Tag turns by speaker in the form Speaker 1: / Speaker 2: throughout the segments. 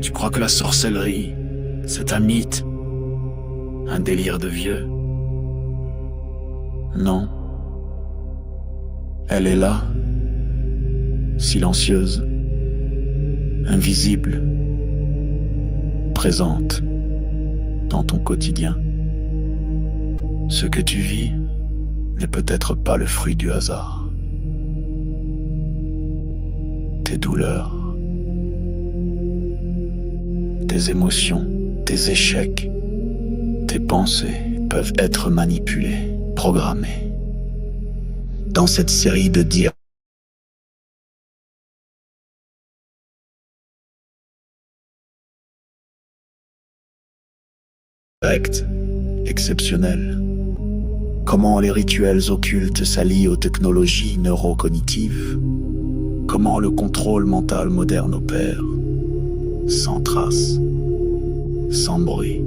Speaker 1: Tu crois que la sorcellerie, c'est un mythe, un délire de vieux? Non. Elle est là, silencieuse, invisible, présente dans ton quotidien. Ce que tu vis n'est peut-être pas le fruit du hasard. Tes douleurs, tes émotions, tes échecs, tes pensées peuvent être manipulées, programmées. Dans cette série de directs exceptionnels, comment les rituels occultes s'allient aux technologies neurocognitives, comment le contrôle mental moderne opère, sans trace, sans bruit,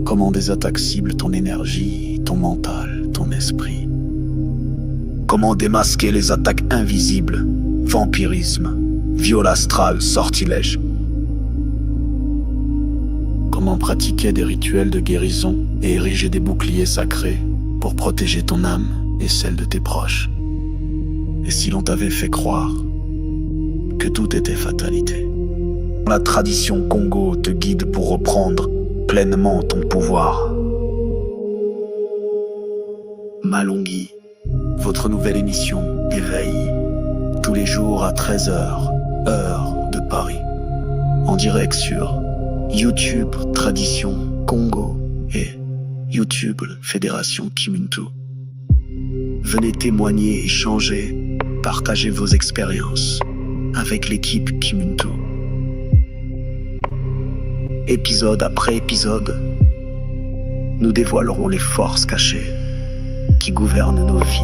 Speaker 1: comment des attaques ciblent ton énergie, ton mental, ton esprit, comment démasquer les attaques invisibles, vampirisme, viol astral, sortilège, comment pratiquer des rituels de guérison et ériger des boucliers sacrés pour protéger ton âme et celle de tes proches. Et si l'on t'avait fait croire que tout était fatalité? La tradition Congo te guide pour reprendre pleinement ton pouvoir. Malongui, votre nouvelle émission Éveil, tous les jours à 13h, heure de Paris, en direct sur YouTube Tradition Congo et YouTube Fédération Kimuntu. Venez témoigner, échanger, partager vos expériences avec l'équipe Kimuntu. Épisode après épisode, nous dévoilerons les forces cachées qui gouvernent nos vies.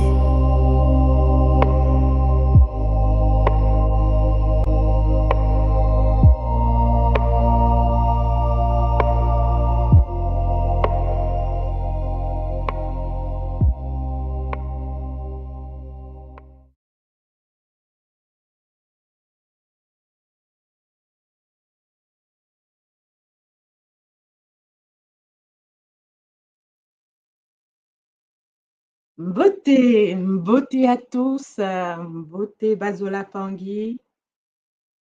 Speaker 2: Beauté à tous, beauté Bazola Pangui,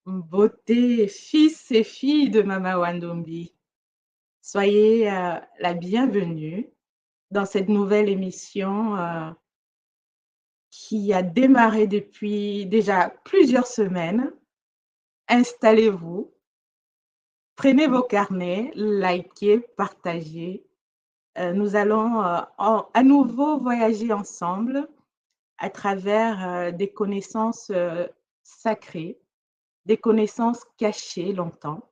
Speaker 2: beauté fils et filles de Mama Wandombi. Soyez la bienvenue dans cette nouvelle émission qui a démarré depuis déjà plusieurs semaines. Installez-vous, prenez vos carnets, likez, partagez. Nous allons à nouveau voyager ensemble à travers des connaissances sacrées, des connaissances cachées longtemps,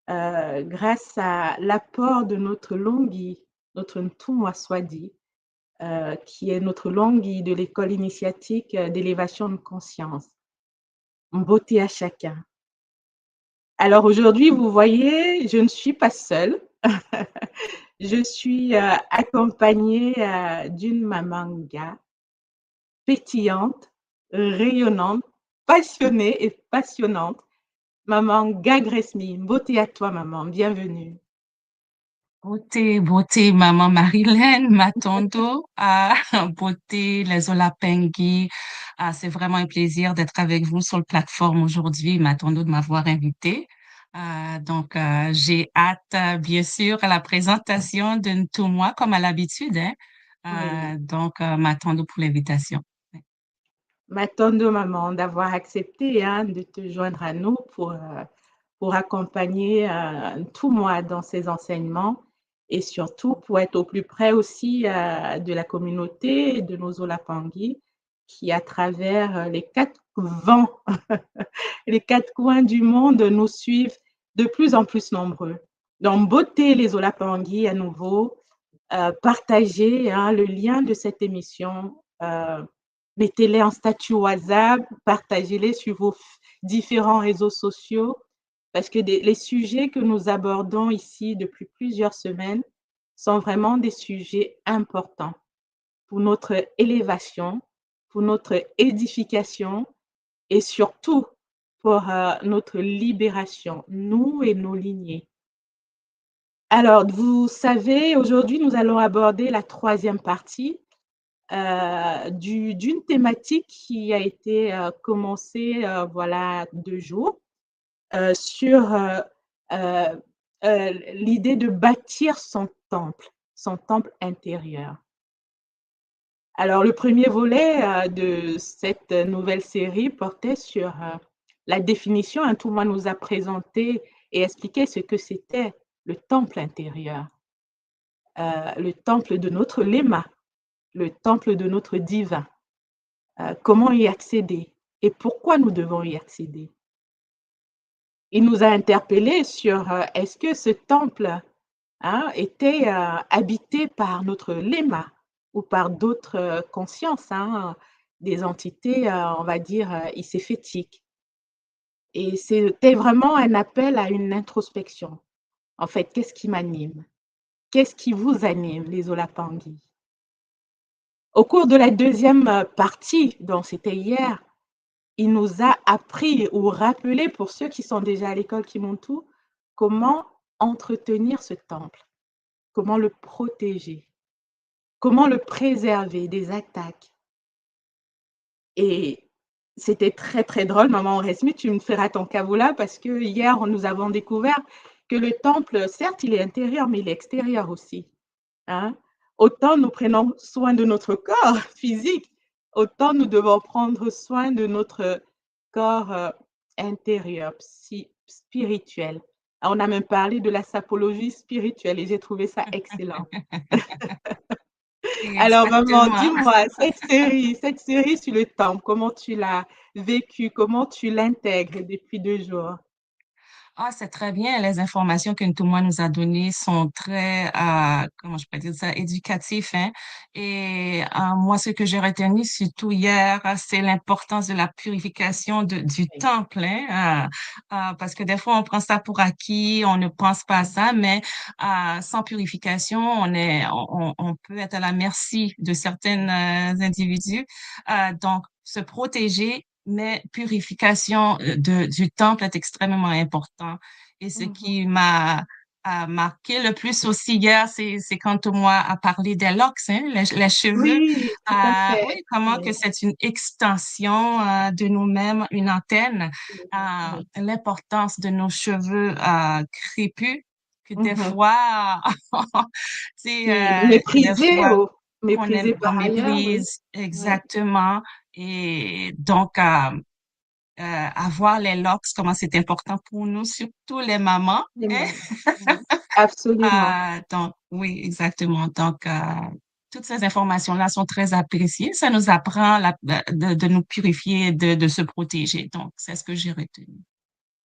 Speaker 2: grâce à l'apport de notre Longhi, notre Ntumwa Swadi, qui est notre Longhi de l'école initiatique d'élévation de conscience. Beauté à chacun. Alors aujourd'hui, vous voyez, je ne suis pas seule. Je suis accompagnée d'une mamanga pétillante, rayonnante, passionnée et passionnante. Maman Gagresmi, beauté à toi, maman, bienvenue.
Speaker 3: Beauté, maman Marilyn, Matondo, beauté, les Olapengui. C'est vraiment un plaisir d'être avec vous sur la plateforme aujourd'hui, Matondo, de m'avoir invité. J'ai hâte, bien sûr, à la présentation de tout moi, comme à l'habitude, hein.
Speaker 2: Oui.
Speaker 3: Matondo pour l'invitation.
Speaker 2: Matondo, maman, d'avoir accepté de te joindre à nous pour accompagner tout moi dans ces enseignements et surtout pour être au plus près aussi de la communauté et de nos Olapangui qui, à travers les quatre vents, les quatre coins du monde, nous suivent de plus en plus nombreux. Donc, beauté les Olapangui à nouveau, partagez le lien de cette émission, mettez-les en statut WhatsApp, partagez-les sur vos différents réseaux sociaux parce que les sujets que nous abordons ici depuis plusieurs semaines sont vraiment des sujets importants pour notre élévation, pour notre édification et surtout pour notre libération, nous et nos lignées. Alors, vous savez, aujourd'hui, nous allons aborder la troisième partie d'une thématique qui a été commencée, voilà, 2 jours, sur euh, l'idée de bâtir son temple intérieur. Alors, le premier volet de cette nouvelle série portait sur la définition. Tout le monde nous a présenté et expliqué ce que c'était le temple intérieur, le temple de notre léma, le temple de notre divin. Comment y accéder et pourquoi nous devons y accéder. Il nous a interpellés sur est-ce que ce temple était habité par notre léma ou par d'autres consciences, des entités, on va dire, icéphétiques. Et c'était vraiment un appel à une introspection. En fait, qu'est-ce qui m'anime? Qu'est-ce qui vous anime, les Olapangi? Au cours de la deuxième partie, donc c'était hier, il nous a appris ou rappelé, pour ceux qui sont déjà à l'école Kimontu, comment entretenir ce temple, comment le protéger, comment le préserver des attaques. Et c'était très, très drôle. Maman Resmi, tu me feras ton kavula parce que hier, nous avons découvert que le temple, certes, il est intérieur, mais il est extérieur aussi. Hein? Autant nous prenons soin de notre corps physique, autant nous devons prendre soin de notre corps intérieur, spirituel. On a même parlé de la sapologie spirituelle et j'ai trouvé ça excellent. Alors maman,
Speaker 3: Exactement.
Speaker 2: dis-moi, cette série sur le temple, comment tu l'as vécue, comment tu l'intègres depuis 2 jours?
Speaker 3: Ah, c'est très bien. Les informations que Ntouma nous a données sont très, comment je peux dire ça, éducatifs, hein. Et moi, ce que j'ai retenu surtout hier, c'est l'importance de la purification du
Speaker 2: Oui.
Speaker 3: temple, hein, parce que des fois, on prend ça pour acquis, on ne pense pas à ça, mais sans purification, on peut être à la merci de certains individus. Donc, se protéger mais purification du temple est extrêmement important. Et ce
Speaker 2: Mhm.
Speaker 3: qui m'a marqué le plus aussi hier, c'est quand moi a parlé des locks, hein, les cheveux.
Speaker 2: Oui, tout à fait.
Speaker 3: Oui, comment que
Speaker 2: Oui,
Speaker 3: c'est une extension de nous-mêmes, une antenne.
Speaker 2: oui.
Speaker 3: L'importance de nos cheveux crépus, que des
Speaker 2: Mhm.
Speaker 3: fois,
Speaker 2: Qui
Speaker 3: que des
Speaker 2: méprisé
Speaker 3: fois,
Speaker 2: ou méprisé
Speaker 3: qu'on
Speaker 2: par ailleurs, oui.
Speaker 3: méprise
Speaker 2: Oui.
Speaker 3: exactement. Et donc, avoir les locks, comment c'est important pour nous, surtout les mamans,
Speaker 2: Les
Speaker 3: hein?
Speaker 2: mamans. Oui. Absolument.
Speaker 3: Donc, oui, exactement. Donc, toutes ces informations-là sont très appréciées. Ça nous apprend de nous purifier, de se protéger. Donc, c'est ce que j'ai retenu.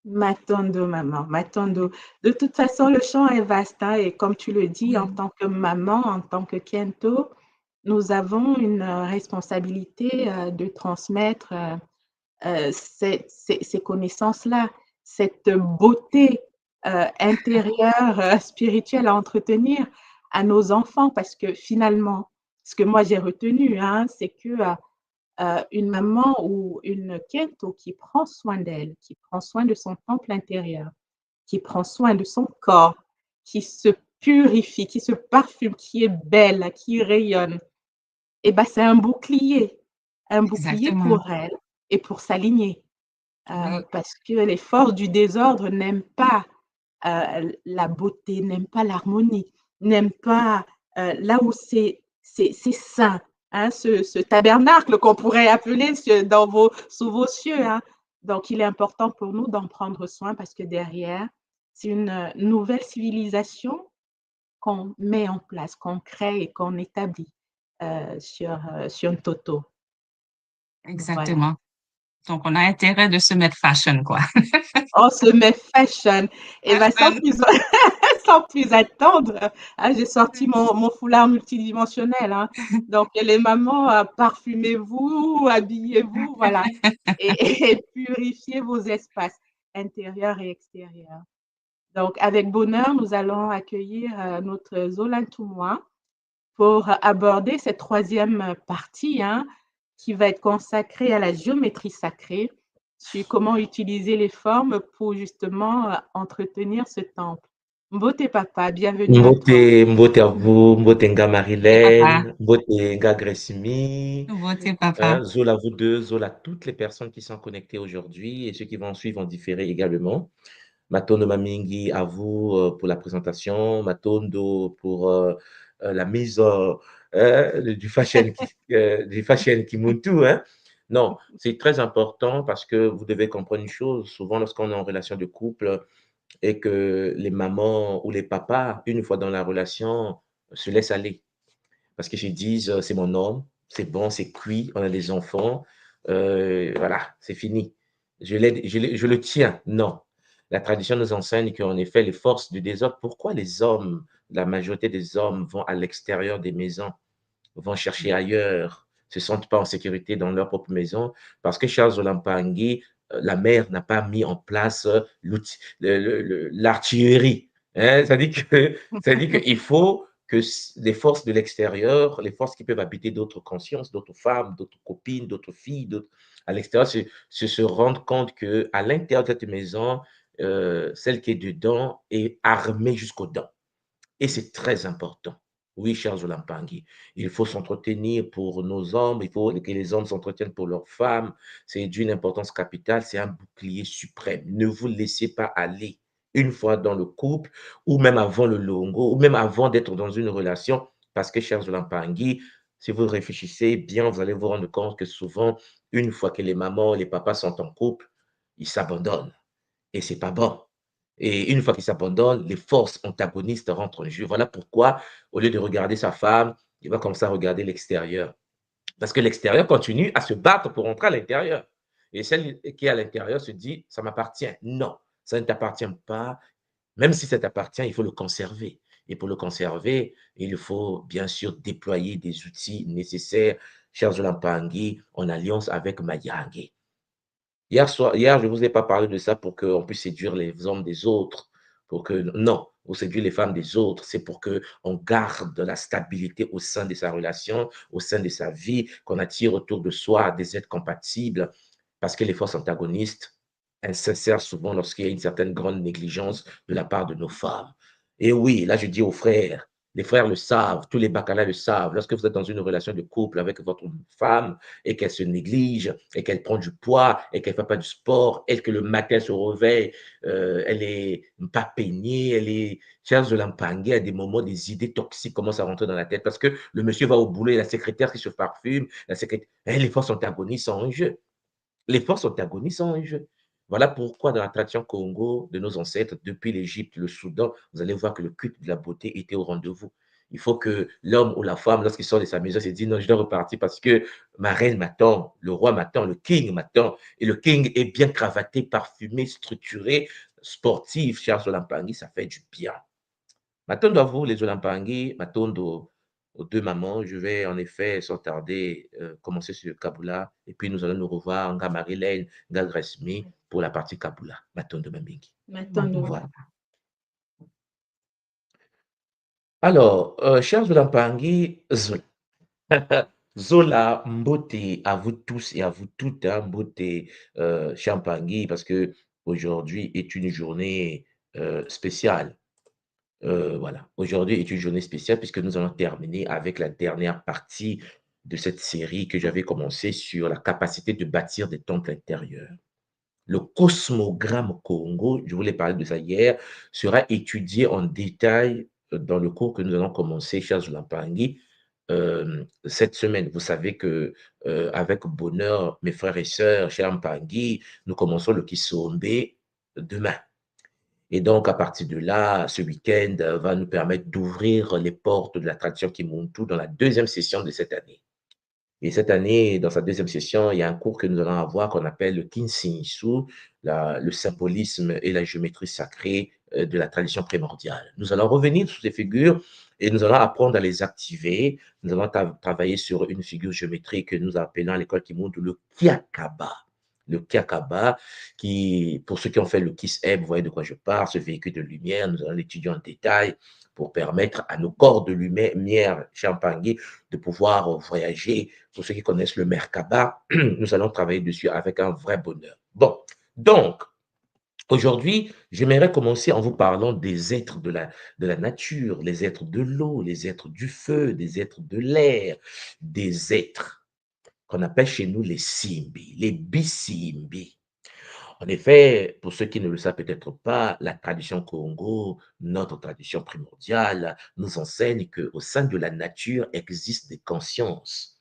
Speaker 2: Matondo, maman, Matondo. De toute façon, le champ est vaste, et comme tu le dis, en
Speaker 3: Oui,
Speaker 2: tant que maman, en tant que Kento, nous avons une responsabilité de transmettre ces connaissances-là, cette beauté intérieure, spirituelle à entretenir à nos enfants, parce que finalement, ce que moi j'ai retenu, c'est que une maman ou une Kento qui prend soin d'elle, qui prend soin de son temple intérieur, qui prend soin de son corps, qui se purifie, qui se parfume, qui est belle, qui rayonne, et ben, c'est un bouclier
Speaker 3: exactement.
Speaker 2: pour elle et pour sa lignée.
Speaker 3: Oui,
Speaker 2: Parce que les forces du désordre n'aiment pas la beauté, n'aiment pas l'harmonie, n'aiment pas là où c'est saint, ce tabernacle qu'on pourrait appeler sous vos cieux. Donc, il est important pour nous d'en prendre soin parce que derrière, c'est une nouvelle civilisation qu'on met en place, qu'on crée et qu'on établit sur Ntoto. Voilà.
Speaker 3: exactement. Donc, on a intérêt de se mettre fashion, quoi.
Speaker 2: On se met fashion. Et ben,
Speaker 3: Fashion.
Speaker 2: sans plus attendre, j'ai sorti mon foulard multidimensionnel. Donc, les mamans, parfumez-vous, habillez-vous, voilà. Et, et purifiez vos espaces intérieurs et extérieurs. Donc, avec bonheur, nous allons accueillir notre Zola Toumois pour aborder cette troisième partie, qui va être consacré à la géométrie sacrée, sur comment utiliser les formes pour justement entretenir ce temple. Mbote papa, bienvenue à toi.
Speaker 4: Mbote à vous, Mbote nga
Speaker 3: Et papa,
Speaker 4: Marilène, Mbote nga Gressimi,
Speaker 3: voter papa.
Speaker 4: hein, Zola vous deux, Zola toutes les personnes qui sont connectées aujourd'hui et ceux qui vont suivre en différé également. Matondo Mamingi à vous pour la présentation, Matondo pour la mise du fashion Kimuntu, hein. Non, c'est très important parce que vous devez comprendre une chose, souvent lorsqu'on est en relation de couple, et que les mamans ou les papas, une fois dans la relation, se laissent aller. Parce qu'ils se disent, c'est mon homme, c'est bon, c'est cuit, on a des enfants, voilà, c'est fini. Je le tiens. Non. La tradition nous enseigne qu'en effet, les forces du désordre, pourquoi les hommes, la majorité des hommes vont à l'extérieur des maisons, vont chercher ailleurs, se sentent pas en sécurité dans leur propre maison, parce que Charles Olampangui, la mère n'a pas mis en place l'artillerie. Hein? Ça dit qu'il faut que les forces de l'extérieur, les forces qui peuvent habiter d'autres consciences, d'autres femmes, d'autres copines, d'autres filles, à l'extérieur, se rendent compte qu'à l'intérieur de cette maison, celle qui est dedans est armée jusqu'aux dents. Et c'est très important. Oui, cher Zolampangui, il faut s'entretenir pour nos hommes, il faut que les hommes s'entretiennent pour leurs femmes. C'est d'une importance capitale, c'est un bouclier suprême. Ne vous laissez pas aller une fois dans le couple, ou même avant le longo, ou même avant d'être dans une relation, parce que, cher Zolampangui, si vous réfléchissez bien, vous allez vous rendre compte que souvent, une fois que les mamans, les papas sont en couple, ils s'abandonnent. Et c'est pas bon. Et une fois qu'il s'abandonne, les forces antagonistes rentrent en jeu. Voilà pourquoi, au lieu de regarder sa femme, il va commencer à regarder l'extérieur. Parce que l'extérieur continue à se battre pour rentrer à l'intérieur. Et celle qui est à l'intérieur se dit, ça m'appartient. Non, ça ne t'appartient pas. Même si ça t'appartient, il faut le conserver. Et pour le conserver, il faut bien sûr déployer des outils nécessaires, cher Zolampangui, en alliance avec Mayangue. Hier, je ne vous ai pas parlé de ça pour qu'on puisse séduire les hommes des autres. Non, ou séduire les femmes des autres. C'est pour qu'on garde la stabilité au sein de sa relation, au sein de sa vie, qu'on attire autour de soi des êtres compatibles. Parce que les forces antagonistes s'insèrent souvent lorsqu'il y a une certaine grande négligence de la part de nos femmes. Et oui, là, je dis aux frères, les frères le savent, tous les baccalauréats le savent. Lorsque vous êtes dans une relation de couple avec votre femme et qu'elle se néglige et qu'elle prend du poids et qu'elle ne fait pas du sport et que le matin se réveille, elle n'est pas peignée, elle est charge de l'empanguer à des moments, des idées toxiques commencent à rentrer dans la tête parce que le monsieur va au boulot et la secrétaire qui se parfume, les forces antagonistes sont en jeu. Les forces antagonistes sont en jeu. Voilà pourquoi dans la tradition Congo de nos ancêtres, depuis l'Égypte, le Soudan, vous allez voir que le culte de la beauté était au rendez-vous. Il faut que l'homme ou la femme, lorsqu'il sort de sa maison, se dise non, je dois repartir parce que ma reine m'attend, le roi m'attend, le king m'attend. Et le king est bien cravaté, parfumé, structuré, sportif. Charles Olampangui, ça fait du bien. Matondo à vous, les Olampangui, Matondo aux deux mamans. Je vais en effet, sans tarder, commencer sur le Kabula. Et puis nous allons nous revoir, Nga Marilène, Nga Gresmi, pour la partie Kabula. Matondo Mambingi.
Speaker 2: Matondo.
Speaker 4: Voilà. Alors, chers Olampangui, Zola, Mbote, à vous tous et à vous toutes, hein, Mbote, Champangui, parce que aujourd'hui est une journée spéciale. Voilà, aujourd'hui est une journée spéciale puisque nous allons terminer avec la dernière partie de cette série que j'avais commencée sur la capacité de bâtir des temples intérieurs. Le cosmogramme Congo, je voulais parler de ça hier, sera étudié en détail dans le cours que nous allons commencer, Charles Lampangui, cette semaine. Vous savez que avec bonheur, mes frères et sœurs, cher Mpangui, nous commençons le Kisombe demain. Et donc, à partir de là, ce week-end va nous permettre d'ouvrir les portes de la tradition Kimuntu dans la deuxième session de cette année. Et cette année, dans sa deuxième session, il y a un cours que nous allons avoir qu'on appelle le Kinsinsu, le symbolisme et la géométrie sacrée de la tradition primordiale. Nous allons revenir sur ces figures et nous allons apprendre à les activer. Nous allons travailler sur une figure géométrique que nous appelons à l'école Kimuntu le Kiakaba. le Kiakaba, qui, pour ceux qui ont fait le KISS-M, vous voyez de quoi je parle, ce véhicule de lumière, nous allons l'étudier en détail pour permettre à nos corps de lumière Champangui de pouvoir voyager. Pour ceux qui connaissent le Merkaba, nous allons travailler dessus avec un vrai bonheur. Bon, donc, aujourd'hui, j'aimerais commencer en vous parlant des êtres de la nature, les êtres de l'eau, les êtres du feu, des êtres de l'air, des êtres qu'on appelle chez nous les Simbi, les Bisimbi. En effet, pour ceux qui ne le savent peut-être pas, la tradition Congo, notre tradition primordiale, nous enseigne qu'au sein de la nature existent des consciences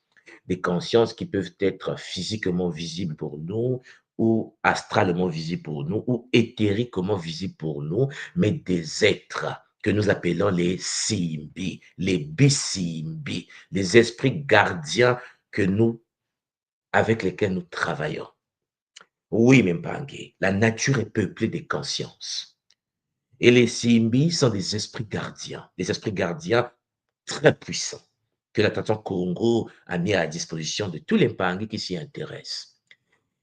Speaker 4: qui peuvent être physiquement visibles pour nous, ou astralement visibles pour nous, ou éthériquement visibles pour nous, mais des êtres que nous appelons les Simbi, les Bisimbi, les esprits gardiens que nous, avec lesquels nous travaillons. Oui, Mimpangue, la nature est peuplée de consciences. Et les Simbi sont des esprits gardiens très puissants que la tradition Congo a mis à la disposition de tous les Mpangue qui s'y intéressent.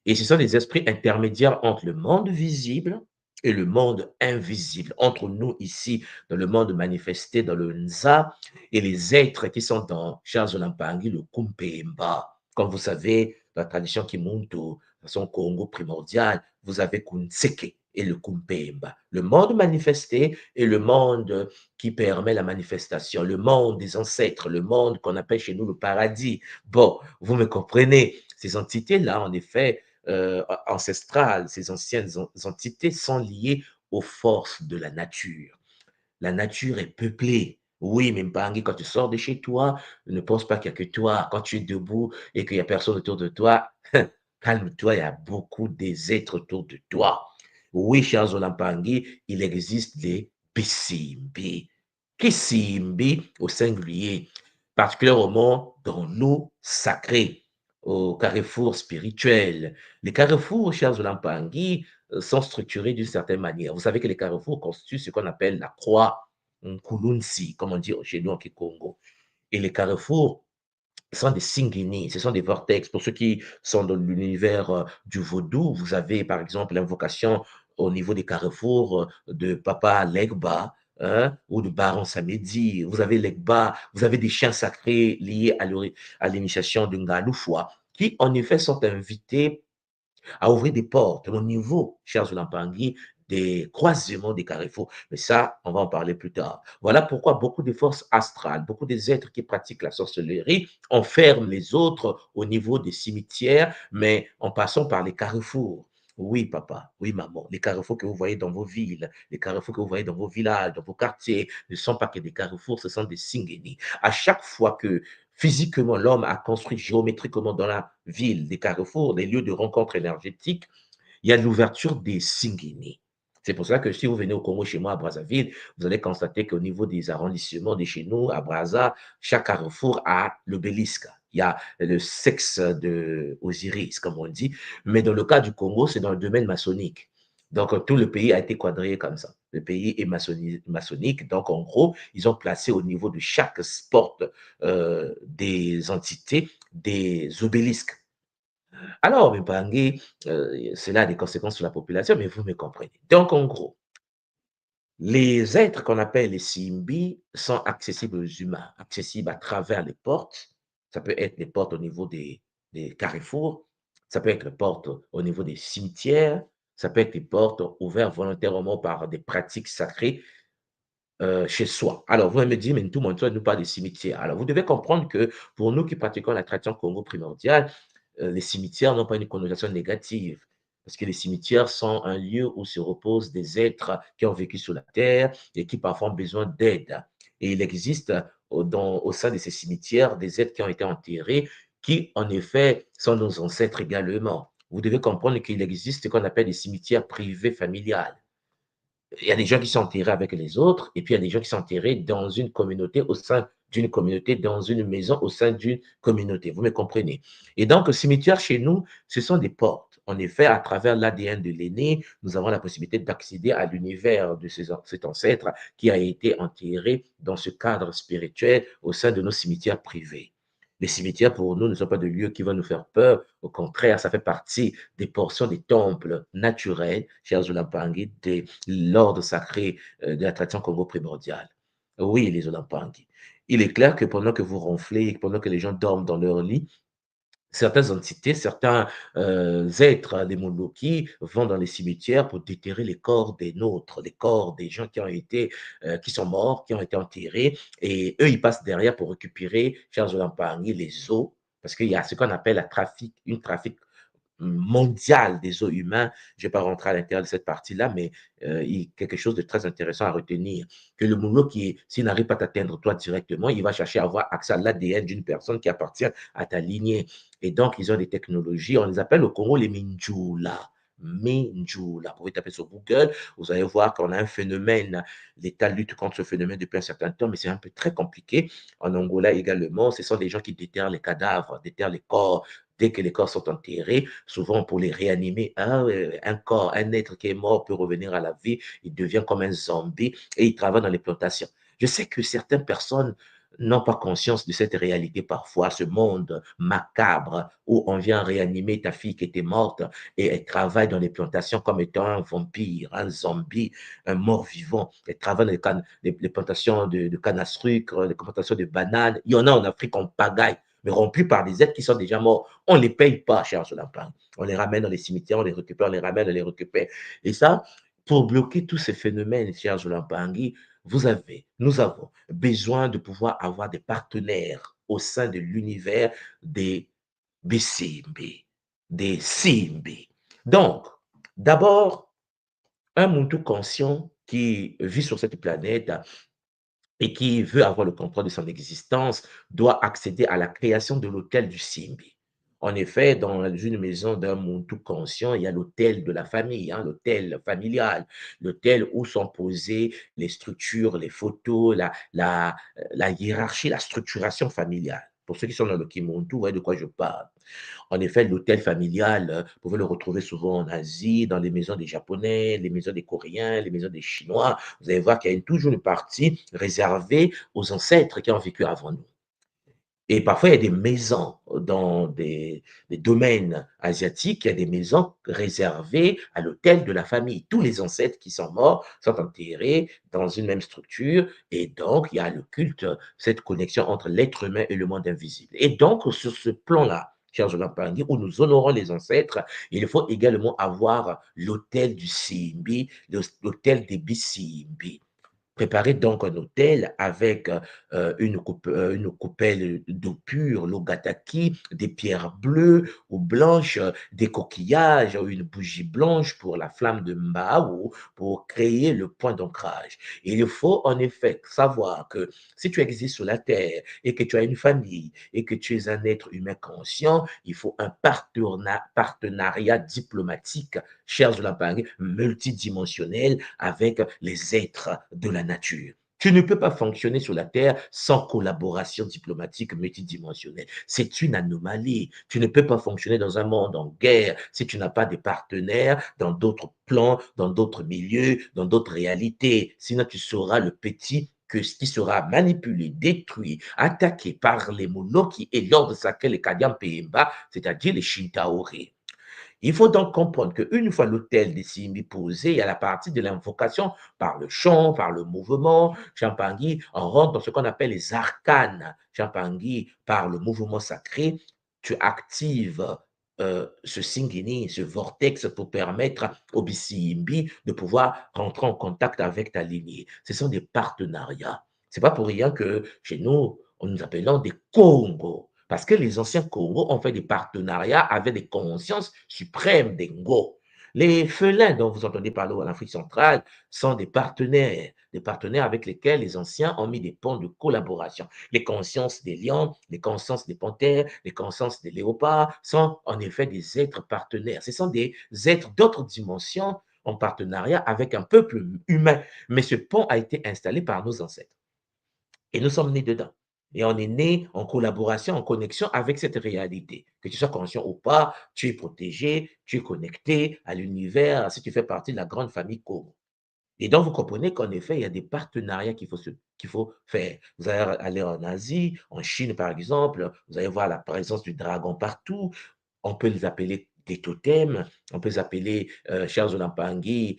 Speaker 4: Et ce sont des esprits intermédiaires entre le monde visible et le monde invisible, entre nous ici, dans le monde manifesté, dans le Nza, et les êtres qui sont dans Charles Lampangi, le Kumpemba. Comme vous savez, dans la tradition Kimuntu, dans son Congo primordial, vous avez Kunseke et le Kumpemba. Le monde manifesté et le monde qui permet la manifestation, le monde des ancêtres, le monde qu'on appelle chez nous le paradis. Bon, vous me comprenez, ces entités-là, en effet, ancestrales, ces anciennes entités sont liées aux forces de la nature. La nature est peuplée. Oui, mais Mbangi, quand tu sors de chez toi, ne pense pas qu'il n'y a que toi. Quand tu es debout et qu'il n'y a personne autour de toi, calme-toi, il y a beaucoup des êtres autour de toi. Oui, chers Olampangi, il existe des Bisimbi. Kisimbi au singulier, particulièrement dans l'eau sacrée, au carrefour spirituel. Les carrefours, chers Olampangi, sont structurés d'une certaine manière. Vous savez que les carrefours constituent ce qu'on appelle la croix Kulunsi, comme on dit chez nous en Kikongo. Et les carrefours sont des singini, ce sont des vortex. Pour ceux qui sont dans l'univers du vaudou, vous avez par exemple l'invocation au niveau des carrefours de Papa Legba, hein, ou de Baron Samedi. Vous avez Legba, vous avez des chiens sacrés liés à l'initiation de Ngaloufwa, qui en effet sont invités à ouvrir des portes au niveau, chers Lampangi, des croisements des carrefours. Mais ça, on va en parler plus tard. Voilà pourquoi beaucoup de forces astrales, beaucoup des êtres qui pratiquent la sorcellerie enferment les autres au niveau des cimetières, mais en passant par les carrefours. Oui, papa, oui, maman, les carrefours que vous voyez dans vos villes, les carrefours que vous voyez dans vos villages, dans vos quartiers, ne sont pas que des carrefours, ce sont des singeni. À chaque fois que physiquement l'homme a construit géométriquement dans la ville des carrefours, des lieux de rencontre énergétique, il y a l'ouverture des singini. C'est pour ça que si vous venez au Congo chez moi à Brazzaville, vous allez constater qu'au niveau des arrondissements de chez nous, à Brazza, chaque carrefour a l'obélisque. Il y a le sexe de Osiris, comme on dit. Mais dans le cas du Congo, c'est dans le domaine maçonnique. Donc, tout le pays a été quadrillé comme ça. Le pays est maçonnique. Donc, en gros, ils ont placé au niveau de chaque porte des entités des obélisques. Alors, Mbangi, cela a des conséquences sur la population, mais vous me comprenez. Donc, en gros, les êtres qu'on appelle les Simbi sont accessibles aux humains, accessibles à travers les portes. Ça peut être les portes au niveau des carrefours, ça peut être les portes au niveau des cimetières, ça peut être les portes ouvertes volontairement par des pratiques sacrées chez soi. Alors, vous allez me dire, mais tout le monde nous parle des cimetières. Alors, vous devez comprendre que pour nous qui pratiquons la tradition Congo primordiale, les cimetières n'ont pas une connotation négative. Parce que les cimetières sont un lieu où se reposent des êtres qui ont vécu sur la terre et qui parfois ont besoin d'aide. Et il existe au sein de ces cimetières des êtres qui ont été enterrés, qui en effet sont nos ancêtres également. Vous devez comprendre qu'il existe ce qu'on appelle des cimetières privés familiales. Il y a des gens qui sont enterrés avec les autres, et puis il y a des gens qui sont enterrés dans une communauté, au sein d'une communauté, dans une maison, au sein d'une communauté. Vous me comprenez? Et donc, le cimetière chez nous, ce sont des portes. En effet, à travers l'ADN de l'aîné, nous avons la possibilité d'accéder à l'univers de cet ancêtre qui a été enterré dans ce cadre spirituel au sein de nos cimetières privés. Les cimetières, pour nous, ne sont pas des lieux qui vont nous faire peur. Au contraire, ça fait partie des portions des temples naturels, chers Olampangi, de l'ordre sacré de la tradition Congo primordiale. Oui, les Olampangi. Il est clair que pendant que vous ronflez, pendant que les gens dorment dans leur lit, certaines entités, certains êtres, des Mondoki, vont dans les cimetières pour déterrer les corps des nôtres, les corps des gens qui ont été, qui sont morts, qui ont été enterrés, et eux, ils passent derrière pour récupérer, chers Olampangi, les os, parce qu'il y a ce qu'on appelle une trafic mondial des eaux humains. Je ne vais pas rentrer à l'intérieur de cette partie-là, mais il y a quelque chose de très intéressant à retenir. Que le moulot, s'il n'arrive pas à t'atteindre toi directement, il va chercher à avoir accès à l'ADN d'une personne qui appartient à ta lignée. Et donc, ils ont des technologies, on les appelle au Congo les Minjula. Minjula. Vous pouvez taper sur Google, vous allez voir qu'on a un phénomène, l'État lutte contre ce phénomène depuis un certain temps, mais c'est un peu très compliqué. En Angola également, ce sont des gens qui déterrent les cadavres, déterrent les corps, dès que les corps sont enterrés, souvent pour les réanimer, un corps, un être qui est mort peut revenir à la vie, il devient comme un zombie et il travaille dans les plantations. Je sais que certaines personnes n'ont pas conscience de cette réalité parfois, ce monde macabre où on vient réanimer ta fille qui était morte et elle travaille dans les plantations comme étant un vampire, un zombie, un mort-vivant. Elle travaille dans les plantations de canne à sucre, les plantations de bananes. Il y en a en Afrique en pagaille, mais remplis par des êtres qui sont déjà morts. On ne les paye pas, cher Solapin. On les ramène dans les cimetières, on les récupère, on les ramène, on les récupère. Et ça, pour bloquer tous ces phénomènes, cher Zolapangui, nous avons besoin de pouvoir avoir des partenaires au sein de l'univers des BCMB, des CMB. Donc, d'abord, un Muntu conscient qui vit sur cette planète et qui veut avoir le contrôle de son existence doit accéder à la création de l'hôtel du Simbi. En effet, dans une maison d'un monde tout conscient, il y a l'hôtel de la famille, hein, l'hôtel familial, l'hôtel où sont posées les structures, les photos, la hiérarchie, la structuration familiale. Pour ceux qui sont dans le Kimuntu, vous voyez de quoi je parle. En effet, l'hôtel familial, vous pouvez le retrouver souvent en Asie, dans les maisons des Japonais, les maisons des Coréens, les maisons des Chinois. Vous allez voir qu'il y a toujours une partie réservée aux ancêtres qui ont vécu avant nous. Et parfois, il y a des maisons dans des domaines asiatiques, il y a des maisons réservées à l'hôtel de la famille. Tous les ancêtres qui sont morts sont enterrés dans une même structure et donc il y a le culte, cette connexion entre l'être humain et le monde invisible. Et donc, sur ce plan-là, cher Jolan Pangui, où nous honorons les ancêtres, il faut également avoir l'hôtel du Simbi, l'hôtel des Bisimbi. Préparez donc un hôtel avec une coupelle d'eau pure, l'eau gataki, des pierres bleues ou blanches, des coquillages, une bougie blanche pour la flamme de Mbao, pour créer le point d'ancrage. Il faut en effet savoir que si tu existes sur la terre et que tu as une famille et que tu es un être humain conscient, il faut un partenariat diplomatique, chers Zulapangi, multidimensionnel avec les êtres de la nature. Tu ne peux pas fonctionner sur la Terre sans collaboration diplomatique multidimensionnelle. C'est une anomalie. Tu ne peux pas fonctionner dans un monde en guerre si tu n'as pas des partenaires dans d'autres plans, dans d'autres milieux, dans d'autres réalités. Sinon, tu seras le petit qui sera manipulé, détruit, attaqué par les Moloki et l'ordre sacré, les Kadian Pemba, c'est-à-dire les Shintaore. Il faut donc comprendre qu'une fois l'autel des Simbi posé, il y a la partie de l'invocation par le chant, par le mouvement. Champangui, on rentre dans ce qu'on appelle les arcanes. Champangui, par le mouvement sacré, tu actives ce singini, ce vortex pour permettre au Bisimbi de pouvoir rentrer en contact avec ta lignée. Ce sont des partenariats. C'est pas pour rien que chez nous, on nous appelons des Congo. Parce que les anciens Congo ont fait des partenariats avec des consciences suprêmes des Ngo. Les Felins dont vous entendez parler en Afrique centrale sont des partenaires avec lesquels les anciens ont mis des ponts de collaboration. Les consciences des lions, les consciences des panthères, les consciences des léopards sont en effet des êtres partenaires. Ce sont des êtres d'autres dimensions en partenariat avec un peuple humain. Mais ce pont a été installé par nos ancêtres. Et nous sommes nés dedans. Et on est né en collaboration, en connexion avec cette réalité. Que tu sois conscient ou pas, tu es protégé, tu es connecté à l'univers, si tu fais partie de la grande famille Congo. Et donc, vous comprenez qu'en effet, il y a des partenariats qu'il faut faire. Vous allez aller en Asie, en Chine, par exemple, vous allez voir la présence du dragon partout. On peut les appeler des totems, on peut les appeler, chers Olampangui,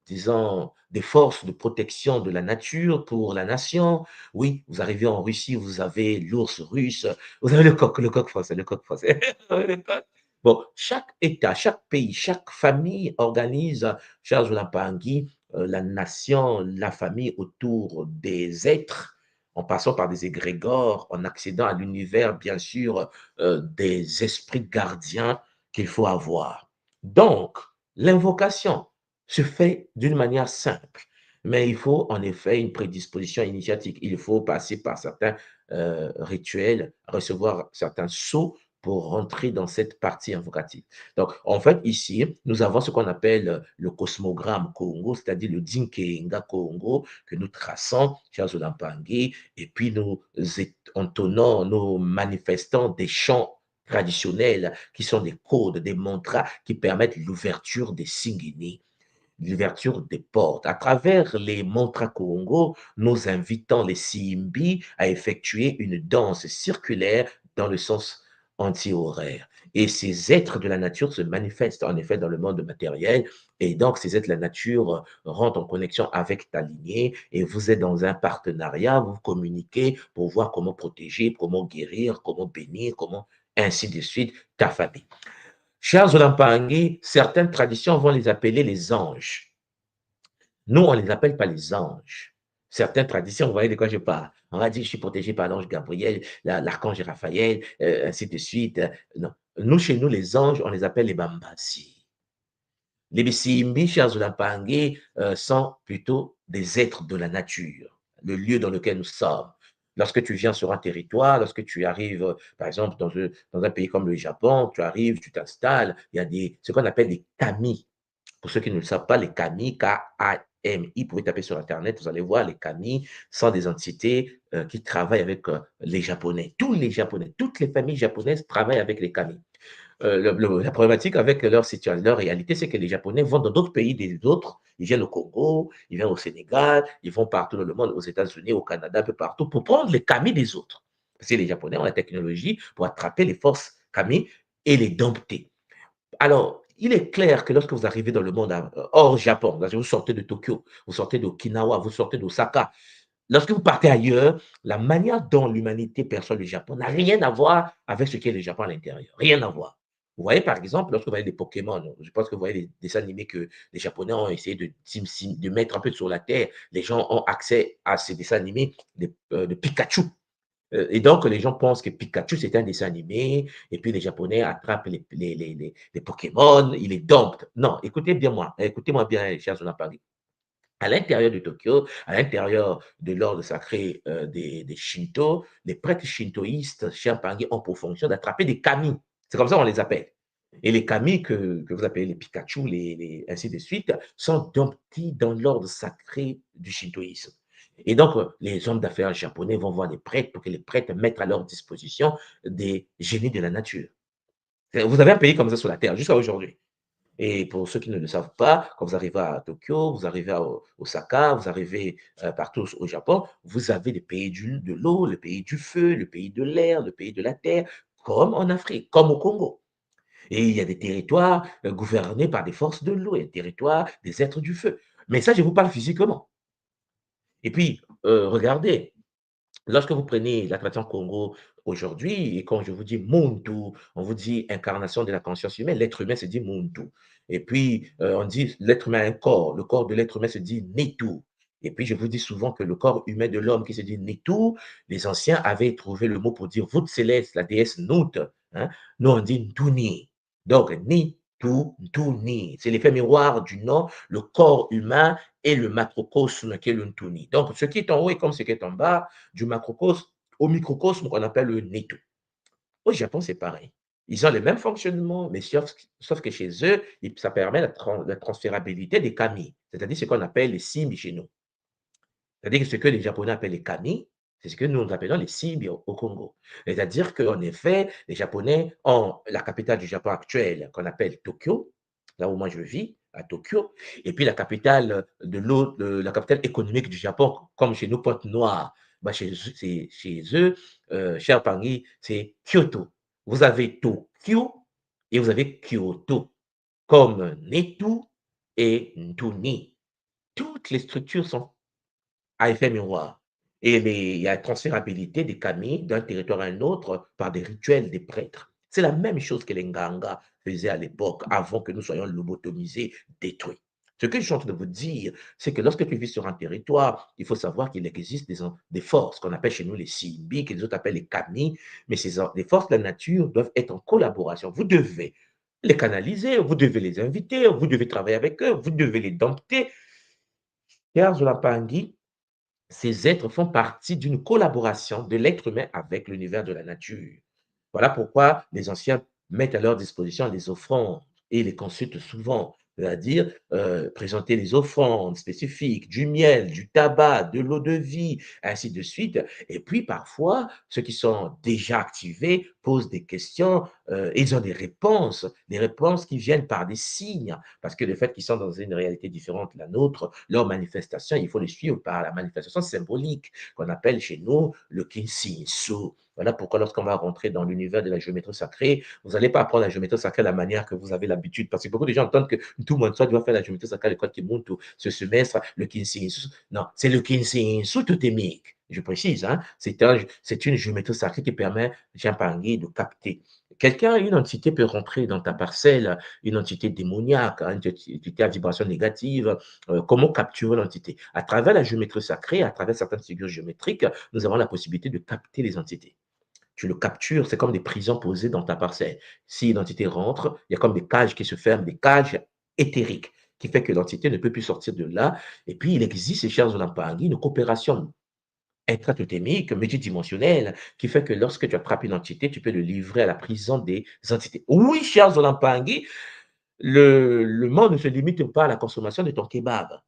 Speaker 4: disons, des forces de protection de la nature pour la nation. Oui, vous arrivez en Russie, vous avez l'ours russe, vous avez le coq français, le coq français. Le coq. Bon, chaque État, chaque pays, chaque famille organise, chers Olampangui, la nation, la famille autour des êtres, en passant par des égrégores, en accédant à l'univers, bien sûr, des esprits gardiens qu'il faut avoir. Donc, l'invocation se fait d'une manière simple, mais il faut en effet une prédisposition initiatique. Il faut passer par certains rituels, recevoir certains sceaux pour rentrer dans cette partie invocative. Donc, en fait, ici, nous avons ce qu'on appelle le cosmogramme Congo, c'est-à-dire le Dinkenga Congo, que nous traçons, chers Olampangui, et puis nous entonnons, nous manifestons des chants traditionnels qui sont des codes, des mantras qui permettent l'ouverture des singini, l'ouverture des portes. À travers les mantras Congo, nous invitons les Simbi à effectuer une danse circulaire dans le sens anti-horaire. Et ces êtres de la nature se manifestent en effet dans le monde matériel. Et donc, ces êtres de la nature rentrent en connexion avec ta lignée et vous êtes dans un partenariat, vous communiquez pour voir comment protéger, comment guérir, comment bénir, comment ainsi de suite ta famille. Chers Olampangui, certaines traditions vont les appeler les anges. Nous, on ne les appelle pas les anges. Certaines traditions, vous voyez de quoi je parle. On va dire, je suis protégé par l'ange Gabriel, l'archange Raphaël, ainsi de suite. Non. Nous, chez nous, les anges, on les appelle les Bambasi. Les Bissimbi, chers Olampangui, sont plutôt des êtres de la nature, le lieu dans lequel nous sommes. Lorsque tu viens sur un territoire, lorsque tu arrives, par exemple, dans un pays comme le Japon, tu arrives, tu t'installes, il y a ce qu'on appelle des kami. Pour ceux qui ne le savent pas, les kami, K-A-M-I, vous pouvez taper sur Internet, vous allez voir, les kami sont des entités qui travaillent avec les Japonais. Tous les Japonais, toutes les familles japonaises travaillent avec les kami. La problématique avec leur situation, leur réalité, c'est que les Japonais vont dans d'autres pays des autres. Ils viennent au Congo, ils viennent au Sénégal, ils vont partout dans le monde, aux États-Unis, au Canada, un peu partout, pour prendre les kami des autres. Parce que les Japonais ont la technologie pour attraper les forces kami et les dompter. Alors, il est clair que lorsque vous arrivez dans le monde hors Japon, vous sortez de Tokyo, vous sortez d'Okinawa, vous sortez d'Osaka, lorsque vous partez ailleurs, la manière dont l'humanité perçoit le Japon n'a rien à voir avec ce qu'est le Japon à l'intérieur. Rien à voir. Vous voyez, par exemple, lorsque vous voyez des Pokémon, je pense que vous voyez les dessins animés que les Japonais ont essayé de mettre un peu sur la Terre. Les gens ont accès à ces dessins animés de Pikachu. Et donc, les gens pensent que Pikachu, c'est un dessin animé, et puis les Japonais attrapent les Pokémon, ils les domptent. Non, écoutez-moi bien, chers Olampangui. À l'intérieur de Tokyo, à l'intérieur de l'ordre sacré des Shinto, les prêtres shintoïstes, chers Pangui, ont pour fonction d'attraper des kami. C'est comme ça qu'on les appelle. Et les kami que vous appelez les Pikachu, ainsi de suite, sont domptés dans l'ordre sacré du shintoïsme. Et donc, les hommes d'affaires japonais vont voir les prêtres pour que les prêtres mettent à leur disposition des génies de la nature. Vous avez un pays comme ça sur la Terre jusqu'à aujourd'hui. Et pour ceux qui ne le savent pas, quand vous arrivez à Tokyo, vous arrivez à Osaka, vous arrivez partout au Japon, vous avez le pays de l'eau, le pays du feu, le pays de l'air, le pays de la terre, comme en Afrique, comme au Congo. Et il y a des territoires gouvernés par des forces de l'eau, et des territoires des êtres du feu. Mais ça, je vous parle physiquement. Et puis, regardez, lorsque vous prenez la tradition Congo aujourd'hui, et quand je vous dis Muntu, on vous dit incarnation de la conscience humaine, l'être humain se dit Muntu. Et puis, on dit l'être humain a un corps, le corps de l'être humain se dit Nitu. Et puis, je vous dis souvent que le corps humain de l'homme qui se dit Nitu, les anciens avaient trouvé le mot pour dire voûte céleste, la déesse Nut. Hein. Nous, on dit Ntuni. Donc, Nitu, Ntuni. C'est l'effet miroir du nom, le corps humain et le macrocosme qui est le Ntuni. Donc, ce qui est en haut est comme ce qui est en bas, du macrocosme au microcosme qu'on appelle le Nitu. Au Japon, c'est pareil. Ils ont les mêmes fonctionnements, mais sauf que chez eux, ça permet la transférabilité des kami, c'est-à-dire ce qu'on appelle les simbi chez nous. C'est-à-dire que ce que les Japonais appellent les kami, c'est ce que nous appelons les simbi au Congo. C'est-à-dire qu'en effet, les Japonais ont la capitale du Japon actuelle qu'on appelle Tokyo, là où moi je vis, à Tokyo. Et puis la capitale de l'autre, la capitale économique du Japon, comme chez nous, Pointe-Noire, bah, chez eux, cher Tanguy, c'est Kyoto. Vous avez Tokyo et vous avez Kyoto, comme Netu et Ntuni. Toutes les structures sont à effet miroir. Et il y a transférabilité des kami d'un territoire à un autre par des rituels des prêtres. C'est la même chose que les Nganga faisaient à l'époque, avant que nous soyons lobotomisés, détruits. Ce que je suis en train de vous dire, c'est que lorsque tu vis sur un territoire, il faut savoir qu'il existe des forces qu'on appelle chez nous les Simbi, que les autres appellent les Kami, mais les forces de la nature doivent être en collaboration. Vous devez les canaliser, vous devez les inviter, vous devez travailler avec eux, vous devez les dompter. Pierre Zolapangui, ces êtres font partie d'une collaboration de l'être humain avec l'univers de la nature. Voilà pourquoi les anciens mettent à leur disposition les offrandes et les consultent souvent, c'est-à-dire présenter les offrandes spécifiques, du miel, du tabac, de l'eau de vie, ainsi de suite. Et puis parfois, ceux qui sont déjà activés posent des questions, ils ont des réponses qui viennent par des signes, parce que le fait qu'ils sont dans une réalité différente de la nôtre, leur manifestation, il faut les suivre par la manifestation symbolique qu'on appelle chez nous le Kinsinsu. Voilà pourquoi lorsqu'on va rentrer dans l'univers de la géométrie sacrée, vous n'allez pas apprendre la géométrie sacrée de la manière que vous avez l'habitude, parce que beaucoup de gens entendent que tout le monde soit doit faire la géométrie sacrée à l'école Kimuntu ce semestre, le Kinsinsu. Non, c'est le Kinsinsu totémique. Je précise, hein, c'est une géométrie sacrée qui permet, Jean Pangui, de capter. Quelqu'un, une entité peut rentrer dans ta parcelle, une entité démoniaque, hein, une entité à vibration négative. Comment capturer l'entité? À travers la géométrie sacrée, à travers certaines figures géométriques, nous avons la possibilité de capter les entités. Tu le captures, c'est comme des prisons posées dans ta parcelle. Si l'entité rentre, il y a comme des cages qui se ferment, des cages éthériques, qui fait que l'entité ne peut plus sortir de là. Et puis, il existe, chers Olampangui, une coopération intratotémique, multidimensionnelle, qui fait que lorsque tu attrapes une entité, tu peux le livrer à la prison des entités. Oui, chers Olampangui, le monde ne se limite pas à la consommation de ton kebab.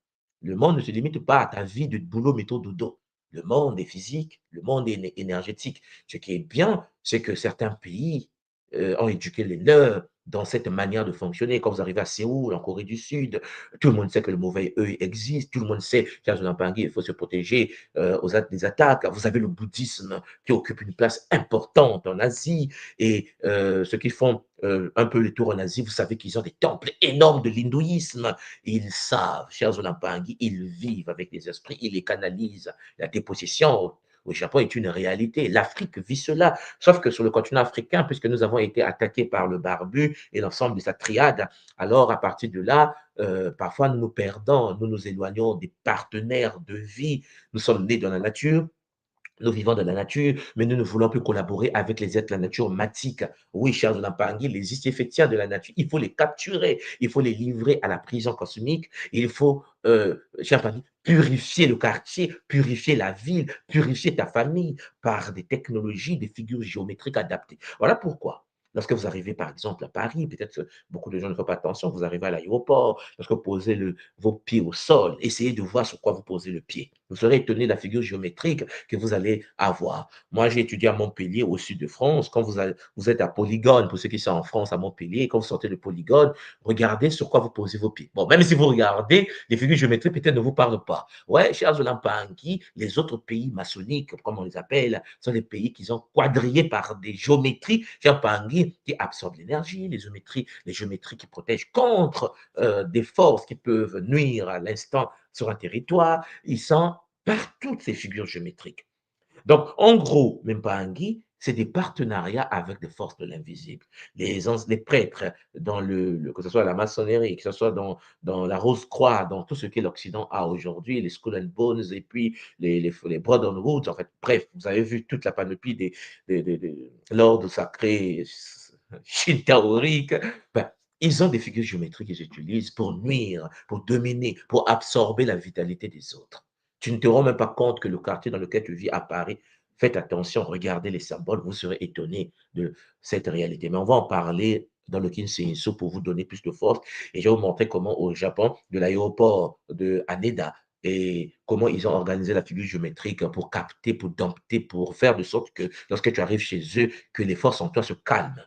Speaker 4: Le monde ne se limite pas à ta vie de boulot, métaux, dodo. Le monde est physique, le monde est énergétique. Ce qui est bien, c'est que certains pays ont éduqué les leurs dans cette manière de fonctionner. Quand vous arrivez à Séoul, en Corée du Sud, tout le monde sait que le mauvais œil existe, tout le monde sait qu'il faut se protéger des attaques. Vous avez le bouddhisme qui occupe une place importante en Asie et ceux qui font un peu les tours en Asie, vous savez qu'ils ont des temples énormes de l'hindouisme. Ils savent, chers Olampangui, ils vivent avec les esprits, ils les canalisent. La dépossession au Japon est une réalité. L'Afrique vit cela. Sauf que sur le continent africain, puisque nous avons été attaqués par le barbu et l'ensemble de sa triade, alors à partir de là, parfois nous nous perdons, nous nous éloignons des partenaires de vie. Nous sommes nés dans la nature, nous vivons dans la nature, mais nous ne voulons plus collaborer avec les êtres de la nature matique. Oui, chers Olampangui, les effectifs de la nature, il faut les capturer, il faut les livrer à la prison cosmique, il faut, chers Olampangui, purifier le quartier, purifier la ville, purifier ta famille par des technologies, des figures géométriques adaptées. Voilà pourquoi. Lorsque vous arrivez, par exemple, à Paris, peut-être que beaucoup de gens ne font pas attention, vous arrivez à l'aéroport, lorsque vous posez vos pieds au sol, essayez de voir sur quoi vous posez le pied. Vous serez étonné de la figure géométrique que vous allez avoir. Moi, j'ai étudié à Montpellier, au sud de France. Quand vous êtes à Polygone, pour ceux qui sont en France, à Montpellier, quand vous sortez de Polygone, regardez sur quoi vous posez vos pieds. Bon, même si vous regardez, les figures géométriques peut-être ne vous parlent pas. Ouais, chers Olampangui, les autres pays maçonniques, comme on les appelle, sont des pays qui sont quadrillés par des géométries, chers Pangui, qui absorbent l'énergie, les géométries qui protègent contre des forces qui peuvent nuire à l'instant sur un territoire. Ils sont par toutes ces figures géométriques. Donc, en gros, même pas Mpangi, c'est des partenariats avec des forces de l'invisible. Les prêtres, que ce soit la maçonnerie, que ce soit dans la Rose-Croix, dans tout ce que l'Occident a aujourd'hui, les Skull and Bones et puis les Brotherhoods, en fait, bref, vous avez vu toute la panoplie des l'ordre sacré shintaorique. Ben, ils ont des figures géométriques qu'ils utilisent pour nuire, pour dominer, pour absorber la vitalité des autres. Tu ne te rends même pas compte que le quartier dans lequel tu vis à Paris, faites attention, regardez les symboles, vous serez étonné de cette réalité. Mais on va en parler dans le Kinshasa pour vous donner plus de force. Et je vais vous montrer comment au Japon, de l'aéroport de Haneda, et comment ils ont organisé la figure géométrique pour capter, pour dompter, pour faire de sorte que lorsque tu arrives chez eux, que les forces en toi se calment,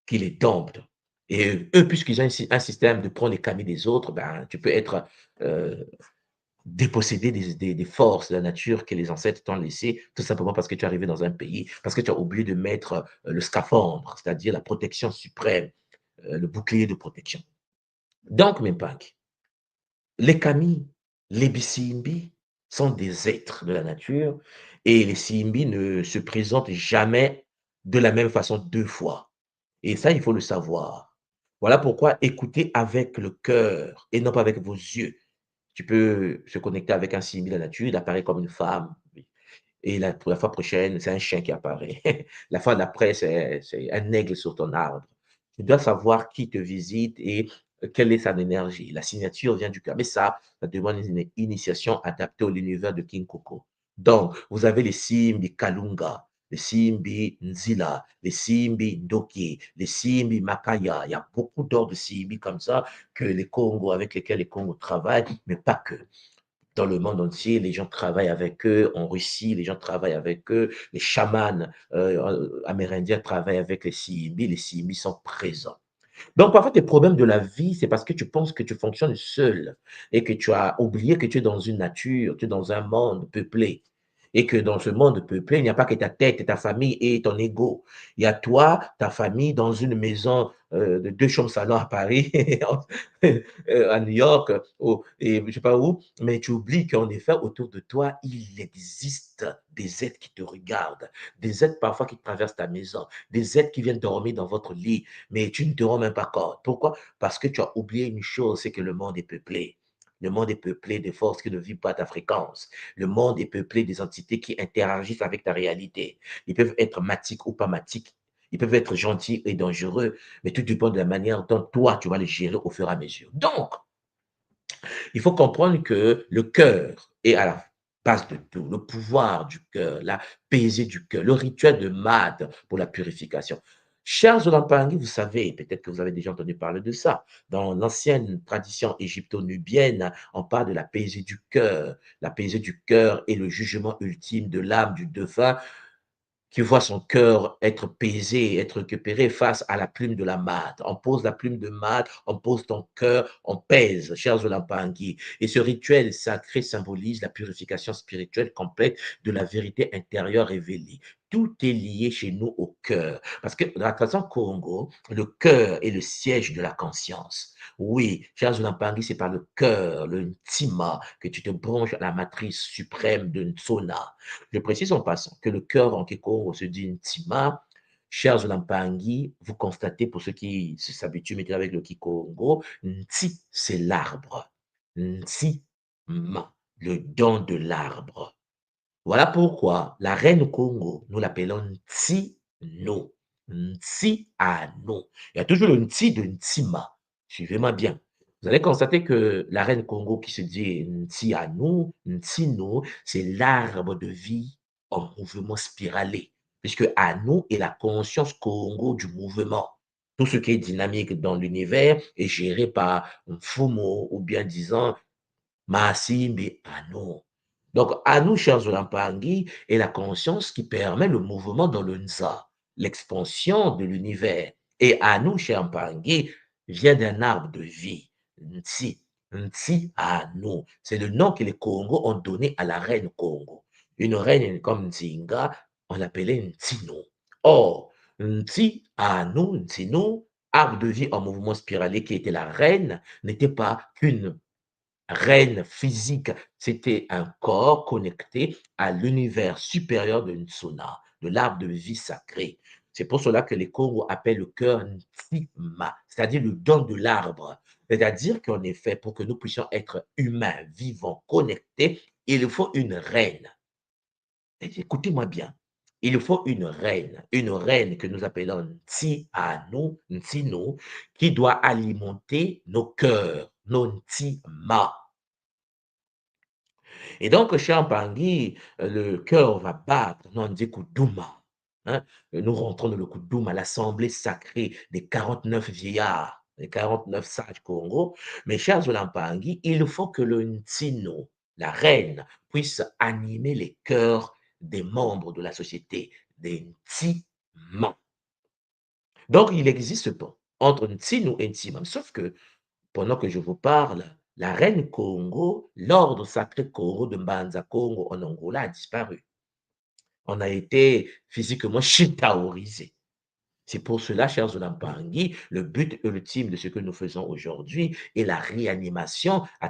Speaker 4: qu'ils les domptent. Et eux, puisqu'ils ont un système de prendre les camis des autres, ben, tu peux être dépossédé des forces de la nature que les ancêtres t'ont laissées, tout simplement parce que tu es arrivé dans un pays, parce que tu as oublié de mettre le scaphandre, c'est-à-dire la protection suprême, le bouclier de protection. Donc, mes packs, les Kami, les Bisimbi sont des êtres de la nature et les Simbi ne se présentent jamais de la même façon deux fois. Et ça, il faut le savoir. Voilà pourquoi écoutez avec le cœur et non pas avec vos yeux. Tu peux se connecter avec un Simbi de la nature, il apparaît comme une femme. Et pour la fois prochaine, c'est un chien qui apparaît. La fois d'après, c'est un aigle sur ton arbre. Tu dois savoir qui te visite et quelle est son énergie. La signature vient du cœur. Mais ça demande une initiation adaptée à l'univers de King Koko. Donc, vous avez les Simbi Kalunga, les Simbi Nzila, les Simbi Ndoki, les Simbi Makaya. Il y a beaucoup d'autres Simbi comme ça que les Congos, avec lesquels les Congos travaillent, mais pas que. Dans le monde entier, les gens travaillent avec eux. En Russie, les gens travaillent avec eux. Les chamans amérindiens travaillent avec les CIMI. Les CIMI sont présents. Donc, parfois, tes problèmes de la vie, c'est parce que tu penses que tu fonctionnes seul et que tu as oublié que tu es dans une nature, tu es dans un monde peuplé. Et que dans ce monde peuplé, il n'y a pas que ta tête, ta famille et ton ego. Il y a toi, ta famille, dans une maison de 2 chambres salon à Paris, à New York, et je ne sais pas où, mais tu oublies qu'en effet, autour de toi, il existe des êtres qui te regardent, des êtres parfois qui traversent ta maison, des êtres qui viennent dormir dans votre lit, mais tu ne te rends même pas compte. Pourquoi? Parce que tu as oublié une chose, c'est que le monde est peuplé. Le monde est peuplé de forces qui ne vivent pas à ta fréquence. Le monde est peuplé des entités qui interagissent avec ta réalité. Ils peuvent être matiques ou pas matiques. Ils peuvent être gentils et dangereux, mais tout dépend de la manière dont toi, tu vas les gérer au fur et à mesure. Donc, il faut comprendre que le cœur est à la base de tout, le pouvoir du cœur, la paisée du cœur, le rituel de Mad pour la purification. Chers Olampangui, vous savez, peut-être que vous avez déjà entendu parler de ça. Dans l'ancienne tradition égypto-nubienne, on parle de la paisée du cœur. La paisée du cœur est le jugement ultime de l'âme du défunt qui voit son cœur être pesé, être récupéré face à la plume de la mate. On pose la plume de mate, on pose ton cœur, on pèse, chers Olampangui. Et ce rituel sacré symbolise la purification spirituelle complète de la vérité intérieure révélée. Tout est lié chez nous au cœur. Parce que dans la tradition Congo, le cœur est le siège de la conscience. Oui, chers Olampangui, c'est par le cœur, le ntima, que tu te branches à la matrice suprême de Nsona. Je précise en passant que le cœur en Keko se dit Ntima. Chers Olampangi, vous constatez, pour ceux qui s'habituent maintenant avec le Kikongo, Nti, c'est l'arbre. Nti, ma, le don de l'arbre. Voilà pourquoi la reine Congo, nous l'appelons Nti no. Nti à no. Il y a toujours le Nti de Ntima. Suivez-moi bien. Vous allez constater que la reine Congo qui se dit Nti à nous, Nti no, c'est l'arbre de vie en mouvement spiralé. Puisque à nous est la conscience Congo du mouvement. Tout ce qui est dynamique dans l'univers est géré par Mfumo ou bien disant Masimbe Ano. Donc, Anu, chers Olampangui, est la conscience qui permet le mouvement dans le Nza, l'expansion de l'univers. Et Anu, chers Olampangui, vient d'un arbre de vie, Nti. Nti Anu. C'est le nom que les Congos ont donné à la reine Congo. Une reine comme Nzinga, on l'appelait Ntino. Or, Nti Anu, Ntino, arbre de vie en mouvement spiralé qui était la reine, n'était pas qu'une reine physique, c'était un corps connecté à l'univers supérieur de Nsona, de l'arbre de vie sacré. C'est pour cela que les Congo appellent le cœur Ntima, c'est-à-dire le don de l'arbre. C'est-à-dire qu'en effet, pour que nous puissions être humains, vivants, connectés, il faut une reine. Écoutez-moi bien. Il faut une reine que nous appelons Nti-Anu, Ntino, qui doit alimenter nos cœurs, nos Ntima. Et donc, chez Ampangui, le cœur va battre, non, on dit Koudouma. Hein. Nous rentrons dans le Koudouma, l'assemblée sacrée des 49 vieillards, les 49 sages Congo. Mais chers Olampangui, il faut que le Ntino, la reine, puisse animer les cœurs des membres de la société, des Ntiman. Donc, il existe pas entre Ntinu et Ntima. Sauf que, pendant que je vous parle, la reine Congo, l'ordre sacré Congo de Mbanza Congo en Angola a disparu. On a été physiquement chitaorisé. C'est pour cela, chers Olampangui, le but ultime de ce que nous faisons aujourd'hui est la réanimation à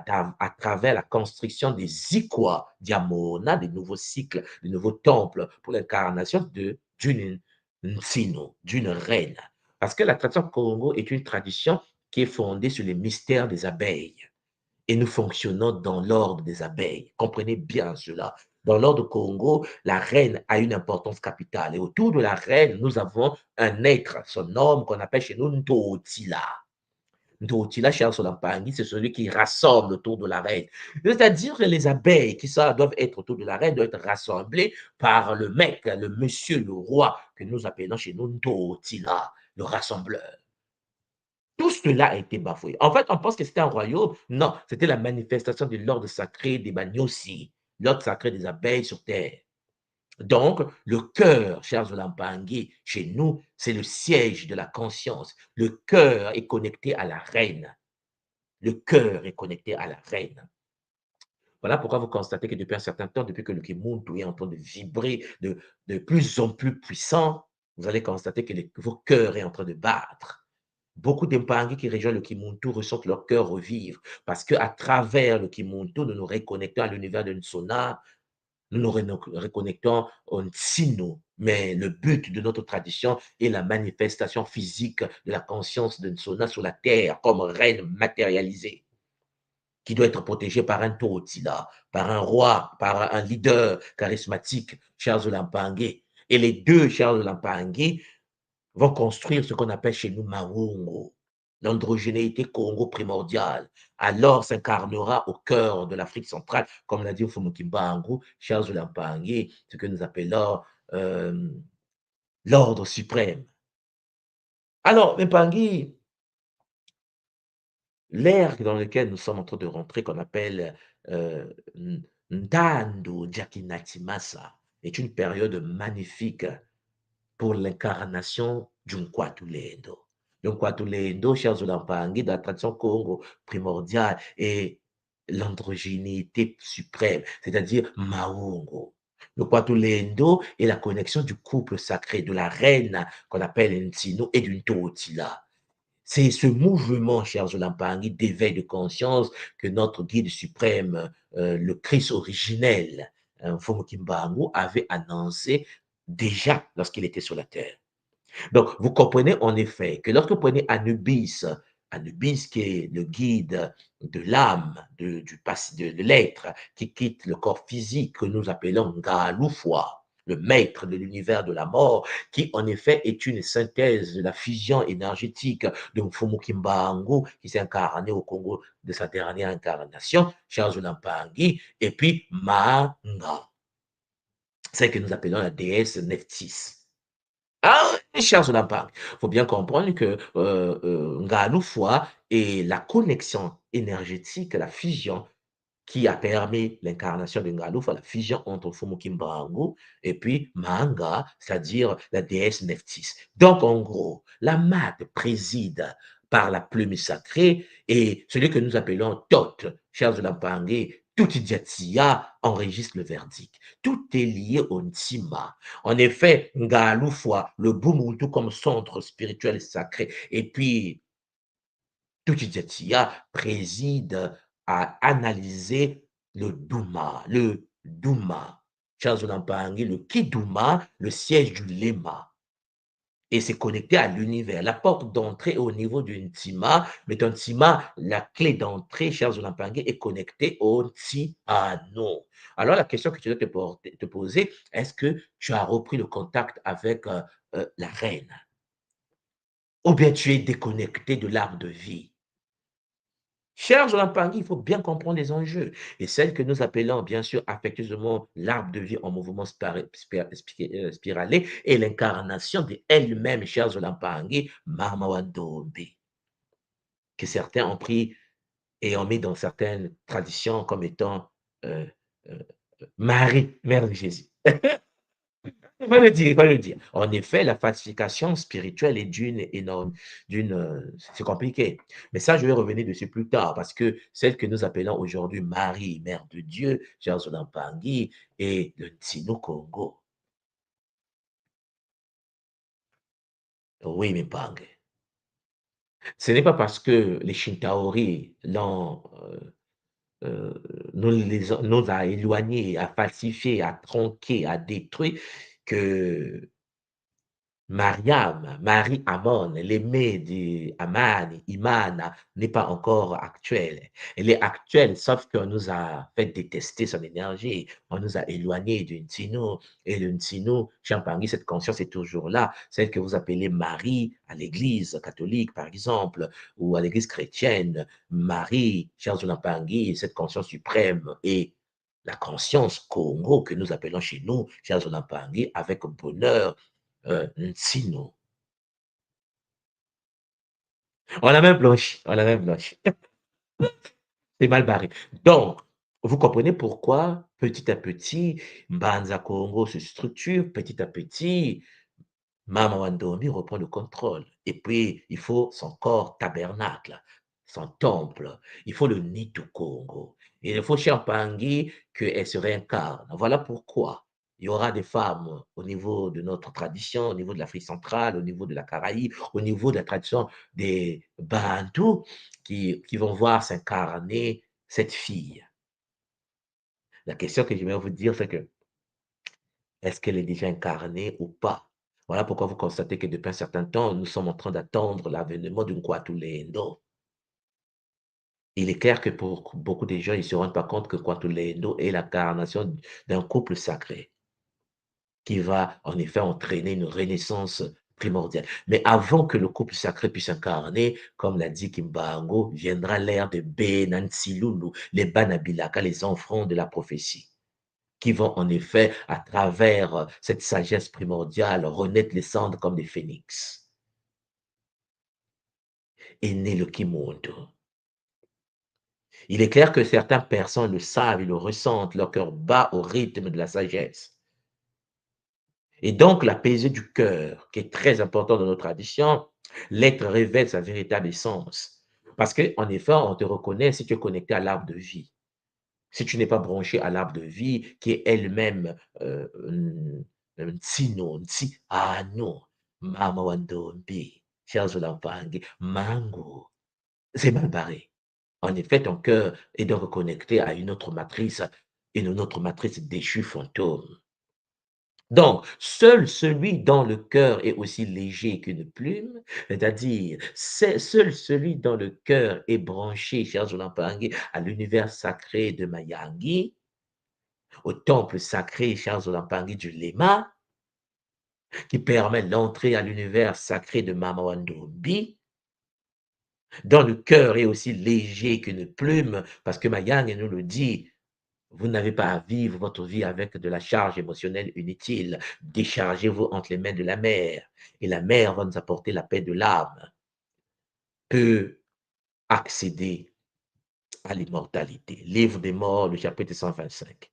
Speaker 4: travers la construction des Ikwa Diamona, des nouveaux cycles, des nouveaux temples pour l'incarnation d'une Nsino, d'une reine. Parce que la tradition Congo est une tradition qui est fondée sur les mystères des abeilles et nous fonctionnons dans l'ordre des abeilles. Comprenez bien cela. Dans l'ordre Congo, la reine a une importance capitale. Et autour de la reine, nous avons un être, son homme qu'on appelle chez nous Ntotila. Ntotila, cher Solampangui, c'est celui qui rassemble autour de la reine. C'est-à-dire que les abeilles qui doivent être autour de la reine doivent être rassemblées par le mec, le monsieur, le roi, que nous appelons chez nous Ntotila, le rassembleur. Tout cela a été bafoué. En fait, on pense que c'était un royaume. Non, c'était la manifestation de l'ordre sacré des Bagnossi, l'ordre sacré des abeilles sur terre. Donc, le cœur, chers Olampangui, chez nous, c'est le siège de la conscience. Le cœur est connecté à la reine. Le cœur est connecté à la reine. Voilà pourquoi vous constatez que depuis un certain temps, depuis que le Kimuntu est en train de vibrer de plus en plus puissant, vous allez constater que vos cœurs est en train de battre. Beaucoup d'Impangi qui rejoignent le Kimuntu ressentent leur cœur revivre parce qu'à travers le Kimuntu, nous nous reconnectons à l'univers de Nsona, nous nous reconnectons au Nsino. Mais le but de notre tradition est la manifestation physique de la conscience de Nsona sur la terre comme reine matérialisée qui doit être protégée par un Totila, par un roi, par un leader charismatique, Charles Lampangue. Et les deux Charles Lampangue vont construire ce qu'on appelle chez nous Mawungo, l'androgénéité Congo primordiale. Alors s'incarnera au cœur de l'Afrique centrale, comme l'a dit Mfumukimbangu, Charles Lampangue, ce que nous appelons l'ordre suprême. Alors, Mpangi, l'ère dans laquelle nous sommes en train de rentrer, qu'on appelle Ndando Jakinatimasa, est une période magnifique pour l'incarnation d'Unkwatulendo. L'Unkwatulendo, chers Olampangui, dans la tradition Congo primordiale, est l'androgénéité suprême, c'est-à-dire Maungo. Le Kwatulendo est la connexion du couple sacré de la reine qu'on appelle Ntino et d'une Totila. C'est ce mouvement, chers Olampangui, d'éveil de conscience que notre guide suprême, le Christ originel, Mfumukimbangu, avait annoncé déjà lorsqu'il était sur la terre. Donc, vous comprenez en effet que lorsque vous prenez Anubis, Anubis qui est le guide de l'âme, de l'être, qui quitte le corps physique que nous appelons Ngalufwa, le maître de l'univers de la mort, qui en effet est une synthèse de la fusion énergétique de Mfumukimbangu, qui s'est incarné au Congo de sa dernière incarnation, Charles Lampangi, et puis Manga, celle que nous appelons la déesse Nephthys. Ah, chers Olampang, il faut bien comprendre que Ngalufwa est la connexion énergétique, la fusion qui a permis l'incarnation de Ngalufwa, la fusion entre Fumukimbangu et puis Manga, c'est-à-dire la déesse Nephthys. Donc, en gros, la mat préside par la plume sacrée et celui que nous appelons Thoth, chers Olampangais, tout Idiatia enregistre le verdict. Tout est lié au Ntima. En effet, Ngalufwa, le Bumuntu comme centre spirituel sacré, et puis Tuchijatia préside à analyser le Douma, Charles Olampangui, le Kiduma, le siège du Lema. Et c'est connecté à l'univers. La porte d'entrée est au niveau du Ntima, mais ton Ntima, la clé d'entrée, chers Olampangui, est connectée au Ntiano. Alors, la question que tu dois te poser, est-ce que tu as repris le contact avec la reine? Ou bien tu es déconnecté de l'arbre de vie? Chers Olampangui, il faut bien comprendre les enjeux. Et celle que nous appelons, bien sûr, affectueusement l'arbre de vie en mouvement spiralé est l'incarnation de elle-même, chers Olampangui, Mama Wandombe, que certains ont pris et ont mis dans certaines traditions comme étant euh, euh, Marie, mère de Jésus. Il va le dire, il va le dire. En effet, la falsification spirituelle est d'une énorme, c'est compliqué. Mais ça, je vais revenir dessus plus tard parce que celle que nous appelons aujourd'hui Marie, Mère de Dieu, Jean Pangui, et le Ntino Congo. Oui, mais Pang. Ce n'est pas parce que les Shintaori euh, nous a éloignés, a falsifié, a tronqué, a détruit que Mariam, Marie Amon, l'aimée d'Aman, Imana, n'est pas encore actuelle. Elle est actuelle, sauf qu'on nous a fait détester son énergie. On nous a éloignés du Ntino. Et le Ntino, Champangui, cette conscience est toujours là. Celle que vous appelez Marie à l'église catholique, par exemple, ou à l'église chrétienne. Marie, Champangui, cette conscience suprême et la conscience Congo que nous appelons chez nous, Champangui, avec bonheur Nsino. On a même blanchi, on a même blanchi. C'est mal barré. Donc, vous comprenez pourquoi, petit à petit, Mbanza Congo se structure, petit à petit, Mama Wandomi reprend le contrôle. Et puis, il faut son corps tabernacle, son temple. Il faut le Nitu Congo. Et il faut Champangui qu'elle se réincarne. Voilà pourquoi il y aura des femmes au niveau de notre tradition, au niveau de l'Afrique centrale, au niveau de la Caraïbe, au niveau de la tradition des Bantous qui vont voir s'incarner cette fille. La question que je vais vous dire, c'est que est-ce qu'elle est déjà incarnée ou pas? Voilà pourquoi vous constatez que depuis un certain temps, nous sommes en train d'attendre l'avènement d'une Kwatulendo. Il est clair que pour beaucoup de gens, ils ne se rendent pas compte que Kwatulendo est l'incarnation d'un couple sacré qui va en effet entraîner une renaissance primordiale. Mais avant que le couple sacré puisse incarner, comme l'a dit Kimbango, viendra l'ère de Benansilulu, les Banabilaka, les enfants de la prophétie, qui vont en effet, à travers cette sagesse primordiale, renaître les cendres comme des phénix. Et né le Kimondo. Il est clair que certaines personnes le savent, ils le ressentent, leur cœur bat au rythme de la sagesse. Et donc, la paix du cœur, qui est très important dans nos traditions, l'être révèle sa véritable essence. Parce qu'en effet, on te reconnaît si tu es connecté à l'arbre de vie. Si tu n'es pas branché à l'arbre de vie, qui est elle-même Nsino, Nsi, Ano, Mama Wandombi, Charles Olampangue, Mango, c'est mal barré. En effet, ton cœur est donc reconnecté à une autre matrice, une autre matrice déchue fantôme. Donc, seul celui dont le cœur est aussi léger qu'une plume, c'est-à-dire seul celui dont le cœur est branché, cher Zolampangue, à l'univers sacré de Mayangi, au temple sacré, cher Zolampangue, du Lema, qui permet l'entrée à l'univers sacré de Mamawandobi, dont le cœur est aussi léger qu'une plume, parce que Mayang nous le dit, vous n'avez pas à vivre votre vie avec de la charge émotionnelle inutile. Déchargez-vous entre les mains de la mer. Et la mer va nous apporter la paix de l'âme. Peut accéder à l'immortalité. Livre des morts, le chapitre 125.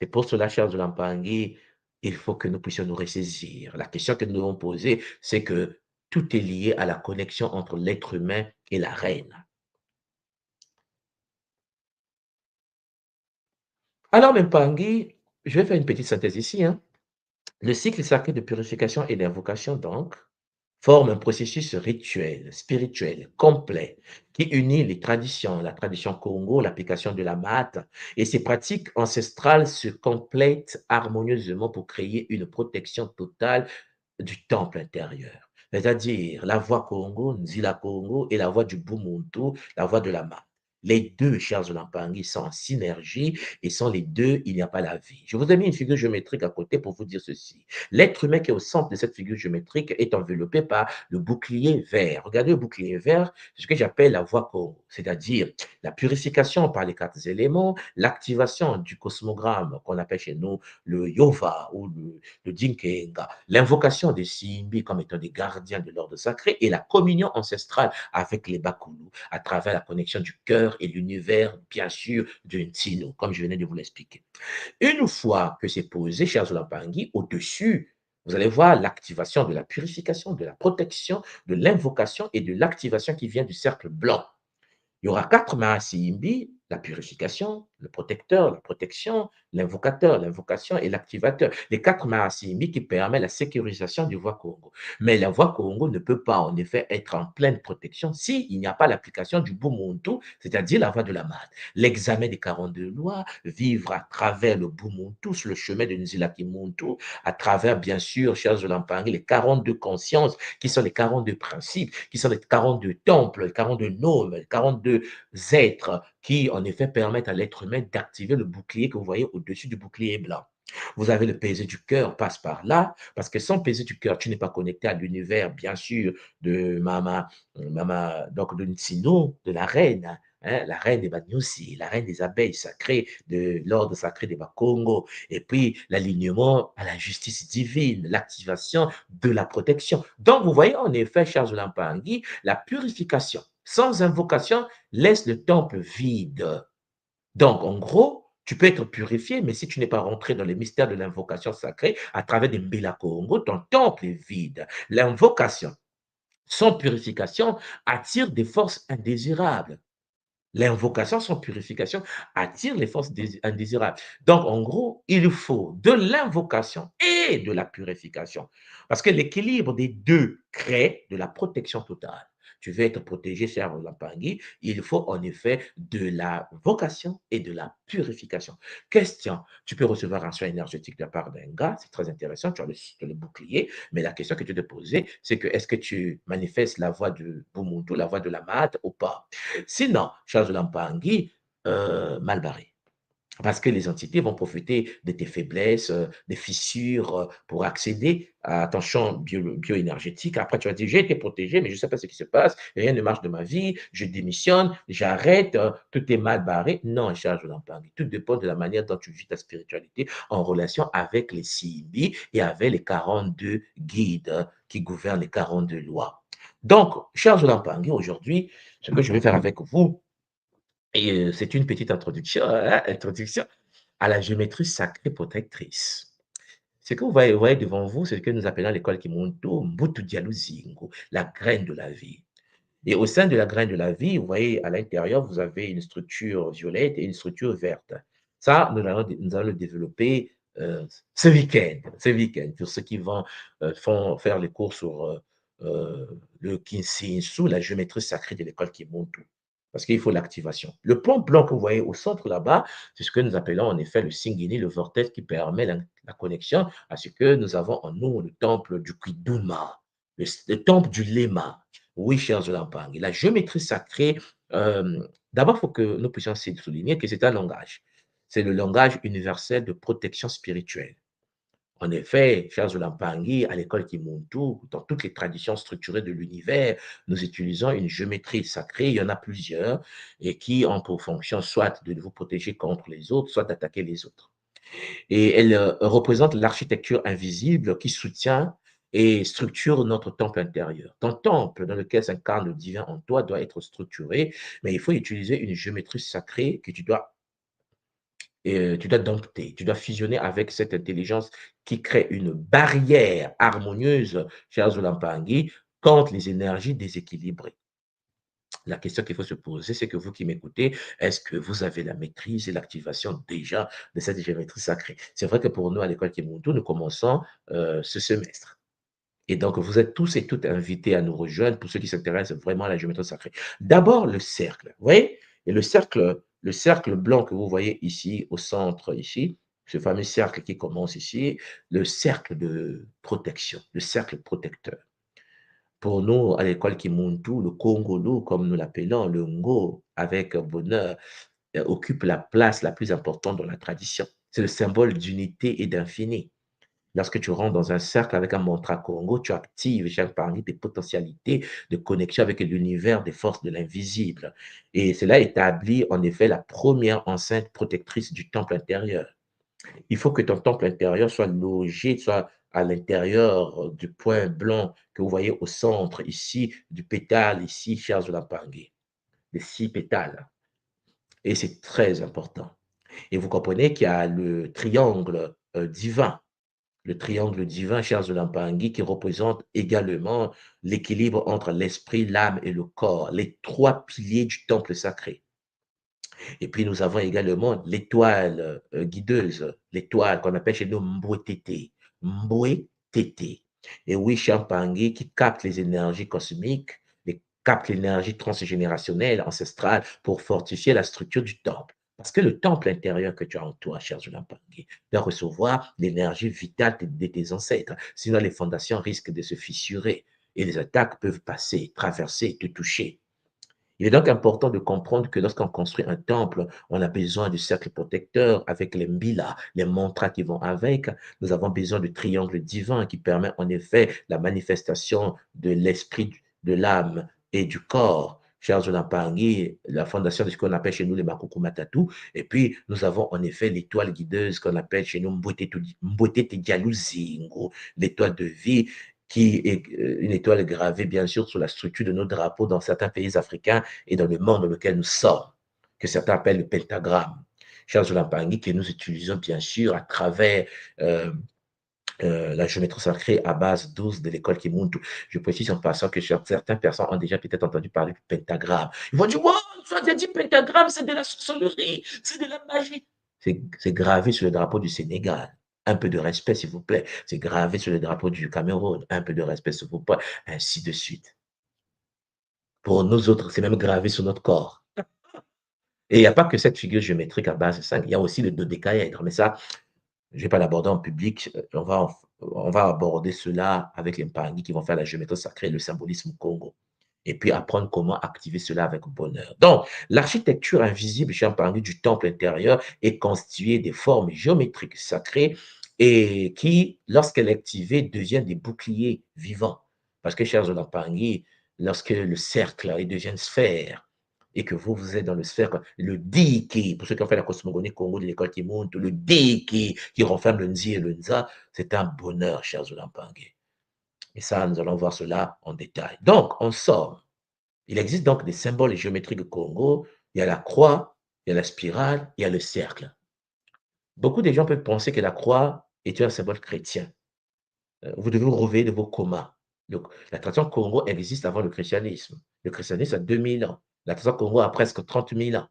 Speaker 4: C'est pour cela, chers de Lampangui, il faut que nous puissions nous ressaisir. La question que nous devons poser, c'est que tout est lié à la connexion entre l'être humain et la reine. Alors, Mpangui, je vais faire une petite synthèse ici. Le cycle sacré de purification et d'invocation, donc, forme un processus rituel, spirituel, complet, qui unit les traditions, la tradition Congo, l'application de la mat, et ces pratiques ancestrales se complètent harmonieusement pour créer une protection totale du temple intérieur. C'est-à-dire la voix Congo, Nzila Congo, et la voix du Bumuntu, la voix de la mat. Les deux, chers Olampangi, sont en synergie et sans les deux, il n'y a pas la vie. Je vous ai mis une figure géométrique à côté pour vous dire ceci. L'être humain qui est au centre de cette figure géométrique est enveloppé par le bouclier vert. Regardez le bouclier vert, c'est ce que j'appelle la voie Congo, c'est-à-dire la purification par les 4 éléments, l'activation du cosmogramme qu'on appelle chez nous le Yova ou le Dinkenga, l'invocation des Simbi comme étant des gardiens de l'ordre sacré et la communion ancestrale avec les Bakulu à travers la connexion du cœur l'extérieur et l'univers, bien sûr, de Ntino, comme je venais de vous l'expliquer. Une fois que c'est posé, chers Olampangi, au-dessus, vous allez voir l'activation de la purification, de la protection, de l'invocation et de l'activation qui vient du cercle blanc. Il y aura 4 Mahasiimbi, la purification, le protecteur, la protection, l'invocateur, l'invocation et l'activateur. Les 4 Mahasiimbi qui permettent la sécurisation du voie Congo. Mais la voie Congo ne peut pas en effet être en pleine protection s'il n'y a pas l'application du Bumuntu, c'est-à-dire la voie de la Maat. L'examen des 42 lois, vivre à travers le Bumuntu, sur le chemin de Nzilaki Muntu, à travers bien sûr, chers Olampangi, les 42 consciences qui sont les 42 principes, qui sont les 42 temples, les 42 noms, les 42 êtres qui, en effet, permettent à l'être humain d'activer le bouclier que vous voyez au-dessus du bouclier blanc. Vous avez le baiser du cœur, passe par là, parce que sans baiser du cœur, tu n'es pas connecté à l'univers, bien sûr, de donc de Nsino, de la reine, hein, la reine des Banyusi, la reine des abeilles sacrées, de l'ordre sacré des Bakongo, et puis l'alignement à la justice divine, l'activation de la protection. Donc, vous voyez, en effet, chers Olampangi, la purification sans invocation laisse le temple vide. Donc, en gros, tu peux être purifié, mais si tu n'es pas rentré dans les mystères de l'invocation sacrée, à travers des Mbila Congo, ton temple est vide. L'invocation sans purification attire des forces indésirables. L'invocation sans purification attire les forces indésirables. Donc, en gros, il faut de l'invocation et de la purification. Parce que l'équilibre des deux crée de la protection totale. Tu veux être protégé, cher Lampangi, il faut en effet de la vocation et de la purification. Question, tu peux recevoir un soin énergétique de la part d'un gars, c'est très intéressant, tu as le bouclier, mais la question que tu te poser, c'est que est-ce que tu manifestes la voix de Bumuntu, la voix de la Mat ou pas? Sinon, Charles Lampangi, mal barré. Parce que les entités vont profiter de tes faiblesses, des fissures pour accéder à ton champ bioénergétique. Après, tu vas dire, j'ai été protégé, mais je ne sais pas ce qui se passe, rien ne marche de ma vie, je démissionne, j'arrête, tout est mal barré. Non, Charles Lampangi, tout dépend de la manière dont tu vis ta spiritualité en relation avec les CIB et avec les 42 guides qui gouvernent les 42 lois. Donc, Charles Lampangi, aujourd'hui, ce que je vais faire avec vous, et c'est une petite introduction, hein, introduction à la géométrie sacrée protectrice. Ce que vous voyez devant vous, c'est ce que nous appelons à l'école Kimonto, Mbutu Dialuzingo, la graine de la vie. Et au sein de la graine de la vie, vous voyez à l'intérieur, vous avez une structure violette et une structure verte. Ça, nous allons le développer ce week-end, pour ceux qui vont faire les cours sur le Kinsinsu, la géométrie sacrée de l'école Kimonto. Parce qu'il faut l'activation. Le point blanc que vous voyez au centre là-bas, c'est ce que nous appelons en effet le Singini, le vortex qui permet la connexion à ce que nous avons en nous, le temple du Kiduma, le temple du Lema. Oui, chers Olampangi, la géométrie sacrée, d'abord, il faut que nous puissions souligner que c'est un langage. C'est le langage universel de protection spirituelle. En effet, chers Olampangi, à l'école Kimuntu, dans toutes les traditions structurées de l'univers, nous utilisons une géométrie sacrée, il y en a plusieurs, et qui ont pour fonction soit de vous protéger contre les autres, soit d'attaquer les autres. Et elle représente l'architecture invisible qui soutient et structure notre temple intérieur. Ton temple dans lequel s'incarne le divin en toi doit être structuré, mais il faut utiliser une géométrie sacrée que tu dois dompter, tu dois fusionner avec cette intelligence qui crée une barrière harmonieuse, chers Olampangi, contre les énergies déséquilibrées. La question qu'il faut se poser, c'est que vous qui m'écoutez, est-ce que vous avez la maîtrise et l'activation déjà de cette géométrie sacrée? C'est vrai que pour nous, à l'école Kimuntu, nous commençons ce semestre. Et donc, vous êtes tous et toutes invités à nous rejoindre pour ceux qui s'intéressent vraiment à la géométrie sacrée. D'abord, le cercle. Vous voyez? Et le cercle blanc que vous voyez ici, au centre, ici, ce fameux cercle qui commence ici, le cercle de protection, le cercle protecteur. Pour nous, à l'école Kimuntu, le Congolo, comme nous l'appelons, le Ngo, avec bonheur, occupe la place la plus importante dans la tradition. C'est le symbole d'unité et d'infini. Lorsque tu rentres dans un cercle avec un mantra Congo, tu actives chaque parmi tes potentialités de connexion avec l'univers des forces de l'invisible. Et cela établit en effet la première enceinte protectrice du temple intérieur. Il faut que ton temple intérieur soit logé, soit à l'intérieur du point blanc que vous voyez au centre, ici, du pétale, ici, chers Olampangi, les 6 pétales. Et c'est très important. Et vous comprenez qu'il y a le triangle divin. Le triangle divin, chers Olampangui, qui représente également l'équilibre entre l'esprit, l'âme et le corps, les trois piliers du temple sacré. Et puis nous avons également l'étoile guideuse, l'étoile qu'on appelle chez nous Mbwetete. Mbwetete. Et oui, Champangui qui capte les énergies cosmiques, capte l'énergie transgénérationnelle, ancestrale, pour fortifier la structure du temple. Parce que le temple intérieur que tu as en toi, cher Zulampangui, doit recevoir l'énergie vitale de tes ancêtres. Sinon, les fondations risquent de se fissurer et les attaques peuvent passer, traverser, te toucher. Il est donc important de comprendre que lorsqu'on construit un temple, on a besoin du cercle protecteur avec les mbila, les mantras qui vont avec. Nous avons besoin du triangle divin qui permet en effet la manifestation de l'esprit, de l'âme et du corps. Chers Pangi, la fondation de ce qu'on appelle chez nous les Makuku Matatu. Et puis, nous avons en effet l'étoile guideuse qu'on appelle chez nous Mbwete Dialuzingo, l'étoile de vie qui est une étoile gravée, bien sûr, sur la structure de nos drapeaux dans certains pays africains et dans le monde dans lequel nous sommes, que certains appellent le pentagramme. Chers Olampangui, que nous utilisons, bien sûr, à travers la géométrie sacrée à base 12 de l'école Kimuntu. Je précise en passant que certaines personnes ont déjà peut-être entendu parler du pentagramme. Ils vont dire, wow, tu as dit pentagramme, c'est de la sorcellerie, c'est de la magie. C'est gravé sur le drapeau du Sénégal. Un peu de respect, s'il vous plaît. C'est gravé sur le drapeau du Cameroun. Un peu de respect, s'il vous plaît. Ainsi de suite. Pour nous autres, c'est même gravé sur notre corps. Et il n'y a pas que cette figure géométrique à base 5. Il y a aussi le dodécaèdre. Mais ça, je ne vais pas l'aborder en public. On va aborder cela avec les Mpangi qui vont faire la géométrie sacrée, le symbolisme Congo. Et puis apprendre comment activer cela avec bonheur. Donc, l'architecture invisible chez Mpangi du temple intérieur est constituée des formes géométriques sacrées et qui, lorsqu'elle est activée, deviennent des boucliers vivants. Parce que, chers Mpangi, lorsque le cercle il devient une sphère, et que vous, vous êtes dans le sphère, le Diki, pour ceux qui ont fait la cosmogonie Congo de l'école qui monte, le Diki qui renferme le Nzi et le Nza, c'est un bonheur, chers Olampangé. Et ça, nous allons voir cela en détail. Donc, en somme, il existe donc des symboles géométriques au Congo. Il y a la croix, il y a la spirale, il y a le cercle. Beaucoup de gens peuvent penser que la croix est un symbole chrétien. Vous devez vous réveiller de vos comas. Donc, la tradition Congo existe avant le christianisme. Le christianisme a 2000 ans. La tradition Congo a presque 30 000 ans.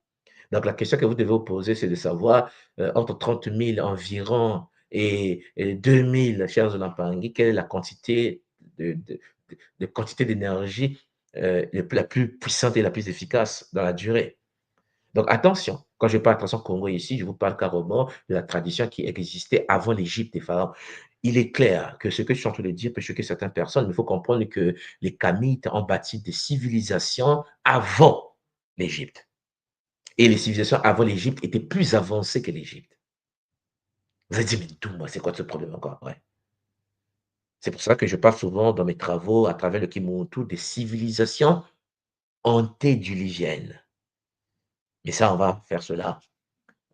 Speaker 4: Donc, la question que vous devez vous poser, c'est de savoir, entre 30 000 environ et 2000, chers Olampangui, quelle est la quantité de quantité d'énergie la plus puissante et la plus efficace dans la durée. Donc, attention, quand je parle de tradition Congo ici, je vous parle carrément de la tradition qui existait avant l'Égypte des pharaons. Il est clair que ce que je suis en train de dire peut choquer certaines personnes, mais il faut comprendre que les Kamites ont bâti des civilisations avant l'Égypte. Et les civilisations avant l'Égypte étaient plus avancées que l'Égypte. Vous allez dire, mais d'où moi, c'est quoi ce problème encore? Ouais. C'est pour ça que je parle souvent dans mes travaux, à travers le Kimuntu, des civilisations antédiluviennes. Mais ça, on va faire cela.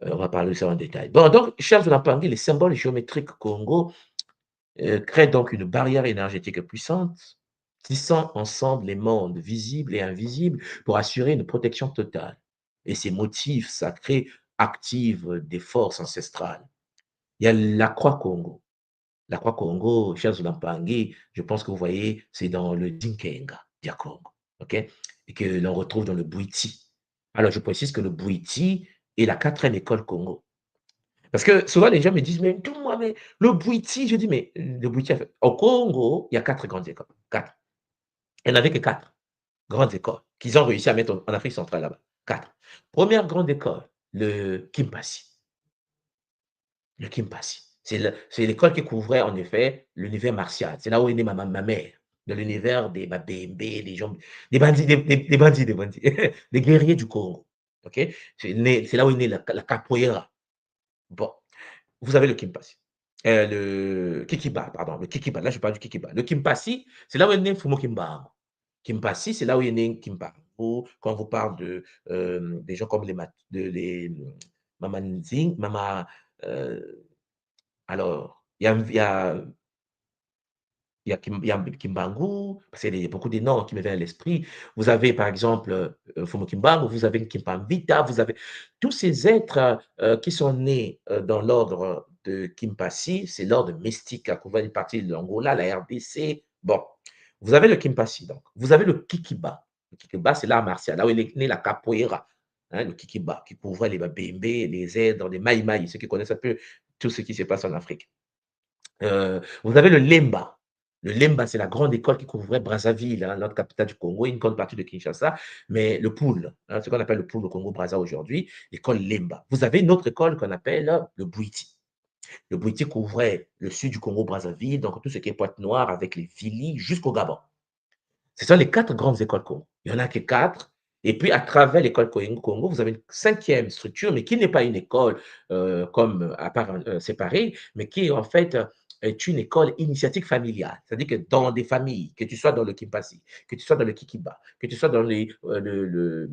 Speaker 4: On va parler de ça en détail. Bon, donc, chers Olampangui, les symboles géométriques Congo créent donc une barrière énergétique puissante, tissant ensemble les mondes visibles et invisibles pour assurer une protection totale. Et ces motifs sacrés activent des forces ancestrales. Il y a la croix Congo. La croix Congo, chers Olampangui, je pense que vous voyez, c'est dans le Dinkenga, dia Congo, ok? Et que l'on retrouve dans le Bouiti. Alors, je précise que le Bouiti est la quatrième école Congo. Parce que souvent, les gens me disent, mais tout moi, mais le Bouiti, je dis, mais le Bouiti, au Congo, il y a 4 grandes écoles. 4. Il n'y en avait que 4 grandes écoles qu'ils ont réussi à mettre en Afrique centrale là-bas. 4. Première grande école, le Kimpasi. Le Kimpasi. C'est l'école qui couvrait en effet l'univers martial. C'est là où est née ma mère. De l'univers des Babembe, des gens, des bandits, des bandits, des bandits, des guerriers du Congo. Ok? C'est là où est née la capoeira. Bon, vous avez le Kimpasi. Le Kikiba, pardon, le Kikiba. Là, je parle du Kikiba. Le Kimpasi, c'est là où est né Fumo Kimbangu. Kimpasi, c'est là où est né Kimbangu. Quand on vous parle des gens comme les Mama Nzing, Mama. Alors, il y a il y a Kimbangu, parce qu'il y a beaucoup de noms qui me viennent à l'esprit. Vous avez par exemple Fumo Kimbangu, vous avez Kimpambita, vous avez tous ces êtres qui sont nés dans l'ordre de Kimpasi, c'est l'ordre mystique à couvert une partie de l'Angola, la RDC. Bon, vous avez le Kimpasi, donc. Vous avez le Kikiba. Le Kikiba, c'est l'art martial, là où il est né la capoeira. Hein, le Kikiba, qui couvrait les Babembe, les Zèdres, les Maïmaï, ceux qui connaissent un peu tout ce qui se passe en Afrique. Vous avez le Lemba. Le Lemba, c'est la grande école qui couvrait Brazzaville, hein, l'autre capitale du Congo, une grande partie de Kinshasa, mais le Poul, hein, ce qu'on appelle le Poul, le Congo-Brazza aujourd'hui, l'école Lemba. Vous avez une autre école qu'on appelle le Bouiti. Le Bouiti couvrait le sud du Congo-Brazzaville, donc tout ce qui est Pointe-Noire avec les Vili jusqu'au Gabon. Ce sont les 4 grandes écoles Congo. Il y en a que 4. Et puis, à travers l'école Congo, vous avez une 5e structure, mais qui n'est pas une école comme à part séparée, mais qui en fait est une école initiatique familiale. C'est-à-dire que dans des familles, que tu sois dans le Kimpasi, que tu sois dans le Kikiba, que tu sois dans le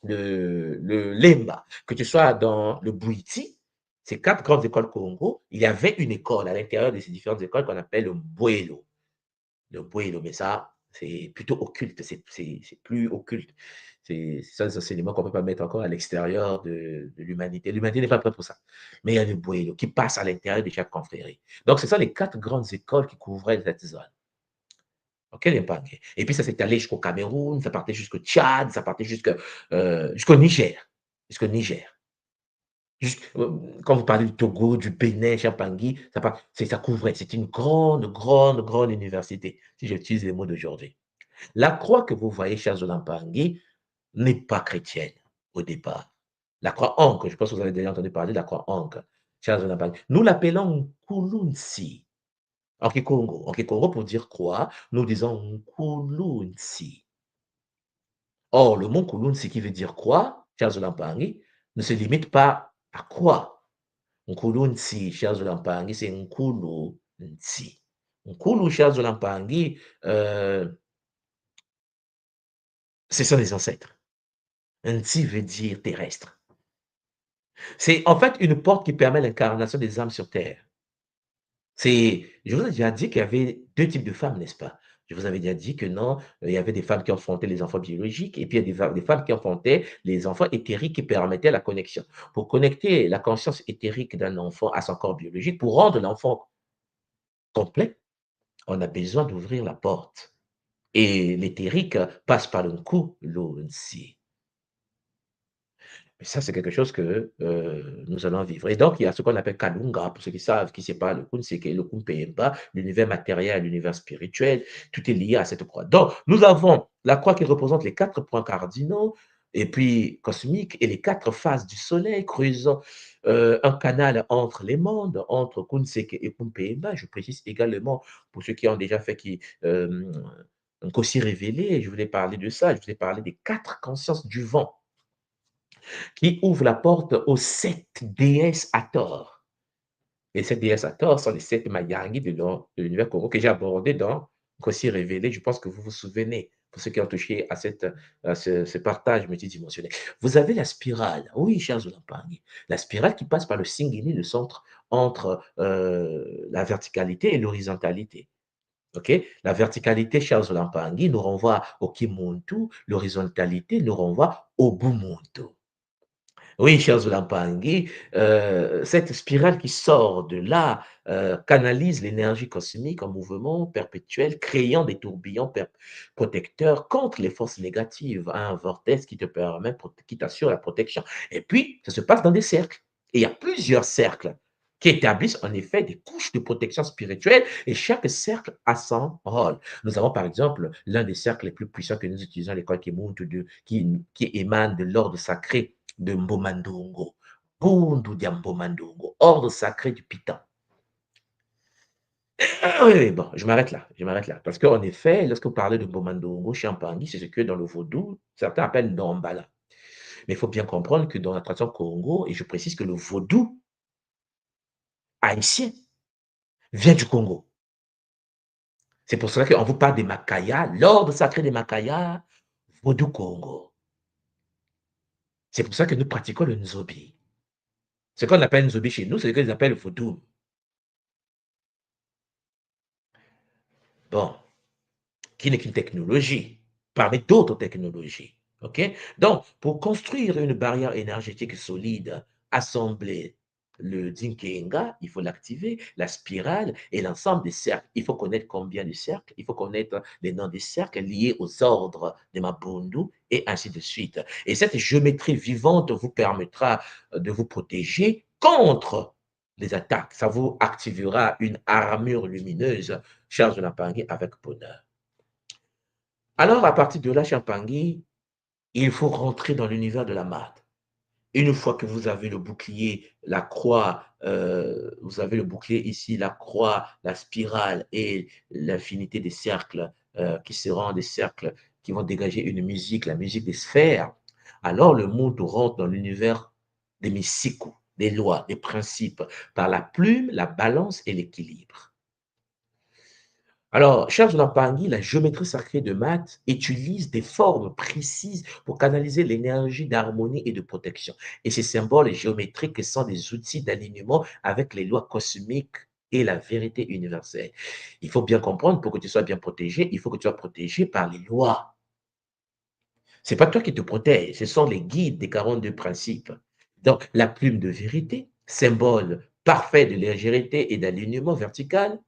Speaker 4: Lemba, que tu sois dans le Bouiti, ces 4 grandes écoles Congo, il y avait une école à l'intérieur de ces différentes écoles qu'on appelle le Bouelo. Le Bouelo, mais ça, c'est plutôt occulte, c'est plus occulte. C'est ça, des enseignements qu'on ne peut pas mettre encore à l'extérieur de l'humanité. L'humanité n'est pas prête pour ça. Mais il y a le Bouelo qui passe à l'intérieur de chaque confrérie. Donc, ce sont les 4 grandes écoles qui couvraient cette zone. OK, les Mpangé. Et puis, ça s'est allé jusqu'au Cameroun, ça partait jusqu'au Tchad, ça partait jusqu'au Niger. Jusqu'au Niger. Quand vous parlez du Togo, du Bénin, Champangui, ça couvrait. C'est une grande, grande, grande université, si j'utilise les mots d'aujourd'hui. La croix que vous voyez, chers Olampangui, n'est pas chrétienne au départ. La croix Ankh, je pense que vous avez déjà entendu parler de la croix Ankh, chers Olampangui. Nous l'appelons Nkulunsi en Kikongo. En Kikongo, pour dire croix, nous disons Nkulunsi. Or, le mot Nkulunsi qui veut dire croix, chers Olampangui, ne se limite pas à croix. Nkulu Nsi, chers Olampangi, c'est Nkulu Nsi. Nkulu, chers Olampangi, ce sont les ancêtres. Nsi veut dire terrestre. C'est en fait une porte qui permet l'incarnation des âmes sur terre. Je vous ai déjà dit qu'il y avait 2 types de femmes, n'est-ce pas? Je vous avais déjà dit que non, il y avait des femmes qui enfantaient les enfants biologiques et puis il y a des femmes qui enfantaient les enfants éthériques qui permettaient la connexion. Pour connecter la conscience éthérique d'un enfant à son corps biologique, pour rendre l'enfant complet, on a besoin d'ouvrir la porte. Et l'éthérique passe par le Nkulunsi. Mais ça, c'est quelque chose que nous allons vivre. Et donc, il y a ce qu'on appelle Kalunga, pour ceux qui savent, qui séparent le Kun, c'est le Kumpemba, l'univers matériel, l'univers spirituel, tout est lié à cette croix. Donc, nous avons la croix qui représente les 4 points cardinaux, et puis cosmiques, et les 4 phases du soleil, creusant un canal entre les mondes, entre Kunseke et Kumpemba. Je précise également, pour ceux qui ont déjà fait, donc aussi révélé, je voulais parler de ça, je voulais parler des 4 consciences du vent qui ouvrent la porte aux 7 déesses Hathor. Les 7 déesses Hathor sont les 7 Mayangi de l'univers Congo que j'ai abordé dans aussi révélé. Je pense que vous vous souvenez, pour ceux qui ont touché à ce partage multidimensionnel. Vous avez la spirale, oui, chers Olampangui, la spirale qui passe par le Singini, le centre entre la verticalité et l'horizontalité. OK? La verticalité, chers Olampangui, nous renvoie au Kimuntu, l'horizontalité nous renvoie au Bumuntu. Oui, chers Olampangui, cette spirale qui sort de là canalise l'énergie cosmique en mouvement perpétuel, créant des tourbillons protecteurs contre les forces négatives, hein, un vortex qui te permet, qui t'assure la protection. Et puis, ça se passe dans des cercles. Et il y a plusieurs cercles qui établissent en effet des couches de protection spirituelle et chaque cercle a son rôle. Nous avons par exemple l'un des cercles les plus puissants que nous utilisons à l'école qui émane de l'ordre sacré de Mbomandongo. Bundu dia Mbomandongo, ordre sacré du Pitan. Ah oui, oui, bon, je m'arrête là. Parce qu'en effet, lorsque vous parlez de Mbomandongo, Champangui, c'est ce que dans le vaudou, certains appellent Ndombala. Mais il faut bien comprendre que dans la tradition Congo, et je précise que le vaudou haïtien vient du Congo. C'est pour cela qu'on vous parle des Makaya, l'ordre sacré des Makaya, vaudou Congo. C'est pour ça que nous pratiquons le Nzobi. Ce qu'on appelle Nzobi chez nous, c'est ce qu'ils appellent le vaudou. bon, qui n'est qu'une technologie, parmi d'autres technologies. OK? Donc, pour construire une barrière énergétique solide, assembler le Dinkenga, il faut l'activer, la spirale et l'ensemble des cercles. Il faut connaître combien de cercles, il faut connaître les noms des cercles liés aux ordres de Mabundu et ainsi de suite. Et cette géométrie vivante vous permettra de vous protéger contre les attaques. Ça vous activera une armure lumineuse, charge de la avec bonheur. Alors, à partir de là, Champangui, il faut rentrer dans l'univers de la maths. Une fois que vous avez le bouclier, la croix, vous avez le bouclier ici, la croix, la spirale et l'infinité des cercles qui seront des cercles qui vont dégager une musique, la musique des sphères, alors le monde rentre dans l'univers des mystiques, des lois, des principes, par la plume, la balance et l'équilibre. Alors, Charles Lampangi, la géométrie sacrée de maths utilise des formes précises pour canaliser l'énergie d'harmonie et de protection. Et ces symboles géométriques sont des outils d'alignement avec les lois cosmiques et la vérité universelle. Il faut bien comprendre, pour que tu sois bien protégé, il faut que tu sois protégé par les lois. Ce n'est pas toi qui te protège, ce sont les guides des 42 principes. Donc, la plume de vérité, symbole parfait de légèreté et d'alignement vertical,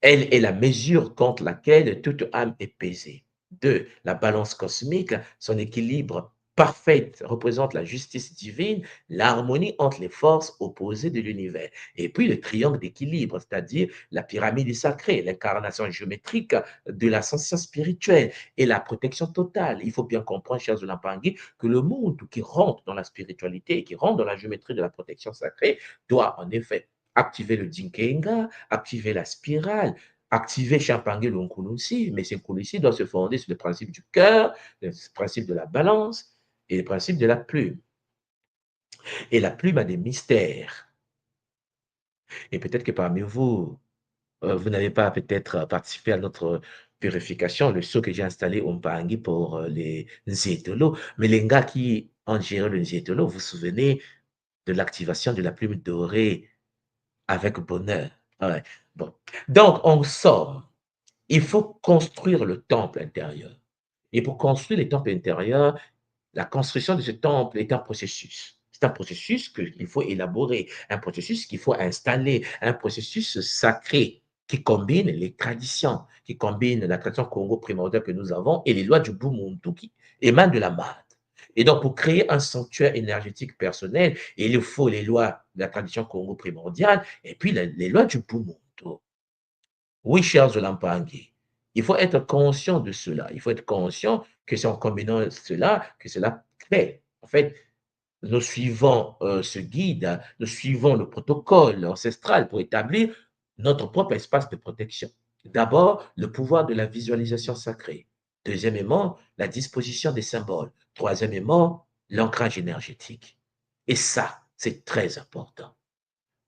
Speaker 4: elle est la mesure contre laquelle toute âme est pesée. 2. La balance cosmique, son équilibre parfait représente la justice divine, l'harmonie entre les forces opposées de l'univers. Et puis le triangle d'équilibre, c'est-à-dire la pyramide sacrée, l'incarnation géométrique de l'ascension spirituelle et la protection totale. Il faut bien comprendre, chers Olampangui, que le monde qui rentre dans la spiritualité, qui rentre dans la géométrie de la protection sacrée, doit en effet activer le Dinkenga, activer la spirale, activer Champangé Lunkulusi, mais ce Nkulusi doit se fonder sur le principe du cœur, le principe de la balance et le principe de la plume. Et la plume a des mystères. Et peut-être que parmi vous, vous n'avez pas peut-être participé à notre purification, le seau que j'ai installé au Mpangi pour les Nzétolo. Mais les gars qui ont géré le Nzétolo, vous vous souvenez de l'activation de la plume dorée avec bonheur. Ouais. Bon. Donc, en somme, il faut construire le temple intérieur. Et pour construire le temple intérieur, la construction de ce temple est un processus. C'est un processus qu'il faut élaborer, un processus qu'il faut installer, un processus sacré qui combine les traditions, qui combine la tradition Congo primordiale que nous avons et les lois du Bumuntu qui émanent de la Maat. Et donc, pour créer un sanctuaire énergétique personnel, il faut les lois de la tradition Congo primordiale et puis les lois du Bumuntu. Oui, chers Olampangi, il faut être conscient de cela. Il faut être conscient que c'est en combinant cela que cela crée. En fait, nous suivons ce guide, nous suivons le protocole ancestral pour établir notre propre espace de protection. D'abord, le pouvoir de la visualisation sacrée. Deuxièmement, la disposition des symboles. Troisièmement, l'ancrage énergétique. Et ça, c'est très important.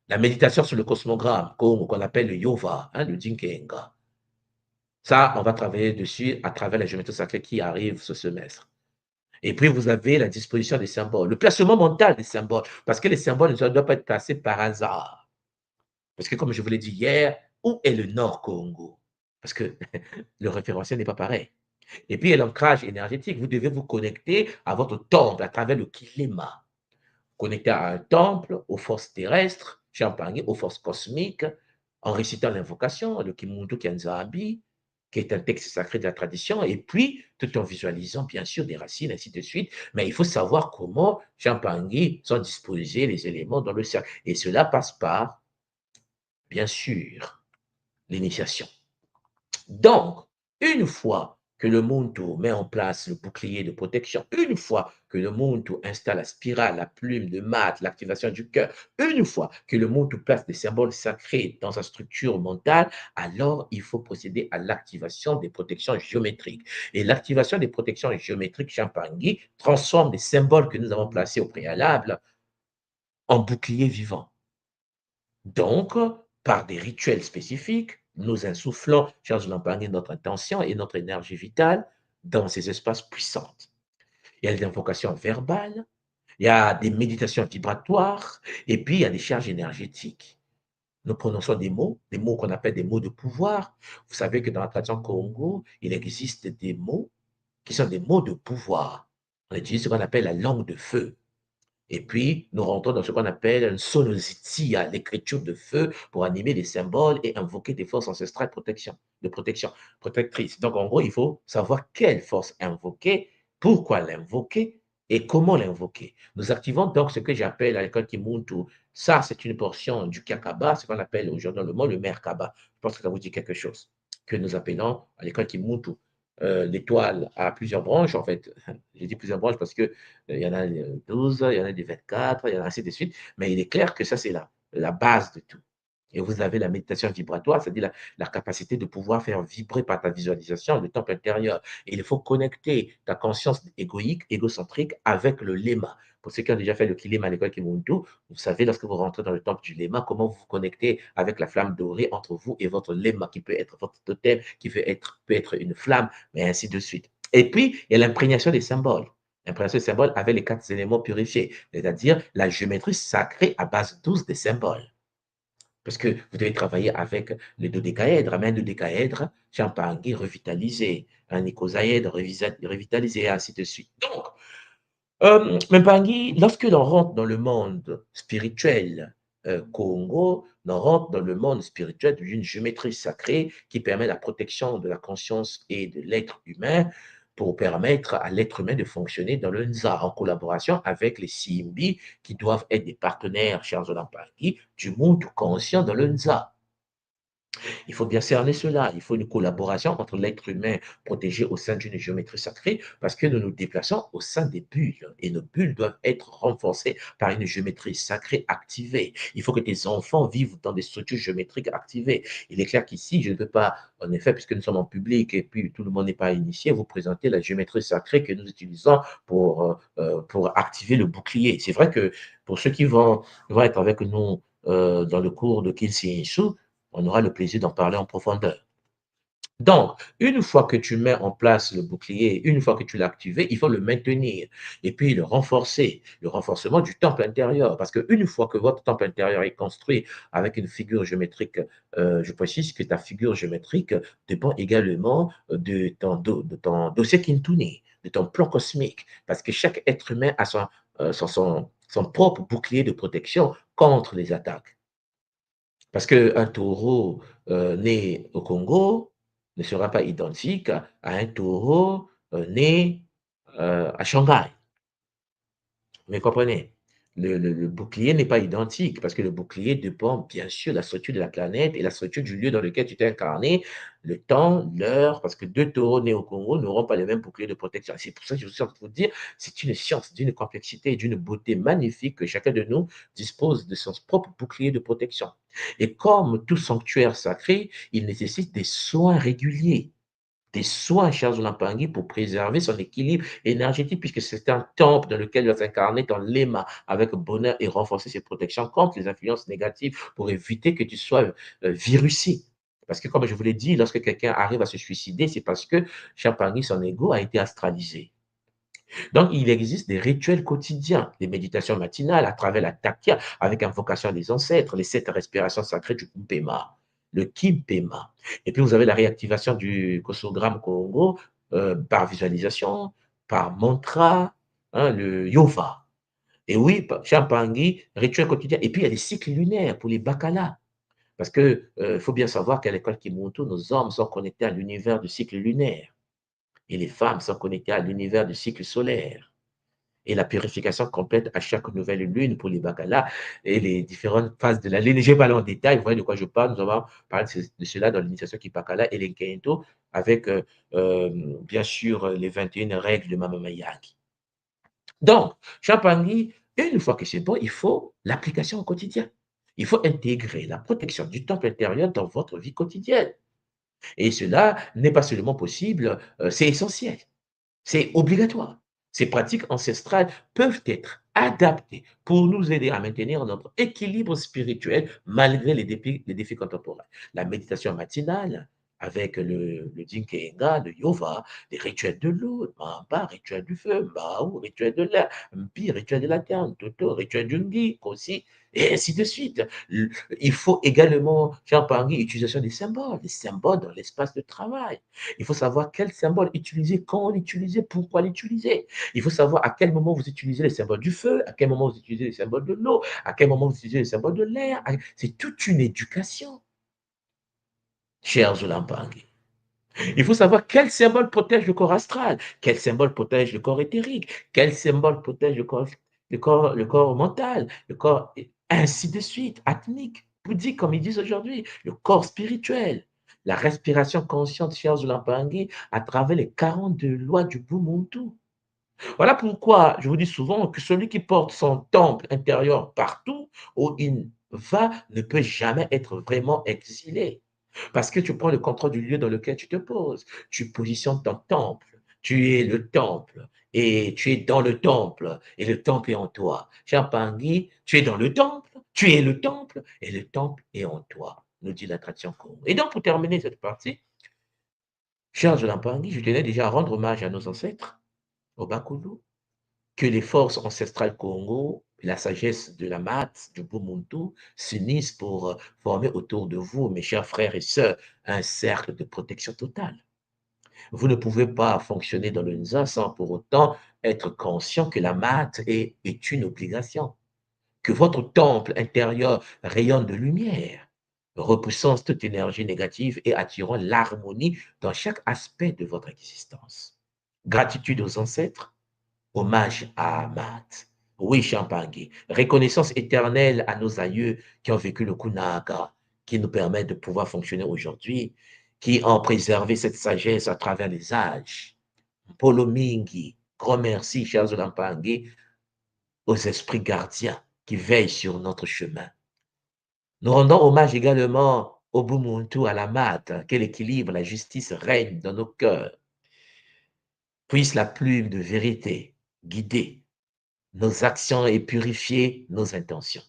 Speaker 4: La méditation sur le cosmogramme, qu'on appelle le Yova, le Dinkenga. Ça, on va travailler dessus à travers la géométrie sacrée qui arrive ce semestre. Et puis, vous avez la disposition des symboles, le placement mental des symboles, parce que les symboles ne doivent pas être placés par hasard. Parce que, comme je vous l'ai dit hier, où est le Nord Congo? Parce que le référentiel n'est pas pareil. Et puis, il y a l'ancrage énergétique. Vous devez vous connecter à votre temple à travers le Kilema. Connecté à un temple, aux forces terrestres, Champagne, aux forces cosmiques, en récitant l'invocation, le Kimuntu Kianzabi, qui est un texte sacré de la tradition, et puis tout en visualisant bien sûr des racines, ainsi de suite. Mais il faut savoir comment Champagne sont disposés les éléments dans le cercle. Et cela passe par, bien sûr, l'initiation. Donc, une fois que le Muntu met en place le bouclier de protection, une fois que le Muntu installe la spirale, la plume de mat, l'activation du cœur, une fois que le Muntu place des symboles sacrés dans sa structure mentale, alors il faut procéder à l'activation des protections géométriques. Et l'activation des protections géométriques Champangui transforme les symboles que nous avons placés au préalable en boucliers vivants. Donc, par des rituels spécifiques, nous insufflons, chers Lampangé, notre intention et notre énergie vitale dans ces espaces puissants. Il y a des invocations verbales, il y a des méditations vibratoires, et puis il y a des charges énergétiques. Nous prononçons des mots qu'on appelle des mots de pouvoir. Vous savez que dans la tradition Congo, il existe des mots qui sont des mots de pouvoir. On utilise ce qu'on appelle la langue de feu. Et puis, nous rentrons dans ce qu'on appelle un sonozitia, l'écriture de feu pour animer les symboles et invoquer des forces ancestrales de protection, protectrices. Donc, en gros, il faut savoir quelle force invoquer, pourquoi l'invoquer et comment l'invoquer. Nous activons donc ce que j'appelle à l'école Kimuntu. Ça, c'est une portion du Kakaba, ce qu'on appelle aujourd'hui dans le monde le Merkaba. Je pense que ça vous dit quelque chose, que nous appelons à l'école Kimuntu. L'étoile a plusieurs branches, en fait. J'ai dit plusieurs branches parce que il y en a 12, il y en a des 24, il y en a ainsi de suite. Mais il est clair que ça, c'est la base de tout. Et vous avez la méditation vibratoire, c'est-à-dire la capacité de pouvoir faire vibrer par ta visualisation le temple intérieur. Et il faut connecter ta conscience égoïque, égocentrique avec le lema. Pour ceux qui ont déjà fait le kilema à l'école Kimuntu, vous savez, lorsque vous rentrez dans le temple du lema, comment vous vous connectez avec la flamme dorée entre vous et votre lema, qui peut être votre totem, qui peut être une flamme, mais ainsi de suite. Et puis, il y a l'imprégnation des symboles. L'imprégnation des symboles avec les 4 éléments purifiés, c'est-à-dire la géométrie sacrée à base douce des symboles. Parce que vous devez travailler avec les dodécaèdres, un dodécaèdre, Champangui revitalisé, un icosaèdre revitalisé, et ainsi de suite. Donc, Mpangi, lorsque l'on rentre dans le monde spirituel Congo, on rentre dans le monde spirituel d'une géométrie sacrée qui permet la protection de la conscience et de l'être humain pour permettre à l'être humain de fonctionner dans le Nza en collaboration avec les Simbi qui doivent être des partenaires, chers Mpangi, du monde conscient dans le Nza. Il faut bien cerner cela. Il faut une collaboration entre l'être humain protégé au sein d'une géométrie sacrée parce que nous nous déplaçons au sein des bulles et nos bulles doivent être renforcées par une géométrie sacrée activée. Il faut que tes enfants vivent dans des structures géométriques activées. Il est clair qu'ici, je ne peux pas, en effet, puisque nous sommes en public et puis tout le monde n'est pas initié, vous présenter la géométrie sacrée que nous utilisons pour activer le bouclier. C'est vrai que pour ceux qui vont être avec nous dans le cours de Kinsi Inshu, on aura le plaisir d'en parler en profondeur. Donc, une fois que tu mets en place le bouclier, une fois que tu l'as activé, il faut le maintenir et puis le renforcer, le renforcement du temple intérieur. Parce qu'une fois que votre temple intérieur est construit avec une figure géométrique, je précise que ta figure géométrique dépend également de ton dossier Kintuni, de ton plan cosmique. Parce que chaque être humain a son propre bouclier de protection contre les attaques. Parce qu'un taureau né au Congo ne sera pas identique à un taureau né à Shanghai. Vous comprenez? Le bouclier n'est pas identique parce que le bouclier dépend bien sûr de la structure de la planète et la structure du lieu dans lequel tu t'es incarné, le temps, l'heure, parce que deux taureaux nés au Congo n'auront pas les mêmes boucliers de protection. C'est pour ça que je suis en train de vous dire, c'est une science d'une complexité et d'une beauté magnifique que chacun de nous dispose de son propre bouclier de protection. Et comme tout sanctuaire sacré, il nécessite des soins réguliers. Des soins, chers Olampangui, pour préserver son équilibre énergétique, puisque c'est un temple dans lequel il va s'incarner dans l'éma avec bonheur et renforcer ses protections contre les influences négatives pour éviter que tu sois virusé. Parce que, comme je vous l'ai dit, lorsque quelqu'un arrive à se suicider, c'est parce que Champangui, son ego, a été astralisé. Donc, il existe des rituels quotidiens, des méditations matinales à travers la takia, avec invocation des ancêtres, les 7 respirations sacrées du Kumpema, le Kimpema. Et puis, vous avez la réactivation du Kosogramme Congo par visualisation, par mantra, hein, le Yova. Et oui, Champangui, rituel quotidien. Et puis, il y a les cycles lunaires pour les Bakalas. Parce qu'il faut bien savoir qu'à l'école Kimuntu, nos hommes sont connectés à l'univers du cycle lunaire. Et les femmes sont connectées à l'univers du cycle solaire. Et la purification complète à chaque nouvelle lune pour les bakalas et les différentes phases de la lune. Je ne vais pas aller en détail, vous voyez de quoi je parle. Nous avons parlé de cela dans l'initiation Kipakala et l'Enkento avec, bien sûr, les 21 règles de Mama Mayaki. Donc, Champangui, une fois que c'est bon, il faut l'application au quotidien. Il faut intégrer la protection du temple intérieur dans votre vie quotidienne. Et cela n'est pas seulement possible, c'est essentiel. C'est obligatoire. Ces pratiques ancestrales peuvent être adaptées pour nous aider à maintenir notre équilibre spirituel malgré les défis contemporains. La méditation matinale, avec le Dinkenga, le Yova, les rituels de l'eau, Mamba, rituel du feu, Mbao, rituel de l'air, Mpi, rituel de la terre, Toto, rituel du Ngi, aussi, et ainsi de suite. Il faut également, faire par utilisation des symboles dans l'espace de travail. Il faut savoir quel symbole utiliser, quand l'utiliser, pourquoi l'utiliser. Il faut savoir à quel moment vous utilisez les symboles du feu, à quel moment vous utilisez les symboles de l'eau, à quel moment vous utilisez les symboles de l'air. C'est toute une éducation, chers Zulampangui. Il faut savoir quel symbole protège le corps astral, quel symbole protège le corps éthérique, quel symbole protège le corps mental, le corps, ainsi de suite, atmique, bouddhique, comme ils disent aujourd'hui, le corps spirituel. La respiration consciente, chers Zulampangui, à travers les 42 lois du Bumuntu. Voilà pourquoi je vous dis souvent que celui qui porte son temple intérieur partout où il va ne peut jamais être vraiment exilé. Parce que tu prends le contrôle du lieu dans lequel tu te poses. Tu positionnes ton temple. Tu es le temple. Et tu es dans le temple. Et le temple est en toi. Cher Pangui, tu es dans le temple. Tu es le temple. Et le temple est en toi, nous dit la tradition Congo. Et donc, pour terminer cette partie, cher Jolan Pangui, je tenais déjà à rendre hommage à nos ancêtres, au Bakulu, que les forces ancestrales Congo, la sagesse de la mat, du Bumuntu, s'unissent pour former autour de vous, mes chers frères et sœurs, un cercle de protection totale. Vous ne pouvez pas fonctionner dans le Nza sans pour autant être conscient que la mat est une obligation, que votre temple intérieur rayonne de lumière, repoussant toute énergie négative et attirant l'harmonie dans chaque aspect de votre existence. Gratitude aux ancêtres, hommage à Ahmad. Oui, Champangui. Reconnaissance éternelle à nos aïeux qui ont vécu le Kunaga, qui nous permettent de pouvoir fonctionner aujourd'hui, qui ont préservé cette sagesse à travers les âges. Polo Mingi, grand merci, chers Olampangui, aux esprits gardiens qui veillent sur notre chemin. Nous rendons hommage également au Bumuntu, à la mat, que l'équilibre, la justice règne dans nos cœurs. Puisse la plume de vérité guider nos actions et purifier nos intentions.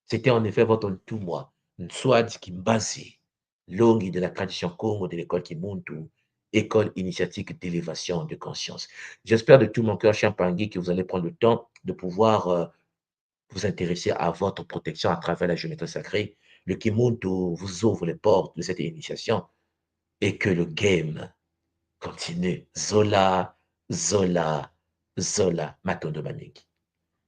Speaker 4: C'était en effet votre tout-moi, Nswad Kimbasi, longue de la tradition Congo de l'école Kimuntu, école initiatique d'élévation de conscience. J'espère de tout mon cœur, Champangui, que vous allez prendre le temps de pouvoir vous intéresser à votre protection à travers la géométrie sacrée. Le Kimuntu vous ouvre les portes de cette initiation et que le game continue. Zola, Zola, Zola, Matondo Maneki.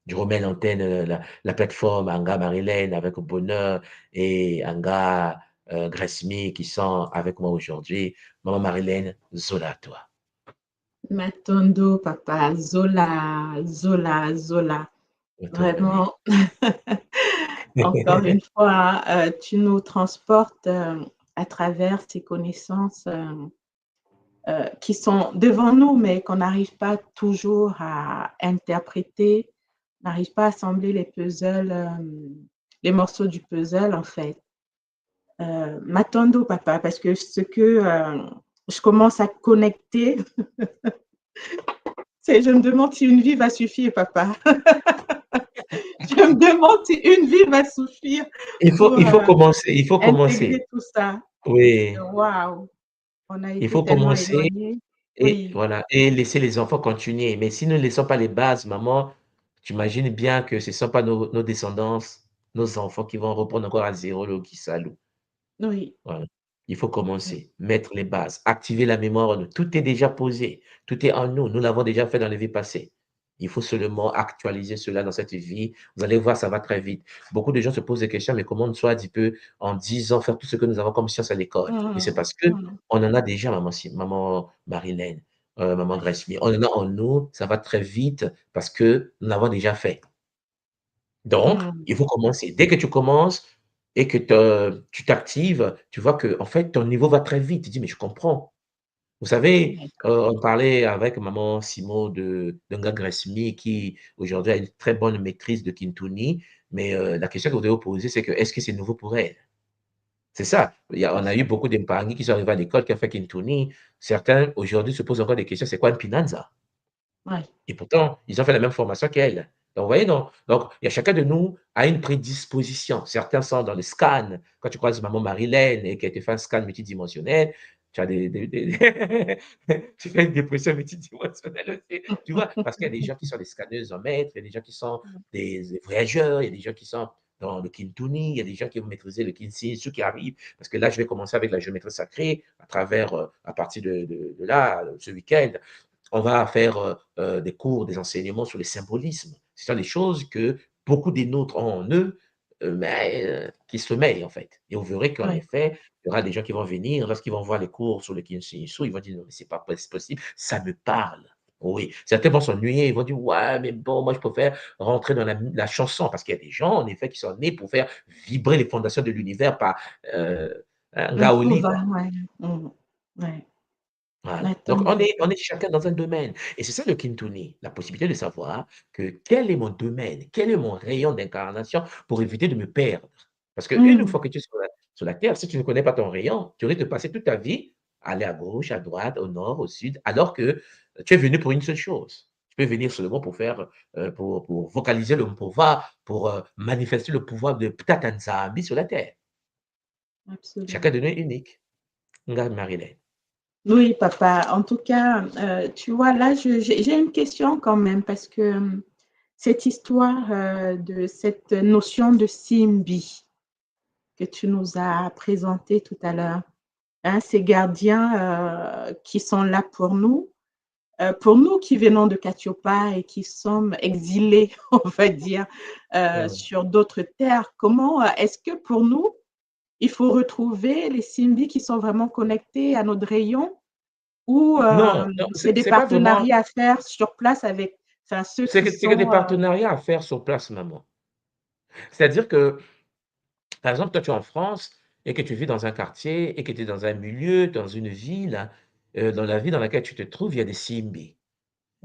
Speaker 4: Je remets l'antenne, la plateforme Anga Marilène avec bonheur et Anga Gresmi qui sont avec moi aujourd'hui. Maman Marilène, Zola à toi.
Speaker 2: Matondo, papa, Zola, Zola, Zola. Vraiment, encore une fois, tu nous transportes à travers ces connaissances qui sont devant nous, mais qu'on n'arrive pas toujours à interpréter, n'arrive pas à assembler les puzzles, les morceaux du puzzle, en fait. Matondo, papa, parce que ce que je commence à connecter, je me demande si une vie va suffire, papa. Je me demande si une vie va suffire
Speaker 4: Il faut commencer, il faut commencer.
Speaker 2: intégrer tout ça.
Speaker 4: Oui.
Speaker 2: Waouh, on a
Speaker 4: Il
Speaker 2: été
Speaker 4: faut
Speaker 2: tellement
Speaker 4: commencer
Speaker 2: éloignés.
Speaker 4: et
Speaker 2: Oui,
Speaker 4: voilà, et laisser les enfants continuer. Mais si nous ne laissons pas les bases, maman, tu imagines bien que ce ne sont pas nos descendants, nos enfants qui vont reprendre encore à zéro le Kisalou.
Speaker 2: oui,
Speaker 4: Voilà. Il faut commencer, mettre les bases, activer la mémoire en nous. Tout est déjà posé, tout est en nous. Nous l'avons déjà fait dans les vies passées. Il faut seulement actualiser cela dans cette vie. Vous allez voir, ça va très vite. Beaucoup de gens se posent des questions, mais comment Nswad peut, en 10 ans, faire tout ce que nous avons comme science à l'école? Mais c'est parce que on en a déjà, maman Marilène, maman Gresmi. On en a en nous, ça va très vite parce que nous l'avons déjà fait. Donc, il faut commencer. Dès que tu commences et que tu t'actives, tu vois que en fait, ton niveau va très vite. Tu dis: «Mais je comprends». Vous savez, on parlait avec maman Simo de Nga Gresmi qui aujourd'hui a une très bonne maîtrise de Kintuni, mais la question que vous devez vous poser, c'est que est-ce que c'est nouveau pour elle? C'est ça. On a eu beaucoup d'Empangi qui sont arrivés à l'école, qui ont fait Kintuni. Certains aujourd'hui se posent encore des questions, c'est quoi un Pinanza?
Speaker 2: ouais.
Speaker 4: Et pourtant, ils ont fait la même formation qu'elle. Donc, vous voyez, non? Donc, il y a chacun de nous a une prédisposition. Certains sont dans le scan. Quand tu croises maman Marilène et qu'elle te fait un scan multidimensionnel, tu as tu fais une dépression multidimensionnelle aussi, tu vois? Parce qu'il y a des gens qui sont des scanneuses en maître, il y a des gens qui sont des voyageurs, il y a des gens qui sont dans le Kintuni, il y a des gens qui vont maîtriser le Kinsi, ceux qui arrivent, parce que là, je vais commencer avec la géométrie sacrée à travers, à partir de là, ce week-end, on va faire des cours, des enseignements sur le symbolisme. Ce sont des choses que beaucoup des nôtres ont en eux, mais qui sommeillent en fait. Et vous verrez qu'en
Speaker 2: Oui,
Speaker 4: effet, il y aura des gens qui vont venir, lorsqu'ils vont voir les cours sur le Kinshinsu, ils vont dire: «Non, mais c'est pas possible, ça me parle». Oui, certains vont s'ennuyer, ils vont dire: «Ouais, mais bon, moi je préfère rentrer dans la chanson», parce qu'il y a des gens en effet qui sont nés pour faire vibrer les fondations de l'univers par, un
Speaker 2: un
Speaker 4: Gaoli
Speaker 2: couvent,
Speaker 4: quoi.
Speaker 2: ouais. Ouais,
Speaker 4: Voilà. Donc,
Speaker 2: attends.
Speaker 4: on est chacun dans un domaine. Et c'est ça le Kintuni, la possibilité de savoir que quel est mon domaine, quel est mon rayon d'incarnation pour éviter de me perdre. Parce qu'une
Speaker 2: Mmh.
Speaker 4: fois que tu es sur la terre, si tu ne connais pas ton rayon, tu risques de passer toute ta vie à aller à gauche, à droite, au nord, au sud, alors que tu es venu pour une seule chose. Tu peux venir seulement pour faire, pour vocaliser le pouvoir, pour manifester le pouvoir de Ptatanzambi sur la terre. Chacun
Speaker 2: Absolument.
Speaker 4: de nous est unique. Regarde Marilyn.
Speaker 2: Oui, papa. En tout cas, tu vois, là, j'ai une question quand même parce que cette histoire de cette notion de Simbi que tu nous as présentée tout à l'heure, hein, ces gardiens qui sont là pour nous qui venons de Catiopa et qui sommes exilés, on va dire,
Speaker 4: Hum.
Speaker 2: sur d'autres terres, comment est-ce que pour nous, il faut retrouver les Simbi qui sont vraiment connectés à notre rayon ou
Speaker 4: Non, non,
Speaker 2: c'est des
Speaker 4: c'est pas vraiment.
Speaker 2: partenariats à faire sur place avec enfin, ceux qui
Speaker 4: C'est que des
Speaker 2: sont,
Speaker 4: partenariats à faire sur place, maman. C'est-à-dire que, par exemple, toi, tu es en France et que tu vis dans un quartier et que tu es dans un milieu, dans une ville, dans la ville dans laquelle tu te trouves, il y a des Simbi.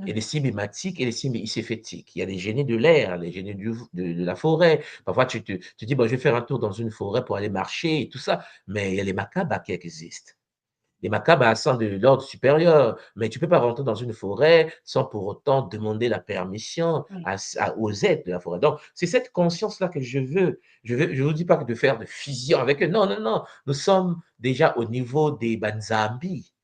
Speaker 4: Il y a des
Speaker 2: oui,
Speaker 4: Simbimatiques et des Simbi-icéphétiques. Il y a des génies de l'air, les génies de la forêt. Parfois, tu dis: «Bon, je vais faire un tour dans une forêt pour aller marcher et tout ça», mais il y a les macabres qui existent. Les macabres sont de l'ordre supérieur, mais tu ne peux pas rentrer dans une forêt sans pour autant demander la permission
Speaker 2: oui,
Speaker 4: aux êtres de la forêt. Donc, c'est cette conscience-là que je veux. Je ne vous dis pas que de faire de fusion avec eux. Non, non, non. Nous sommes déjà au niveau des Banzambi.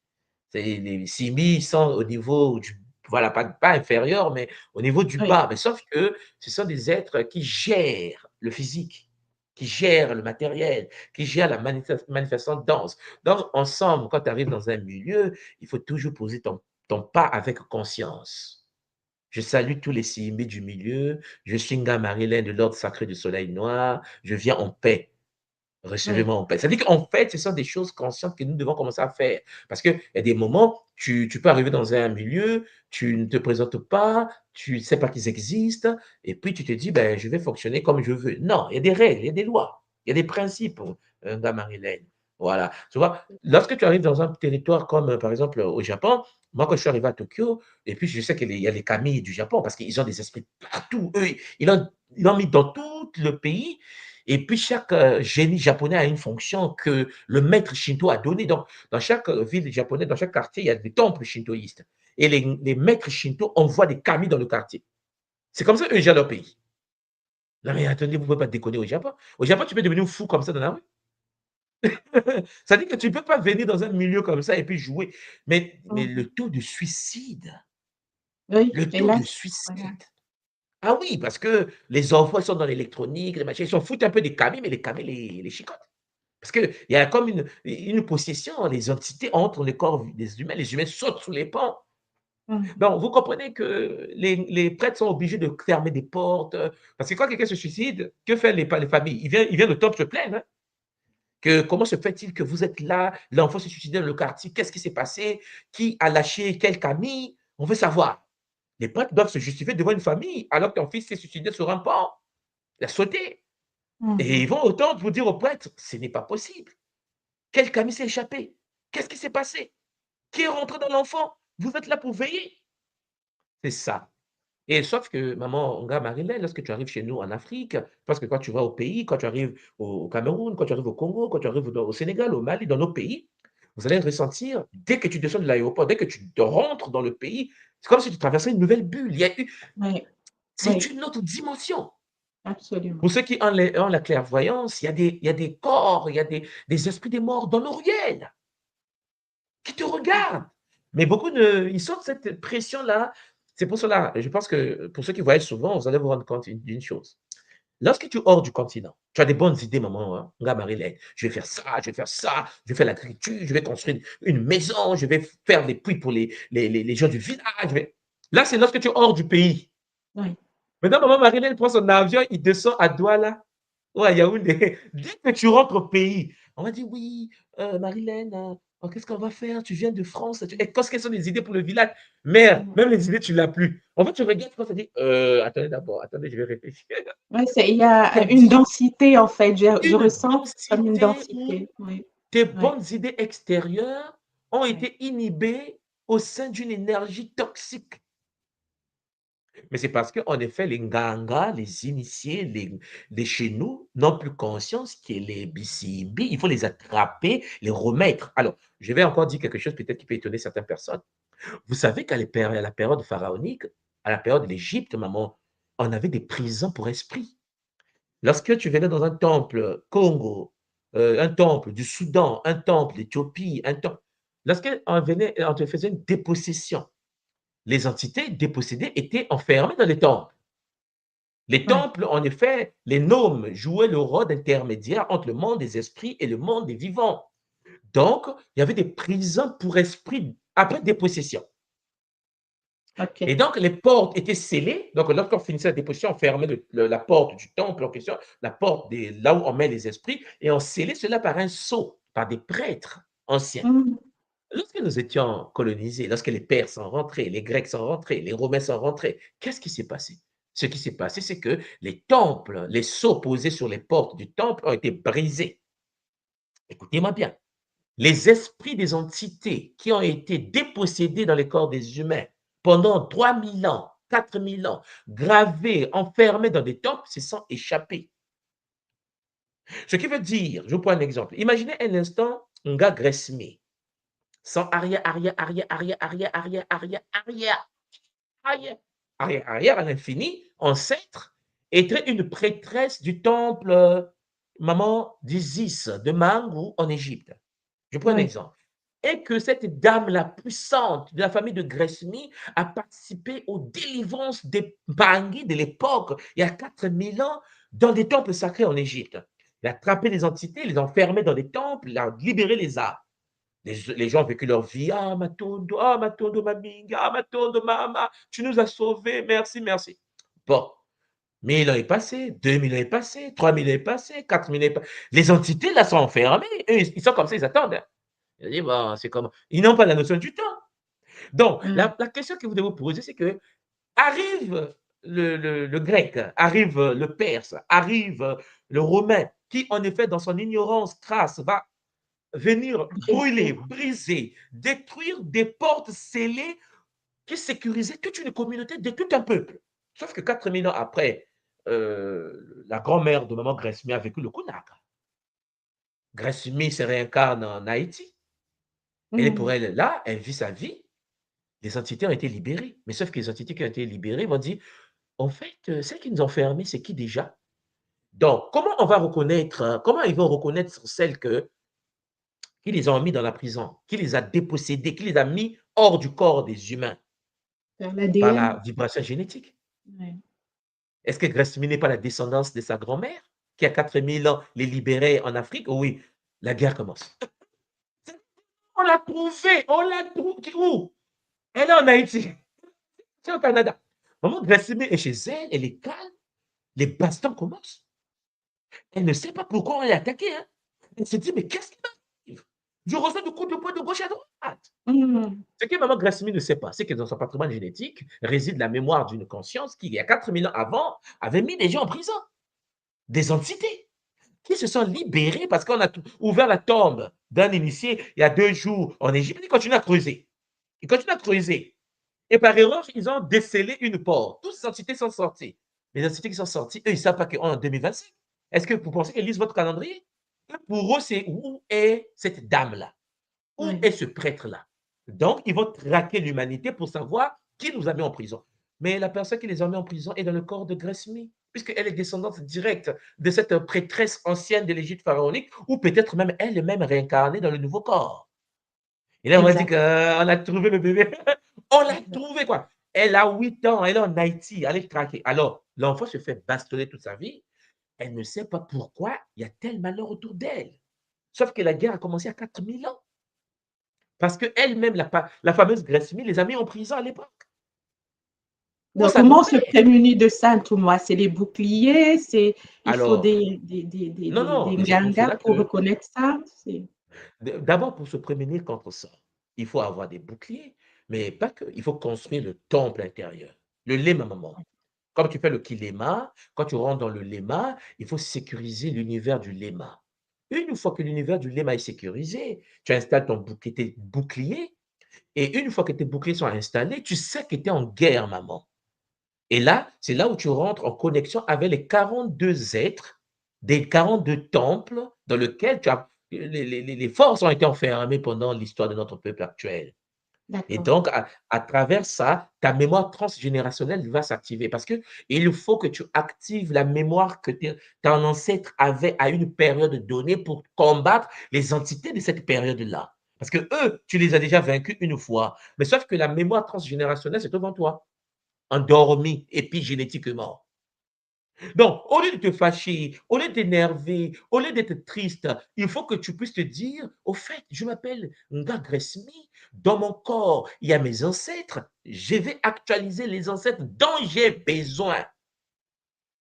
Speaker 4: Les Simi sont au niveau du, voilà, pas inférieur, mais au niveau du
Speaker 2: oui,
Speaker 4: bas. Mais sauf que ce sont des êtres qui gèrent le physique, qui gèrent le matériel, qui gèrent la manifestation dense. Donc, ensemble, quand tu arrives dans un milieu, il faut toujours poser ton pas avec conscience. Je salue tous les Simi du milieu. Je suis Nga Marilyn de l'Ordre sacré du Soleil Noir. Je viens en paix.
Speaker 2: oui,
Speaker 4: Recevez-moi en paix. C'est-à-dire qu'en fait, ce sont des choses conscientes que nous devons commencer à faire. Parce qu'il y a des moments, tu peux arriver dans un milieu, tu ne te présentes pas, tu ne sais pas qu'ils existent, et puis tu te dis, ben, je vais fonctionner comme je veux. Non, il y a des règles, il y a des lois, il y a des principes, dans Marilyn. Voilà. Tu vois, lorsque tu arrives dans un territoire comme, par exemple, au Japon, moi, quand je suis arrivé à Tokyo, et puis je sais qu'il y a les kami du Japon, parce qu'ils ont des esprits partout. Eux, ils l'ont mis dans tout le pays, et puis, chaque génie japonais a une fonction que le maître shinto a donnée. Donc, dans chaque ville japonaise, dans chaque quartier, il y a des temples shintoïstes. Et les maîtres shinto envoient des kami dans le quartier. C'est comme ça eux gèrent leur pays. Non, mais attendez, vous ne pouvez pas déconner au Japon. Au Japon, tu peux devenir fou comme ça dans la rue. Ça veut dire que tu ne peux pas venir dans un milieu comme ça et puis jouer. Mais
Speaker 2: mmh,
Speaker 4: le taux de suicide,
Speaker 2: oui,
Speaker 4: le taux de
Speaker 2: hélas, voilà.
Speaker 4: suicide. Ah oui, parce que les enfants sont dans l'électronique, les machins, ils s'en foutent un peu des kami, mais les kami les chicotent. Parce qu'il y a comme une possession, les entités entrent dans le corps des humains, les humains sautent sous les ponts.
Speaker 2: Mmh,
Speaker 4: Donc, vous comprenez que les prêtres sont obligés de fermer des portes. Parce que quand quelqu'un se suicide, que font les familles? Ils viennent le temple se plaindre, hein, que comment se fait-il que vous êtes là, l'enfant s'est suicidé dans le quartier, qu'est-ce qui s'est passé? Qui a lâché quelle famille? On veut savoir. Les prêtres doivent se justifier devant une famille alors que ton fils s'est suicidé sur un pont. Il a sauté. Et
Speaker 2: mmh.
Speaker 4: ils vont au temple pour dire aux prêtres, ce n'est pas possible. Quel Camille s'est échappé? Qu'est-ce qui s'est passé? Qui est rentré dans l'enfant? Vous êtes là pour veiller. C'est ça. Et sauf que, maman, on regarde Marilyn, lorsque tu arrives chez nous en Afrique, parce que quand tu vas au pays, quand tu arrives au Cameroun, quand tu arrives au Congo, quand tu arrives au Sénégal, au Mali, dans nos pays, vous allez ressentir, dès que tu descends de l'aéroport, dès que tu rentres dans le pays, c'est comme si tu traversais une nouvelle bulle.
Speaker 2: Oui,
Speaker 4: C'est
Speaker 2: oui,
Speaker 4: une autre dimension. Pour
Speaker 2: absolument.
Speaker 4: ceux qui ont la clairvoyance, il y a des corps, il y a des esprits des morts dans l'Oriel. qui te regardent. Mais beaucoup, ils sentent cette pression-là. C'est pour cela, je pense que pour ceux qui voyagent souvent, vous allez vous rendre compte d'une chose. Lorsque tu es hors du continent, tu as des bonnes idées, maman. Hein? Regarde, Marie-Laine, je vais faire ça, je vais faire ça, je vais faire l'agriculture, je vais construire une maison, je vais faire des puits pour les gens du village. Là, c'est lorsque tu es hors du pays.
Speaker 2: Oui.
Speaker 4: Maintenant, maman Marie-Laine prend son avion, il descend à Douala ou à Yaoundé. Dès que tu rentres au pays, on va dire oui, Marie-Laine, qu'est-ce qu'on va faire? Tu viens de France. Et quelles sont les idées pour le village? Mère, même les idées, tu ne l'as plus. En fait, tu regardes quand tu dis attendez d'abord, attendez, je vais réfléchir.
Speaker 2: Ouais, il y
Speaker 4: Il y
Speaker 2: a
Speaker 4: a
Speaker 2: une densité, en fait. Je
Speaker 4: une
Speaker 2: ressens comme une
Speaker 4: densité où
Speaker 2: densité. Oui,
Speaker 4: tes
Speaker 2: oui,
Speaker 4: bonnes idées extérieures ont
Speaker 2: oui.
Speaker 4: été inhibées au sein d'une énergie toxique. Mais c'est parce qu'en effet, les Nganga, les initiés, les chez nous, n'ont plus conscience que les BCB, il faut les attraper, les remettre. Alors, je vais encore dire quelque chose peut-être qui peut étonner certaines personnes. Vous savez qu'à la période pharaonique, à la période de l'Égypte, maman, on avait des prisons pour esprit. Lorsque tu venais dans un temple Congo, un temple du Soudan, un temple d'Éthiopie, un temple, lorsqu'on venait, on te faisait une dépossession, les entités dépossédées étaient enfermées dans les temples. Les
Speaker 2: Oui.
Speaker 4: temples, en effet, les nomes jouaient le rôle d'intermédiaire entre le monde des esprits et le monde des vivants. Donc, il y avait des prisons pour esprits après dépossession.
Speaker 2: OK.
Speaker 4: Et donc, les portes étaient scellées. Donc, lorsqu'on finissait la déposition, on fermait la porte du temple en question, la porte là où on met les esprits, et on scellait cela par un sceau, par des prêtres anciens.
Speaker 2: Mhm.
Speaker 4: Lorsque nous étions colonisés, lorsque les Perses sont rentrés, les Grecs sont rentrés, les Romains sont rentrés, qu'est-ce qui s'est passé? Ce qui s'est passé, c'est que les temples, les sceaux posés sur les portes du temple ont été brisés. Écoutez-moi bien. Les esprits des entités qui ont été dépossédés dans les corps des humains pendant 3000 ans, 4000 ans, gravés, enfermés dans des temples, se sont échappés. Ce qui veut dire, je vous prends un exemple. Imaginez un instant un gars Gressmé, sans arrière, arrière, arrière, arrière, arrière, arrière, arrière, arrière, arrière, arrière, arrière à l'infini, ancêtre, était une prêtresse du temple maman d'Isis, de Mangou en Égypte. Je prends un
Speaker 2: Oui.
Speaker 4: exemple. Et que cette dame la puissante de la famille de Gressmi a participé aux délivrances des Bangui de l'époque, il y a 4000 ans, dans des temples sacrés en Égypte. Il a attrapé les entités, les enfermé dans des temples, il a libéré les âmes. Les gens ont vécu leur vie. Ah, Matondo, Maminga, ah, Matondo, Mama, tu nous as sauvés, merci, merci. Bon, 1000 ans est passé, 2000 ans est passé, 3000 ans est passé, 4000 ans est passé. Les entités là sont enfermées. Eux, ils sont comme ça, ils attendent. Hein. Ils disent, bon, c'est comme. Ils n'ont pas la notion du temps. Donc, la question que vous devez vous poser, c'est que arrive le grec, arrive le perse, arrive le romain, qui en effet, dans son ignorance crasse, va venir brûler,
Speaker 2: Brisé.
Speaker 4: briser, détruire des portes scellées qui sécurisaient toute une communauté, de tout un peuple. Sauf que 4000 ans après, la grand-mère de maman Gressmi a vécu le Kunaka. Gressmi se réincarne en Haïti. Elle est pour
Speaker 2: Mhm.
Speaker 4: elle là, elle vit sa vie. Les entités ont été libérées. Mais sauf que les entités qui ont été libérées vont dire, en fait, celles qui nous ont fermés, c'est qui déjà? Donc, comment on va reconnaître, comment ils vont reconnaître celles qui les ont mis dans la prison, qui les a dépossédées, qui les a mis hors du corps des humains
Speaker 2: Par
Speaker 4: par
Speaker 2: l'ADN.
Speaker 4: la vibration génétique?
Speaker 2: Ouais.
Speaker 4: Est-ce que Gressmi n'est pas la descendance de sa grand-mère qui, à 4000 ans, les libérait en Afrique? Oui, la guerre commence. On l'a trouvée, on l'a trouvée. Où? Elle est en Haïti, c'est au Canada. Maman Gressmi est chez elle, elle est calme, les bastons commencent. Elle ne sait pas pourquoi on l'a attaquée. Hein. Elle se dit, mais qu'est-ce qui m'arrive? Je reçois des coups de poing de gauche à droite.
Speaker 2: Mhm.
Speaker 4: Ce que maman Gressmi ne sait pas, c'est que dans son patrimoine génétique réside la mémoire d'une conscience qui, il y a 4000 ans avant, avait mis des gens en prison, des entités qui se sont libérées parce qu'on a ouvert la tombe d'un initié il y a 2 jours en Égypte. Ils continuent à creuser. Ils continuent à creuser. Et par erreur, ils ont décelé une porte. Toutes ces entités sont sorties. Les entités qui sont sorties, eux, ils ne savent pas qu'on est en 2025. Est-ce que vous pensez qu'ils lisent votre calendrier? Pour eux, c'est où est cette dame-là? Où
Speaker 2: Ouais.
Speaker 4: est ce prêtre-là? Donc, ils vont traquer l'humanité pour savoir qui nous a mis en prison. Mais la personne qui les a mis en prison est dans le corps de Gressmi, puisqu'elle est descendante directe de cette prêtresse ancienne de l'Égypte pharaonique, ou peut-être même elle-même réincarnée dans le nouveau corps. Et là, on m'a dit
Speaker 2: Exact.
Speaker 4: qu'on a trouvé le bébé. On l'a
Speaker 2: Exact.
Speaker 4: trouvé, quoi. Elle a 8 ans, elle est en Haïti, elle est traquée. Alors, l'enfant se fait bastonner toute sa vie. Elle ne sait pas pourquoi il y a tel malheur autour d'elle. Sauf que la guerre a commencé à 4000 ans. Parce qu'elle-même, la fameuse Grace les a mis en prison à l'époque pour
Speaker 2: Donc,
Speaker 4: sa
Speaker 2: comment on se
Speaker 4: douleur.
Speaker 2: prémunit de ça, tout moi? C'est les boucliers, il faut
Speaker 4: Alors, non,
Speaker 2: des
Speaker 4: mais c'est pour
Speaker 2: ngangas
Speaker 4: cela
Speaker 2: pour
Speaker 4: que,
Speaker 2: reconnaître ça.
Speaker 4: d'abord, pour se prémunir contre ça, il faut avoir des boucliers, mais pas que. Il faut construire le temple intérieur, le lema maman. Comme tu fais le kilema, quand tu rentres dans le lema, il faut sécuriser l'univers du lema. Une fois que l'univers du lema est sécurisé, tu installes tes boucliers, et une fois que tes boucliers sont installés, tu sais que tu es en guerre, maman. Et là, c'est là où tu rentres en connexion avec les 42 êtres des 42 temples dans lesquels les forces ont été enfermées pendant l'histoire de notre peuple actuel. Et
Speaker 2: D'accord.
Speaker 4: donc, à travers ça, ta mémoire transgénérationnelle va s'activer parce que il faut que tu actives la mémoire que ton ancêtre avait à une période donnée pour combattre les entités de cette période-là. Parce que eux, tu les as déjà vaincus une fois. Mais sauf que la mémoire transgénérationnelle, c'est devant toi, endormi épigénétiquement. Donc, au lieu de te fâcher, au lieu de t'énerver, au lieu d'être triste, il faut que tu puisses te dire, au fait, je m'appelle Nga Gresmi, dans mon corps, il y a mes ancêtres, je vais actualiser les ancêtres dont j'ai besoin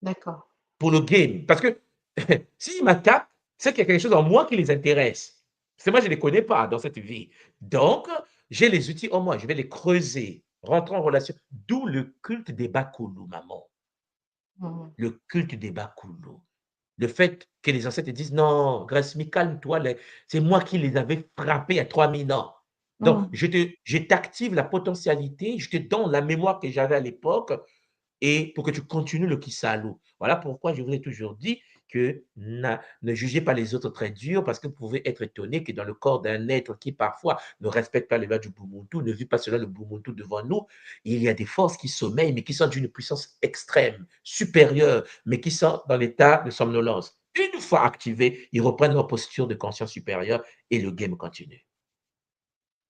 Speaker 2: D'accord.
Speaker 4: pour le game. Parce que s'ils m'attaquent, c'est qu'il y a quelque chose en moi qui les intéresse. C'est moi, je ne les connais pas dans cette vie. Donc, j'ai les outils en moi, je vais les creuser, rentrer en relation. D'où le culte des Bakulu, maman.
Speaker 2: Mhm.
Speaker 4: Le culte des Bakulu. Le fait que les ancêtres disent non, Grasmi, calme-toi, c'est moi qui les avais frappés à 3000 ans. Donc,
Speaker 2: Mhm.
Speaker 4: je t'active la potentialité, je te donne la mémoire que j'avais à l'époque et pour que tu continues le Kisalu. Voilà pourquoi je vous ai toujours dit que ne jugez pas les autres très durs parce que vous pouvez être étonné que dans le corps d'un être qui parfois ne respecte pas les lois du Bumuntu, ne vit pas cela le Bumuntu devant nous, il y a des forces qui sommeillent mais qui sont d'une puissance extrême, supérieure, mais qui sont dans l'état de somnolence. Une fois activés, ils reprennent leur posture de conscience supérieure et le game continue.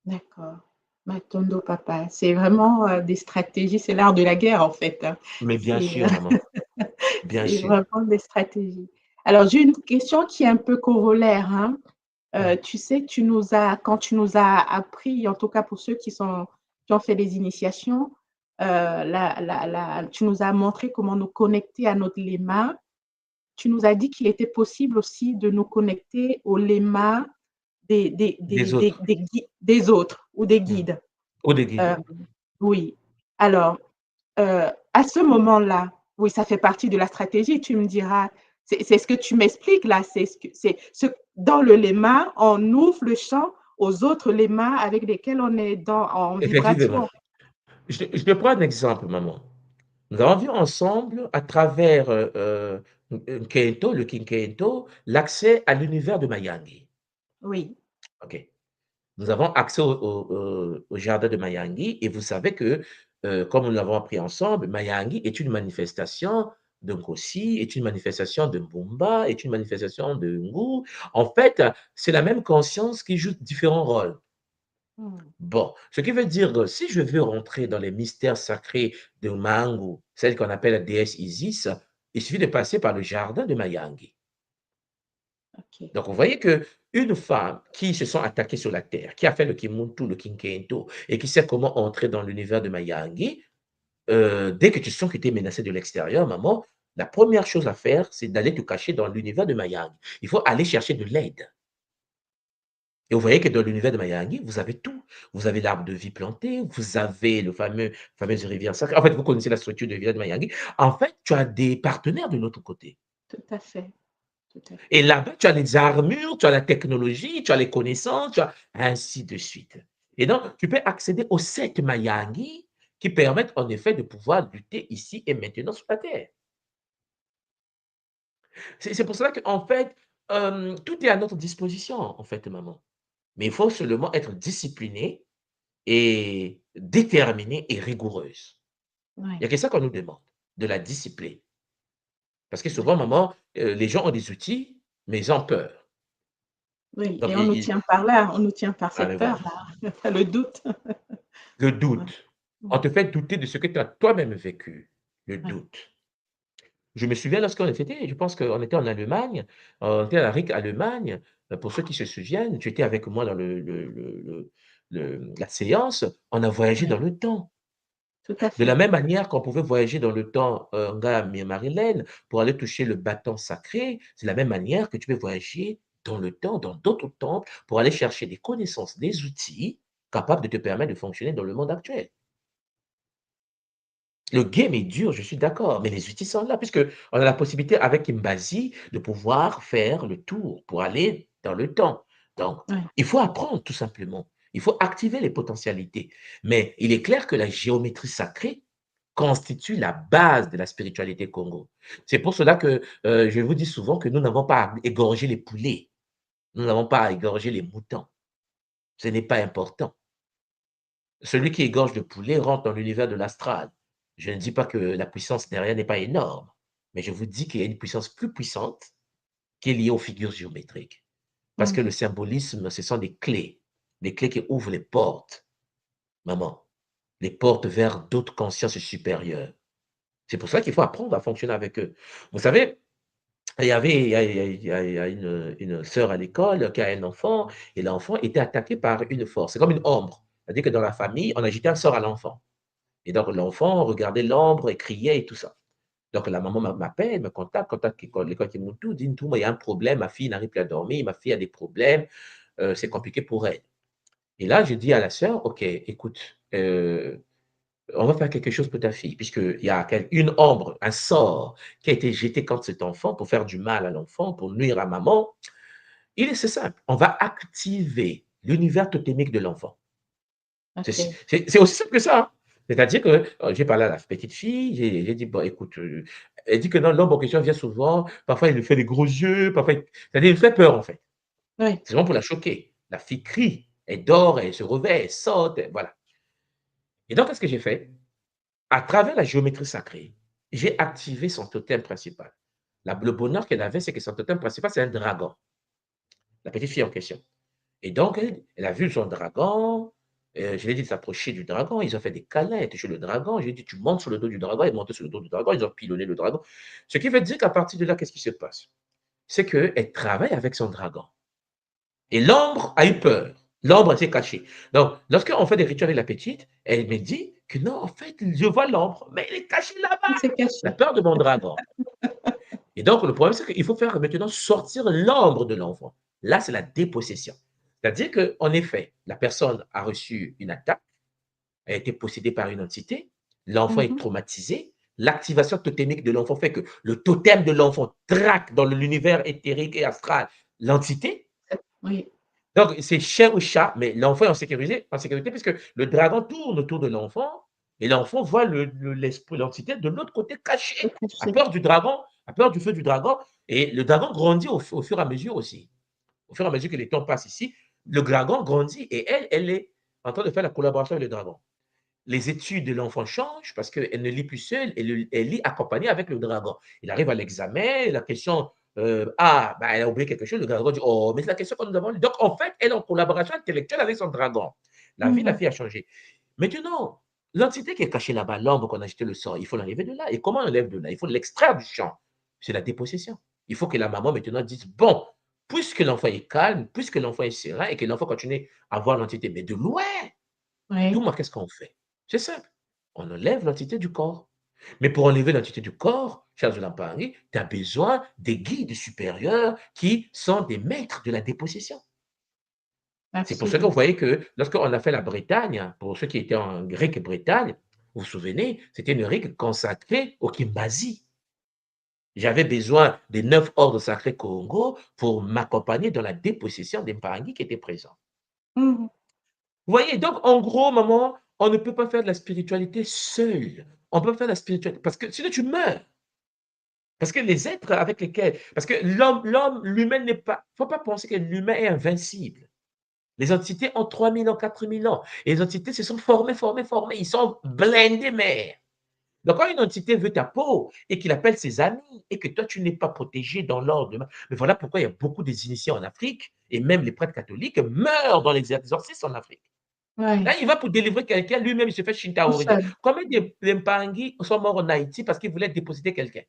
Speaker 2: D'accord. Matondo papa, c'est vraiment des stratégies, c'est l'art de la guerre en fait, hein.
Speaker 4: Mais bien
Speaker 2: C'est
Speaker 4: sûr, maman, bien
Speaker 2: c'est
Speaker 4: sûr.
Speaker 2: vraiment des stratégies. Alors, j'ai une question qui est un peu corollaire, hein.
Speaker 4: Mhm.
Speaker 2: Tu sais, quand tu nous as appris, en tout cas pour ceux qui ont fait les initiations, tu nous as montré comment nous connecter à notre léma. Tu nous as dit qu'il était possible aussi de nous connecter au léma
Speaker 4: Des autres.
Speaker 2: des autres ou des
Speaker 4: Mhm.
Speaker 2: guides.
Speaker 4: Ou des guides.
Speaker 2: Euh, oui. Alors, à ce moment-là, oui, ça fait partie de la stratégie, tu me diras. C'est ce que tu m'expliques là. Dans le léma, on ouvre le champ aux autres lémas avec lesquels on est en
Speaker 4: Effectivement.
Speaker 2: vibration.
Speaker 4: Je te prends un exemple, maman. Nous avons vu ensemble, à travers Nkento, le King Kento, l'accès à l'univers de Mayangi.
Speaker 2: Oui,
Speaker 4: OK. Nous avons accès au jardin de Mayangi et vous savez que, comme nous l'avons appris ensemble, Mayangi est une manifestation de Nkosi, est une manifestation de Mbumba, est une manifestation de Ngu. En fait, c'est la même conscience qui joue différents rôles.
Speaker 2: hmm,
Speaker 4: Bon, ce qui veut dire que si je veux rentrer dans les mystères sacrés de Mangu, celle qu'on appelle la déesse Isis, il suffit de passer par le jardin de Mayangi.
Speaker 2: ok.
Speaker 4: Donc, vous voyez que une femme qui se sent attaquée sur la terre, qui a fait le Kimuntu, le Kinkento, et qui sait comment entrer dans l'univers de Mayangi, dès que tu sens que tu es menacé de l'extérieur, maman, la première chose à faire, c'est d'aller te cacher dans l'univers de Mayangi. Il faut aller chercher de l'aide. Et vous voyez que dans l'univers de Mayangi, vous avez tout. Vous avez l'arbre de vie planté, vous avez fameuse rivière sacrée. En fait, vous connaissez la structure de l'univers de Mayangi. En fait, tu as des partenaires de l'autre côté.
Speaker 2: Tout à fait, tout à
Speaker 4: Et
Speaker 2: fait.
Speaker 4: là-bas, tu as les armures, tu as la technologie, tu as les connaissances, tu as ainsi de suite. Et donc, tu peux accéder aux 7 Mayangi qui permettent en effet de pouvoir lutter ici et maintenant sur la Terre. C'est pour cela qu'en fait, tout est à notre disposition, en fait, maman. Mais il faut seulement être discipliné et déterminée et rigoureuse. Il
Speaker 2: Oui,
Speaker 4: y a que ça qu'on nous demande, de la discipline. Parce que souvent,
Speaker 2: d'accord.
Speaker 4: maman, les gens ont des outils, mais ils ont peur.
Speaker 2: Oui,
Speaker 4: Donc,
Speaker 2: et on nous tient par là, on nous tient par
Speaker 4: ah, mais
Speaker 2: cette
Speaker 4: voilà,
Speaker 2: peur-là, le doute.
Speaker 4: le
Speaker 2: Ouais.
Speaker 4: doute.
Speaker 2: Mmh.
Speaker 4: On te fait douter de ce que tu as toi-même vécu, le
Speaker 2: Ouais.
Speaker 4: doute. Je me souviens lorsqu'on était, je pense qu'on était en Allemagne, on était à la RIC Allemagne, pour ceux qui se souviennent, tu étais avec moi dans la séance, on a voyagé
Speaker 2: Ouais,
Speaker 4: dans le temps.
Speaker 2: tout à
Speaker 4: De la
Speaker 2: fait.
Speaker 4: même manière qu'on pouvait voyager dans le temps, Ngam et Marilyn, pour aller toucher le bâton sacré, c'est la même manière que tu peux voyager dans le temps, dans d'autres temples, pour aller chercher des connaissances, des outils capables de te permettre de fonctionner dans le monde actuel. Le game est dur, je suis d'accord, mais les outils sont là, puisque on a la possibilité avec Imbasi de pouvoir faire le tour pour aller dans le temps. Donc,
Speaker 2: Ouais.
Speaker 4: il faut apprendre tout simplement. Il faut activer les potentialités. Mais il est clair que la géométrie sacrée constitue la base de la spiritualité Congo. C'est pour cela que je vous dis souvent que nous n'avons pas à égorger les poulets, nous n'avons pas à égorger les moutons. Ce n'est pas important. Celui qui égorge le poulet rentre dans l'univers de l'astral. Je ne dis pas que la puissance derrière n'est pas énorme, mais je vous dis qu'il y a une puissance plus puissante qui est liée aux figures géométriques. Parce que
Speaker 2: Mmh.
Speaker 4: le symbolisme, ce sont des clés qui ouvrent les portes, maman, les portes vers d'autres consciences supérieures. C'est pour ça qu'il faut apprendre à fonctionner avec eux. Vous savez, il y a une sœur à l'école qui a un enfant, et l'enfant était attaqué par une force. C'est comme une ombre. C'est-à-dire que dans la famille, on a jeté un sort à l'enfant. Et donc, l'enfant regardait l'ombre et criait et tout ça. Donc, la maman m'appelle, me contacte l'école qui tout, dit tout, il y a un problème, ma fille n'arrive plus à dormir, ma fille a des problèmes, c'est compliqué pour elle. Et là, je dis à la sœur, OK, écoute, on va faire quelque chose pour ta fille, puisqu'il y a une ombre, un sort qui a été jeté contre cet enfant pour faire du mal à l'enfant, pour nuire à maman. C'est simple, on va activer l'univers totémique de l'enfant.
Speaker 2: OK.
Speaker 4: C'est aussi simple que ça, hein. C'est-à-dire que, j'ai parlé à la petite fille, j'ai dit: «Bon écoute», elle dit que non, l'homme en question vient souvent, parfois il lui fait des gros yeux, parfois c'est-à-dire il fait peur en fait.
Speaker 2: Oui.
Speaker 4: C'est vraiment pour la choquer. La fille crie, elle dort, elle se réveille, elle saute, voilà. Et donc qu'est-ce que j'ai fait? À travers la géométrie sacrée, j'ai activé son totem principal. Le bonheur qu'elle avait, c'est que son totem principal, c'est un dragon, la petite fille en question. Et donc, elle a vu son dragon, je lui ai dit de s'approcher du dragon, ils ont fait des câlins, elle a touché le dragon, je lui ai dit: «Tu montes sur le dos du dragon», elle est montée sur le dos du dragon, ils ont pilonné le dragon. Ce qui veut dire qu'à partir de là, qu'est-ce qui se passe? C'est qu'elle travaille avec son dragon et l'ombre a eu peur. L'ombre s'est cachée. Donc, lorsqu'on fait des rituels avec la petite, elle me dit que: «Non, en fait, je vois l'ombre, mais elle est cachée là-bas,
Speaker 2: Il s'est
Speaker 4: la
Speaker 2: caché.
Speaker 4: peur de mon dragon». Et donc, le problème, c'est qu'il faut faire maintenant sortir l'ombre de l'enfant. Là, c'est la dépossession. C'est-à-dire qu'en effet, la personne a reçu une attaque, a été possédée par une entité, l'enfant
Speaker 2: Mmh
Speaker 4: est
Speaker 2: mh.
Speaker 4: traumatisé, l'activation totémique de l'enfant fait que le totem de l'enfant traque dans l'univers éthérique et astral l'entité.
Speaker 2: Oui.
Speaker 4: Donc, c'est chien ou chat, mais l'enfant est en sécurité puisque le dragon tourne autour de l'enfant et l'enfant voit l'esprit, l'entité de l'autre côté
Speaker 2: Se
Speaker 4: caché, a
Speaker 2: cacher.
Speaker 4: peur du dragon, a peur du feu du dragon. Et le dragon grandit au fur et à mesure aussi. Au fur et à mesure que les temps passent ici, le dragon grandit et elle est en train de faire la collaboration avec le dragon. Les études de l'enfant changent parce qu'elle ne lit plus seule, elle lit accompagnée avec le dragon. Il arrive à l'examen, la question, ah, bah, elle a oublié quelque chose, le dragon dit, oh, mais c'est la question que nous avons lue. Donc, en fait, elle est en collaboration intellectuelle avec son dragon. La vie de la
Speaker 2: Mmh.
Speaker 4: fille a changé. Maintenant, l'entité qui est cachée là-bas, l'ombre qu'on a jeté le sort, il faut l'enlever de là. Et comment on enlève de là? Il faut l'extraire du champ. C'est la dépossession. Il faut que la maman maintenant dise, bon, puisque l'enfant est calme, puisque l'enfant est serein et que l'enfant continue à voir l'entité, mais de loin, tout
Speaker 2: Oui.
Speaker 4: moi, qu'est-ce qu'on fait? C'est simple. On enlève l'entité du corps. Mais pour enlever l'entité du corps, Charles Lampangui, tu as besoin des guides supérieurs qui sont des maîtres de la dépossession. C'est pour ça que vous
Speaker 2: Absolument.
Speaker 4: voyez que lorsqu'on a fait la Bretagne, pour ceux qui étaient en Grec-Bretagne, vous vous souvenez, c'était une rite consacrée au Kimbazi. J'avais besoin des 9 ordres sacrés Congo pour m'accompagner dans la dépossession des Mpangi qui étaient présents.
Speaker 2: Mmh.
Speaker 4: Vous voyez, donc en gros, maman, on ne peut pas faire de la spiritualité seul. On peut faire de la spiritualité parce que sinon tu meurs. Parce que les êtres avec lesquels, parce que l'humain n'est pas, faut pas penser que l'humain est invincible. Les entités ont 3000 ans, 4000 ans. Et les entités se sont formées, formées, formées. Ils sont blindés, mère. Donc, quand une entité veut ta peau et qu'il appelle ses amis et que toi, tu n'es pas protégé dans l'ordre, mais voilà pourquoi il y a beaucoup des initiés en Afrique et même les prêtres catholiques meurent dans l'exorcisme en Afrique. Là,
Speaker 2: Oui,
Speaker 4: il va pour délivrer quelqu'un, lui-même, il se fait
Speaker 2: tout
Speaker 4: shintaoriser.
Speaker 2: seul.
Speaker 4: Combien de Mpangi sont morts en Haïti parce qu'ils voulaient dépositer quelqu'un?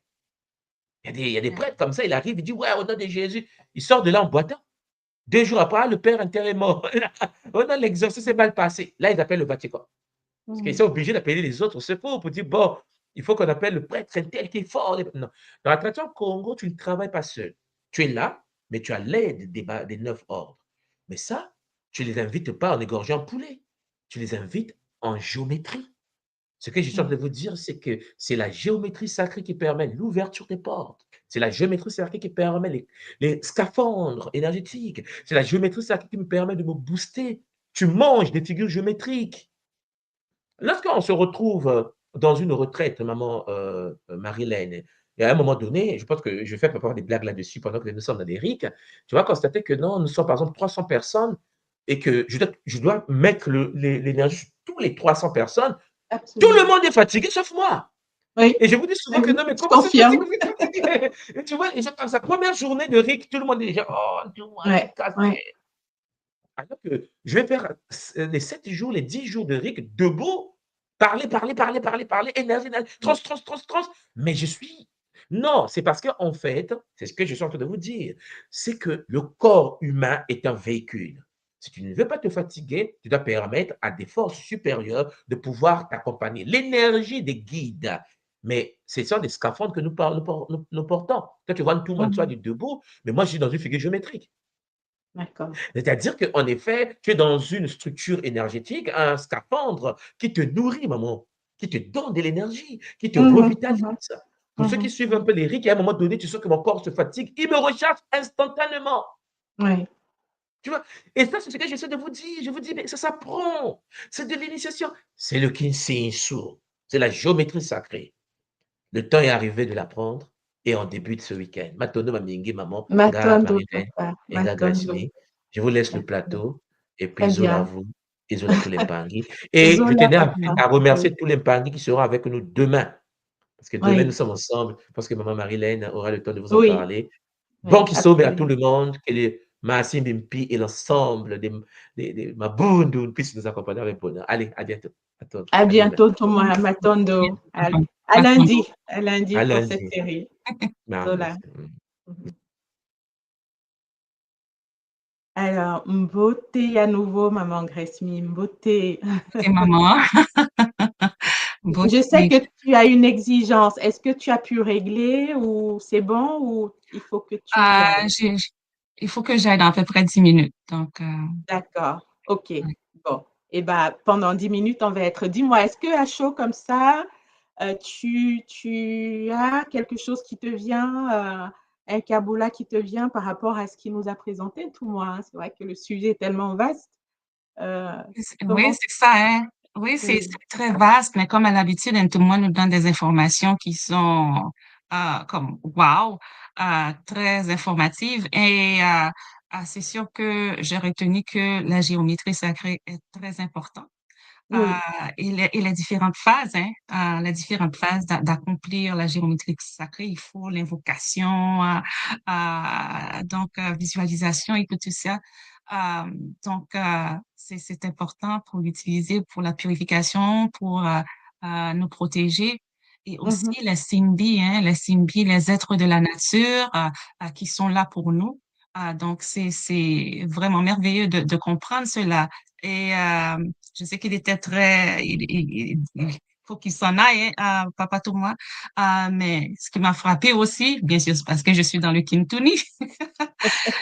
Speaker 4: Il y a des
Speaker 2: Ouais.
Speaker 4: prêtres comme ça, il arrive, il dit, ouais, au nom de Jésus. Il sort de là en boitant. 2 jours après, ah, le père enterré est mort. Oh non, l'exorcisme s'est mal passé. Là, ils appellent le Vatican. Parce qu'ils
Speaker 2: Mm.
Speaker 4: sont obligés d'appeler les autres au secours pour dire, bon, il faut qu'on appelle le prêtre tel qui est fort. Non. Dans la tradition Congo, tu ne travailles pas seul. Tu es là, mais tu as l'aide des 9 ordres. Mais ça, tu ne les invites pas en égorgeant un poulet. Tu les invites en géométrie. Ce que je suis en
Speaker 2: Mm.
Speaker 4: train de vous dire, c'est que c'est la géométrie sacrée qui permet l'ouverture des portes. C'est la géométrie sacrée qui permet les scaphandres énergétiques. C'est la géométrie sacrée qui me permet de me booster. Tu manges des figures géométriques. Lorsqu'on se retrouve dans une retraite, maman Marilène, et à un moment donné, je pense que je vais faire parfois des blagues là-dessus pendant que nous sommes dans des RIC, tu vas constater que non, nous sommes par exemple 300 personnes et que je dois mettre l'énergie sur tous les 300 personnes. Tout le
Speaker 2: Absolument.
Speaker 4: monde est fatigué sauf moi.
Speaker 2: Oui,
Speaker 4: Et je vous dis souvent que
Speaker 2: oui,
Speaker 4: non, mais
Speaker 2: je
Speaker 4: comment ça se fait que
Speaker 2: confirme.
Speaker 4: vous êtes fatigué? Et tu vois, et je pense, sa première journée de RIC, tout le monde est déjà, oh, je suis
Speaker 2: Ouais,
Speaker 4: cassé.
Speaker 2: ouais.
Speaker 4: Alors que je vais faire les 7 jours, les 10 jours de RIC debout, parler, parler, parler, parler, parler, énergie, énergie, trans, trans, trans, trans. Mais je suis. Non, c'est parce qu'en fait, c'est ce que je suis en train de vous dire, c'est que le corps humain est un véhicule. Si tu ne veux pas te fatiguer, tu dois permettre à des forces supérieures de pouvoir t'accompagner. L'énergie des guides. Mais ce sont des scaphandres que nous portons. Toi, tu vois tout le monde, soit
Speaker 2: Mhm.
Speaker 4: du debout, mais moi, je suis dans une figure géométrique.
Speaker 2: D'accord.
Speaker 4: C'est-à-dire qu'en effet, tu es dans une structure énergétique, un scaphandre qui te nourrit, maman, qui te donne de l'énergie, qui te
Speaker 2: Mhm,
Speaker 4: revitalise.
Speaker 2: mhm,
Speaker 4: Pour ceux qui
Speaker 2: mhm,
Speaker 4: suivent un
Speaker 2: mhm.
Speaker 4: peu les rites, à un moment donné, tu sens que mon corps se fatigue, il me recharge instantanément.
Speaker 2: Oui.
Speaker 4: Tu vois? Et ça, c'est ce que j'essaie de vous dire. Je vous dis, mais ça s'apprend. C'est de l'initiation. C'est le Kinsensu. C'est la géométrie sacrée. Le temps est arrivé de l'apprendre et on débute ce week-end. Matondo Mamingi, maman, Nga
Speaker 2: Matondo,
Speaker 4: Marilyn
Speaker 2: papa.
Speaker 4: et Nga
Speaker 2: Matondo.
Speaker 4: Grassimi. Je vous laisse le
Speaker 2: Matondo.
Speaker 4: plateau et puis
Speaker 2: Très
Speaker 4: Zola
Speaker 2: bien.
Speaker 4: vous, et Zola tous les Mpangui. Et je
Speaker 2: Zola,
Speaker 4: tenais
Speaker 2: papa.
Speaker 4: à remercier
Speaker 2: Oui.
Speaker 4: tous les Mpangui qui seront avec nous demain. Parce que demain, nous
Speaker 2: Oui.
Speaker 4: sommes ensemble. Parce que maman Marilyn aura le temps de vous en
Speaker 2: Oui.
Speaker 4: parler. Bon
Speaker 2: Oui.
Speaker 4: qui sauve à tout
Speaker 2: Absolument.
Speaker 4: le monde, que les Massim Bimpi et l'ensemble des Mabundu puissent nous accompagner avec bonheur. Allez, à bientôt. À toi.
Speaker 2: À
Speaker 4: À demain.
Speaker 2: bientôt, Thomas. Matondo. À
Speaker 3: Matondo.
Speaker 2: lundi. À lundi
Speaker 4: À
Speaker 2: pour cette
Speaker 4: lundi.
Speaker 2: série. Zola.
Speaker 4: Marvelous.
Speaker 2: Mhm. Alors, Mbote à nouveau, maman Grace-Mi. Mbote.
Speaker 3: Beauté maman.
Speaker 2: Je sais
Speaker 3: Beauté.
Speaker 2: que tu as une exigence. Est-ce que tu as pu régler ou c'est bon ou il faut que tu...
Speaker 3: Ah, il faut que j'aille dans à peu près 10 minutes. Donc,
Speaker 2: D'accord. OK.
Speaker 3: ouais.
Speaker 2: Bon. Et ben, pendant 10 minutes, on va être... Dis-moi, est-ce que à chaud comme ça, tu as quelque chose qui te vient, un Kaboula qui te vient par rapport à ce qu'il nous a présenté, tout moi, hein? C'est vrai que le sujet est tellement vaste. Euh,
Speaker 3: Oui,
Speaker 2: comment...
Speaker 3: c'est ça, hein. Oui, c'est
Speaker 2: Oui.
Speaker 3: très vaste, mais comme à l'habitude, hein, tout le monde nous donne des informations qui sont comme wow, très informatives. Et c'est sûr que j'ai retenu que la géométrie sacrée est très importante.
Speaker 2: Oui.
Speaker 3: Et les différentes phases, hein, les différentes phases d'accomplir la géométrie sacrée, il faut l'invocation, visualisation et tout ça. Euh, c'est important pour l'utiliser pour la purification, pour nous protéger. Et aussi
Speaker 2: Mhm,
Speaker 3: les Simbi, les êtres de la nature qui sont là pour nous. C'est vraiment merveilleux de comprendre cela. Et je sais qu'il était il faut qu'il s'en aille, hein, Papa Thomas. Mais ce qui m'a frappé aussi, bien sûr, c'est parce que je suis dans le Kintuni,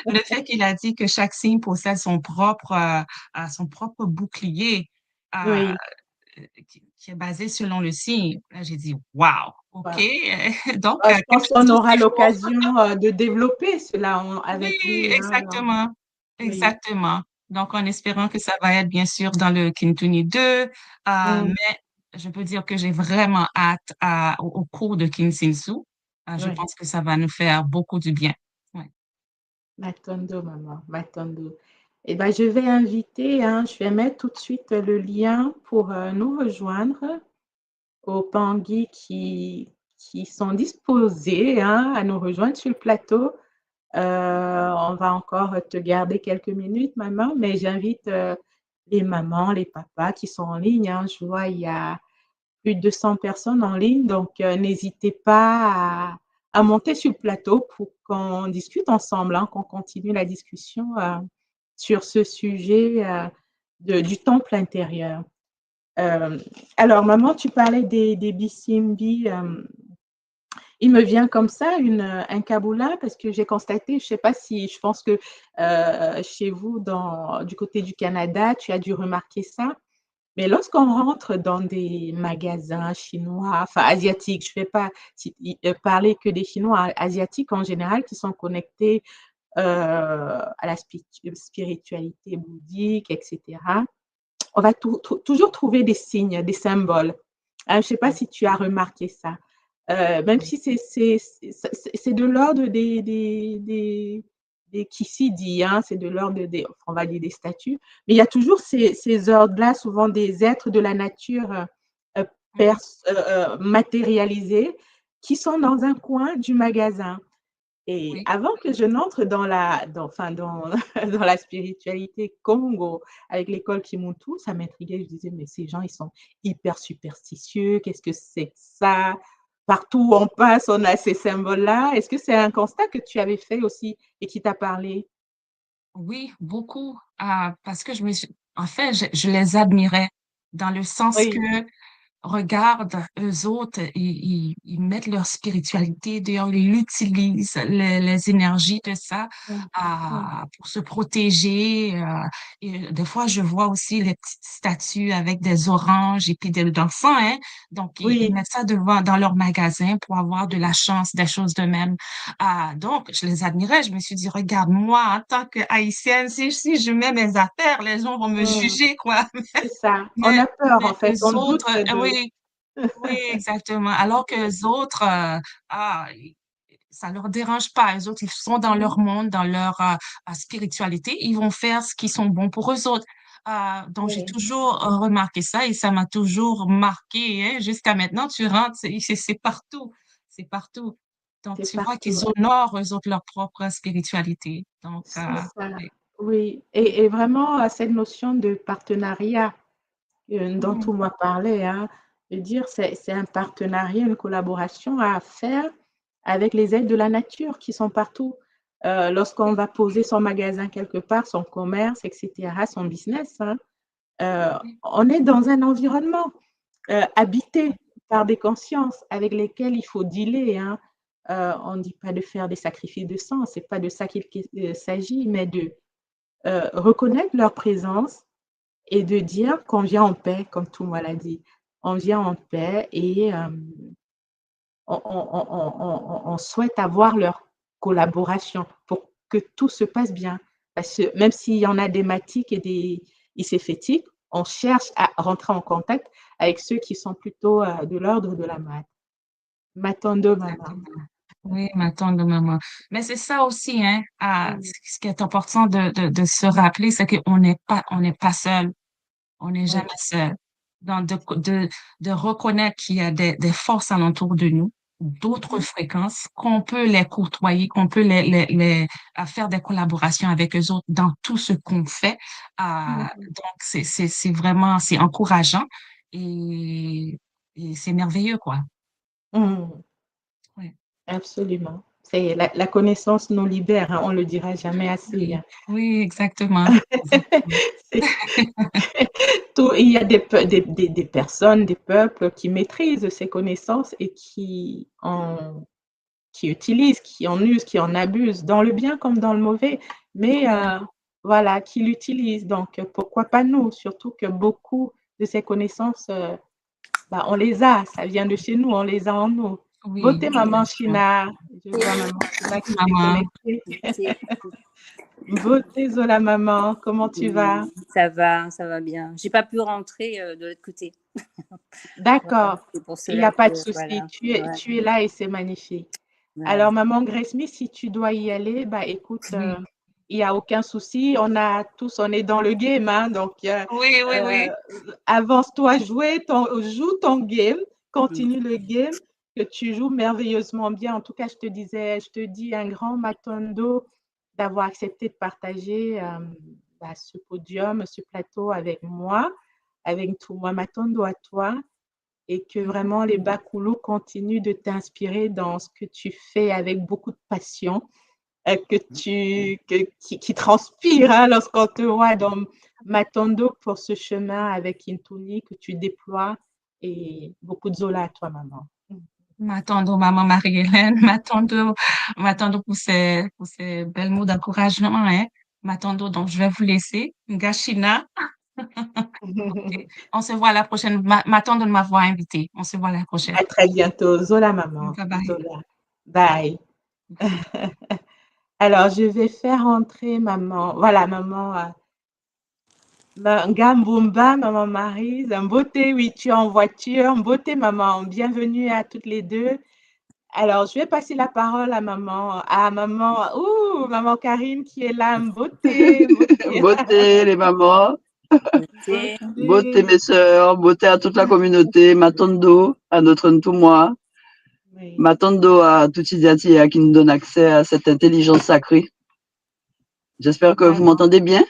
Speaker 3: le fait qu'il a dit que chaque signe possède son propre bouclier euh,
Speaker 2: oui.
Speaker 3: qui est basé selon le signe. Là, j'ai dit, waouh, OK.
Speaker 2: Voilà.
Speaker 3: Donc,
Speaker 2: Je pense
Speaker 3: quelque
Speaker 2: qu'on
Speaker 3: chose
Speaker 2: aura
Speaker 3: qu'il faut.
Speaker 2: l'occasion de développer cela
Speaker 3: Oui,
Speaker 2: avec lui, hein, alors,
Speaker 3: exactement.
Speaker 2: oui.
Speaker 3: Exactement. Donc, en espérant que ça va être bien sûr dans le Kintuni 2,
Speaker 2: Mm,
Speaker 3: mais je peux dire que j'ai vraiment hâte au cours de Kinsinsu. Je
Speaker 2: oui.
Speaker 3: pense que ça va nous faire beaucoup du bien. Ouais.
Speaker 2: Matondo, maman, Matondo. Eh ben, je vais inviter, hein, je vais mettre tout de suite le lien pour nous rejoindre aux Pangui qui sont disposés, hein, à nous rejoindre sur le plateau. On va encore te garder quelques minutes, maman, mais j'invite les mamans, les papas qui sont en ligne, hein. Je vois, il y a plus de 200 personnes en ligne, donc n'hésitez pas à monter sur le plateau pour qu'on discute ensemble, hein, qu'on continue la discussion sur ce sujet du temple intérieur. Euh, alors, maman, tu parlais des Bissimbi. Il me vient comme ça un kaboula parce que j'ai constaté, je sais pas si, je pense que chez vous, du côté du Canada, tu as dû remarquer ça. Mais lorsqu'on rentre dans des magasins chinois, enfin asiatiques, je ne vais pas parler que des Chinois, asiatiques en général qui sont connectés à la spiritualité bouddhique, etc., on va toujours trouver des signes, des symboles. Je ne sais pas si tu as remarqué ça. Même si c'est de l'ordre des qui s'y dit, hein, c'est de l'ordre des, on va dire des statues, mais il y a toujours ces ordres-là, souvent des êtres de la nature euh, matérialisés qui sont dans un coin du magasin. Et
Speaker 3: Oui.
Speaker 2: avant que je n'entre enfin, dans la spiritualité Congo avec l'école Kimuntu, ça m'intriguait. Je disais, mais ces gens, ils sont hyper superstitieux. Qu'est-ce que c'est que ça? Partout où on passe, on a ces symboles-là. Est-ce que c'est un constat que tu avais fait aussi et qui t'a parlé?
Speaker 3: Oui, beaucoup. Parce que en fait, je les admirais dans le sens que
Speaker 2: Oui,
Speaker 3: regarde, eux autres, ils mettent leur spiritualité dehors, ils utilisent les énergies de ça
Speaker 2: mm, mm,
Speaker 3: pour se protéger. Et des fois, je vois aussi les petites statues avec des oranges et puis d'enfants, hein. Donc, ils
Speaker 2: oui,
Speaker 3: mettent ça devant dans leur magasin pour avoir de la chance, des choses de même. Donc, je les admirais. Je me suis dit, regarde, moi, en tant qu'Haïtienne, si je mets mes affaires, les gens vont me
Speaker 2: mm,
Speaker 3: juger, quoi.
Speaker 2: c'est ça. On
Speaker 3: Mais,
Speaker 2: a peur,
Speaker 3: mais
Speaker 2: en fait. On
Speaker 3: eux
Speaker 2: doute
Speaker 3: autres,
Speaker 2: de.
Speaker 3: oui, oui, exactement. Alors que les autres, ah, ça leur dérange pas. Les autres, ils sont dans leur monde, dans leur spiritualité. Ils vont faire ce qui sont bons pour eux autres. Donc, j'ai
Speaker 2: Oui,
Speaker 3: toujours remarqué ça et ça m'a toujours marqué, hein. Jusqu'à maintenant, tu rentres, c'est partout. C'est partout. Donc,
Speaker 2: c'est
Speaker 3: tu vois qu'ils
Speaker 2: partout.
Speaker 3: honorent, eux autres, leur propre spiritualité. Donc,
Speaker 2: C'est ça.
Speaker 3: oui.
Speaker 2: Oui. Et vraiment, cette notion de partenariat dont
Speaker 3: Mm,
Speaker 2: on m'a parlé, hein, de dire c'est un partenariat, une collaboration à faire avec les aides de la nature qui sont partout. Lorsqu'on va poser son magasin quelque part, son commerce, etc., son business, hein,
Speaker 3: oui,
Speaker 2: on est dans un environnement habité par des consciences avec lesquelles il faut dealer, hein. On ne dit pas de faire des sacrifices de sang, c'est pas de ça qu'il s'agit, mais de reconnaître leur présence et de dire qu'on vient en paix, comme tout le monde l'a dit. On vient en paix et on souhaite avoir leur collaboration pour que tout se passe bien. Parce que même s'il y en a des matiques et des icéphétiques, on cherche à rentrer en contact avec ceux qui sont plutôt de l'ordre de la mat. Matando maman.
Speaker 3: exactement. Oui, ma tante de maman. Mais c'est ça aussi, hein,
Speaker 2: Mm.
Speaker 3: ce qui est important de se rappeler, c'est on n'est pas seul. On n'est jamais
Speaker 2: Oui,
Speaker 3: seul. Donc, de reconnaître qu'il y a des forces alentour de nous, d'autres
Speaker 2: mhm,
Speaker 3: fréquences, qu'on peut les côtoyer, qu'on peut à faire des collaborations avec eux autres dans tout ce qu'on fait.
Speaker 2: mhm,
Speaker 3: Donc, c'est vraiment, c'est encourageant et, et c'est merveilleux, quoi.
Speaker 2: mhm.
Speaker 3: Ouais.
Speaker 2: Absolument. C'est la connaissance nous libère, hein, on le dira jamais assez,
Speaker 3: Oui,
Speaker 2: hein.
Speaker 3: oui, exactement. Exactement.
Speaker 2: C'est il y a des personnes, des peuples qui maîtrisent ces connaissances et qui utilisent, qui en usent, qui en abusent, dans le bien comme dans le mauvais, mais voilà, qui l'utilisent. Donc, pourquoi pas nous? Surtout que beaucoup de ces connaissances, bah, on les a, ça vient de chez nous, on les a en nous.
Speaker 3: Oui,
Speaker 2: Beauté maman
Speaker 3: exactement.
Speaker 2: China, je vois maman China qui s'est
Speaker 3: Maman,
Speaker 2: connectée.
Speaker 5: C'est-
Speaker 2: Beauté Zola maman, comment tu vas?
Speaker 5: ça va bien. J'ai pas pu rentrer de l'autre côté. Voilà,
Speaker 2: D'accord,
Speaker 5: c'est pour
Speaker 2: il n'y
Speaker 5: cela
Speaker 2: a pas
Speaker 5: que
Speaker 2: de souci,
Speaker 5: voilà.
Speaker 2: tu es là et c'est magnifique.
Speaker 5: Ouais.
Speaker 2: Alors, maman Grace Smith, si tu dois y aller, bah écoute,
Speaker 3: oui,
Speaker 2: il n'y a aucun souci. On est dans le game, hein, donc
Speaker 3: oui, oui,
Speaker 2: euh,
Speaker 3: oui.
Speaker 2: avance-toi, joue ton game,
Speaker 5: Mm.
Speaker 2: continue le game. que tu joues merveilleusement bien. En tout cas, je te dis un grand Matondo d'avoir accepté de partager ce podium, ce plateau avec moi, avec tout moi. Matondo à toi. Et que vraiment les Bakoulou continuent de t'inspirer dans ce que tu fais avec beaucoup de passion, qui transpire hein, lorsqu'on te voit dans Matondo pour ce chemin avec Intuni que tu déploies et beaucoup de Zola à toi, maman.
Speaker 3: M'attendre, maman Marie-Hélène, m'attendre pour ces belles mots d'encouragement, hein. M'attendre, donc je vais vous laisser. Gachina. Ok. On se voit la prochaine. M'attendre de m'avoir invité. On se voit la prochaine.
Speaker 2: À très bientôt. Zola, maman.
Speaker 3: Bye bye.
Speaker 2: Zola. Bye. Alors, je vais faire entrer maman. Voilà, maman. Gambumba, maman Marie, un beauté, oui, tu es en voiture, beauté, maman, bienvenue à toutes les deux. Alors, je vais passer la parole à maman Karine qui est là, beauté, beauté.
Speaker 6: Beauté, les mamans, beauté, mes sœurs, beauté à toute la communauté, Matondo, à notre Ntumwa,
Speaker 2: Oui.
Speaker 6: Matondo à Tutidiatia qui nous donne accès à cette intelligence sacrée. J'espère que vous m'entendez bien.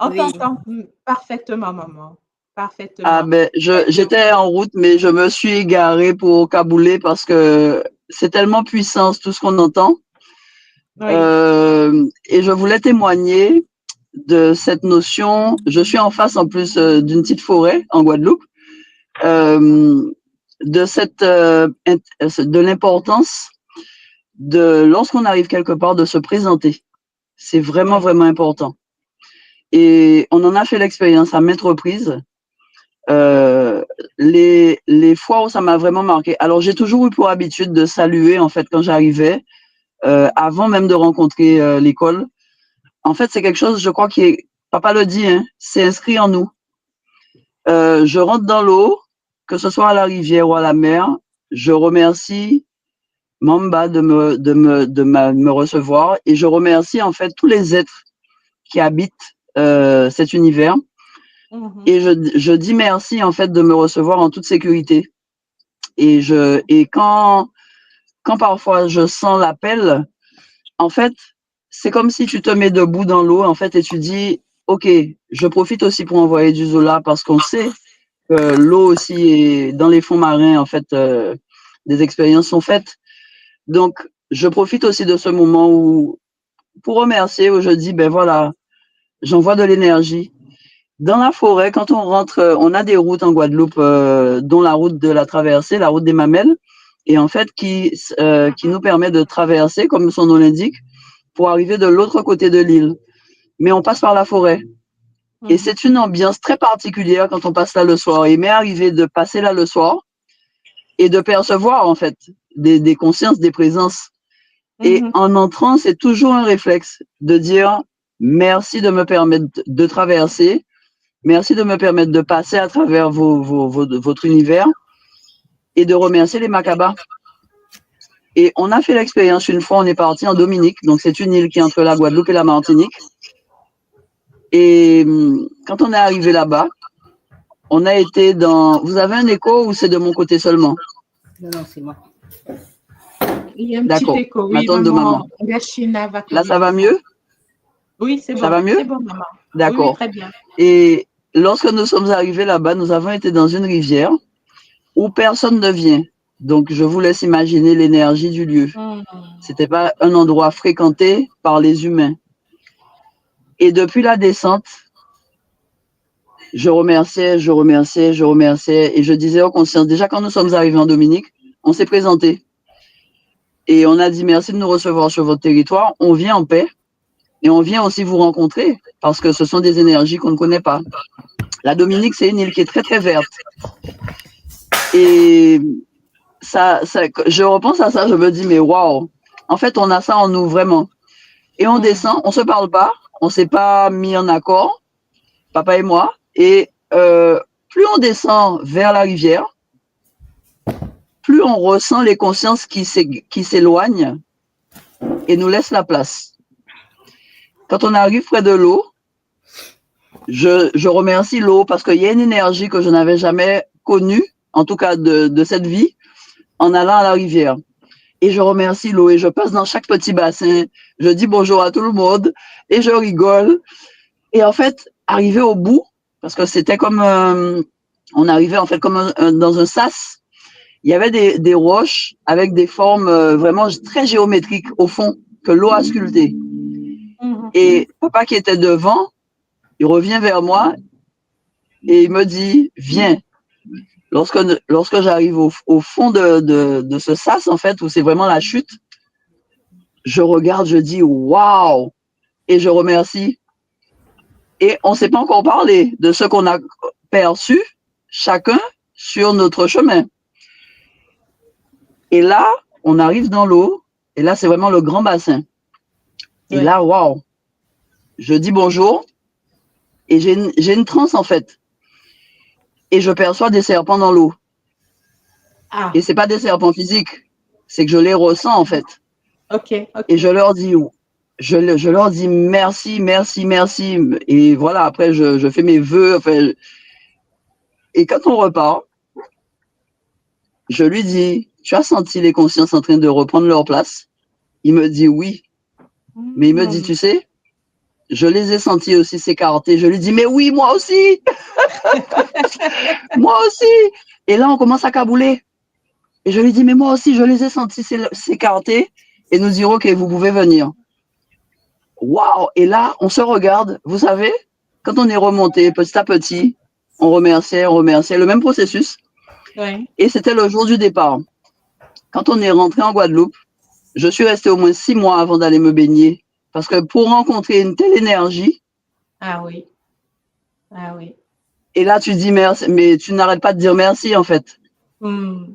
Speaker 2: On
Speaker 5: Oui.
Speaker 2: t'entend parfaitement, maman. Parfaitement.
Speaker 6: Ah ben, j'étais en route, mais je me suis égarée pour cabouler parce que c'est tellement puissant tout ce qu'on entend.
Speaker 2: Oui.
Speaker 6: Et je voulais témoigner de cette notion. Je suis en face en plus d'une petite forêt en Guadeloupe. De l'importance de lorsqu'on arrive quelque part de se présenter. C'est vraiment, vraiment important. Et on en a fait l'expérience à maintes reprises. Les fois où ça m'a vraiment marqué. Alors, j'ai toujours eu pour habitude de saluer, en fait, quand j'arrivais, avant même de rencontrer l'école. En fait, c'est quelque chose, je crois, qui est, papa le dit, hein, c'est inscrit en nous. Je rentre dans l'eau, que ce soit à la rivière ou à la mer, je remercie Mamba de me recevoir et je remercie, en fait, tous les êtres qui habitent cet univers. Et je dis merci en fait de me recevoir en toute sécurité. Et quand parfois je sens l'appel, en fait, c'est comme si tu te mets debout dans l'eau en fait et tu dis OK, je profite aussi pour envoyer du Zola parce qu'on sait que l'eau aussi est dans les fonds marins en fait des expériences sont faites. Donc je profite aussi de ce moment où pour remercier où je dis ben voilà, j'envoie de l'énergie. Dans la forêt, quand on rentre, on a des routes en Guadeloupe, dont la route de la traversée, la route des Mamelles, et en fait qui nous permet de traverser, comme son nom l'indique, pour arriver de l'autre côté de l'île. Mais on passe par la forêt. Et c'est une ambiance très particulière quand on passe là le soir. Il m'est arrivé de passer là le soir et de percevoir en fait des consciences, des présences. Et en entrant, c'est toujours un réflexe de dire merci de me permettre de traverser. Merci de me permettre de passer à travers votre univers et de remercier les Macabas. Et on a fait l'expérience une fois, on est parti en Dominique, donc c'est une île qui est entre la Guadeloupe et la Martinique. Et quand on est arrivé là-bas, on a été dans... Vous avez un écho ou c'est de mon côté seulement?
Speaker 5: Non, c'est moi.
Speaker 2: Il y a un petit écho, oui,
Speaker 6: maman. Là, ça va mieux?
Speaker 2: Oui, c'est bon.
Speaker 6: Ça va mieux?
Speaker 2: C'est bon, maman.
Speaker 6: D'accord.
Speaker 2: Oui, très bien.
Speaker 6: Et lorsque nous sommes arrivés là-bas, nous avons été dans une rivière où personne ne vient. Donc, je vous laisse imaginer l'énergie du lieu. C'était pas un endroit fréquenté par les humains. Et depuis la descente, je remerciais, et je disais aux consciences, déjà quand nous sommes arrivés en Dominique, on s'est présenté. Et on a dit merci de nous recevoir sur votre territoire, on vient en paix. Et on vient aussi vous rencontrer parce que ce sont des énergies qu'on ne connaît pas. La Dominique, c'est une île qui est très, très verte. Et je repense à ça, je me dis, mais waouh, en fait, on a ça en nous vraiment. Et on descend, on ne se parle pas, on ne s'est pas mis en accord, papa et moi. Et plus on descend vers la rivière, plus on ressent les consciences qui s'éloignent et nous laissent la place. Quand on arrive près de l'eau, je remercie l'eau parce qu'il y a une énergie que je n'avais jamais connue, en tout cas de cette vie, en allant à la rivière. Et je remercie l'eau et je passe dans chaque petit bassin. Je dis bonjour à tout le monde et je rigole. Et en fait, arrivé au bout, parce que c'était comme, on arrivait en fait comme dans un sas, il y avait des roches avec des formes vraiment très géométriques au fond que l'eau a sculptées. Et papa qui était devant, il revient vers moi et il me dit, viens. Lorsque j'arrive au fond de ce sas, en fait, où c'est vraiment la chute, je regarde, je dis, waouh! Et je remercie. Et on ne s'est pas encore parlé de ce qu'on a perçu chacun sur notre chemin. Et là, on arrive dans l'eau, et là, c'est vraiment le grand bassin. Et là, waouh! Je dis bonjour, et j'ai une transe, en fait. Et je perçois des serpents dans l'eau.
Speaker 2: Ah.
Speaker 6: Et ce n'est pas des serpents physiques, c'est que je les ressens, en fait.
Speaker 2: Ok.
Speaker 6: Et je leur dis merci, merci, merci. Et voilà, après, je fais mes vœux. Enfin, et quand on repart, je lui dis, tu as senti les consciences en train de reprendre leur place? Il me dit oui. Mais il me dit, tu sais, je les ai sentis aussi s'écarter. Je lui dis, mais oui, moi aussi. Moi aussi. Et là, on commence à cabouler. Et je lui dis, mais moi aussi, je les ai sentis s'écarter et nous dire, OK, vous pouvez venir. Waouh! Et là, on se regarde. Vous savez, quand on est remonté petit à petit, on remerciait, le même processus.
Speaker 2: Oui.
Speaker 6: Et c'était le jour du départ. Quand on est rentré en Guadeloupe, je suis restée au moins 6 mois avant d'aller me baigner. Parce que pour rencontrer une telle énergie.
Speaker 2: Ah oui. Ah oui.
Speaker 6: Et là, tu dis merci, mais tu n'arrêtes pas de dire merci, en fait.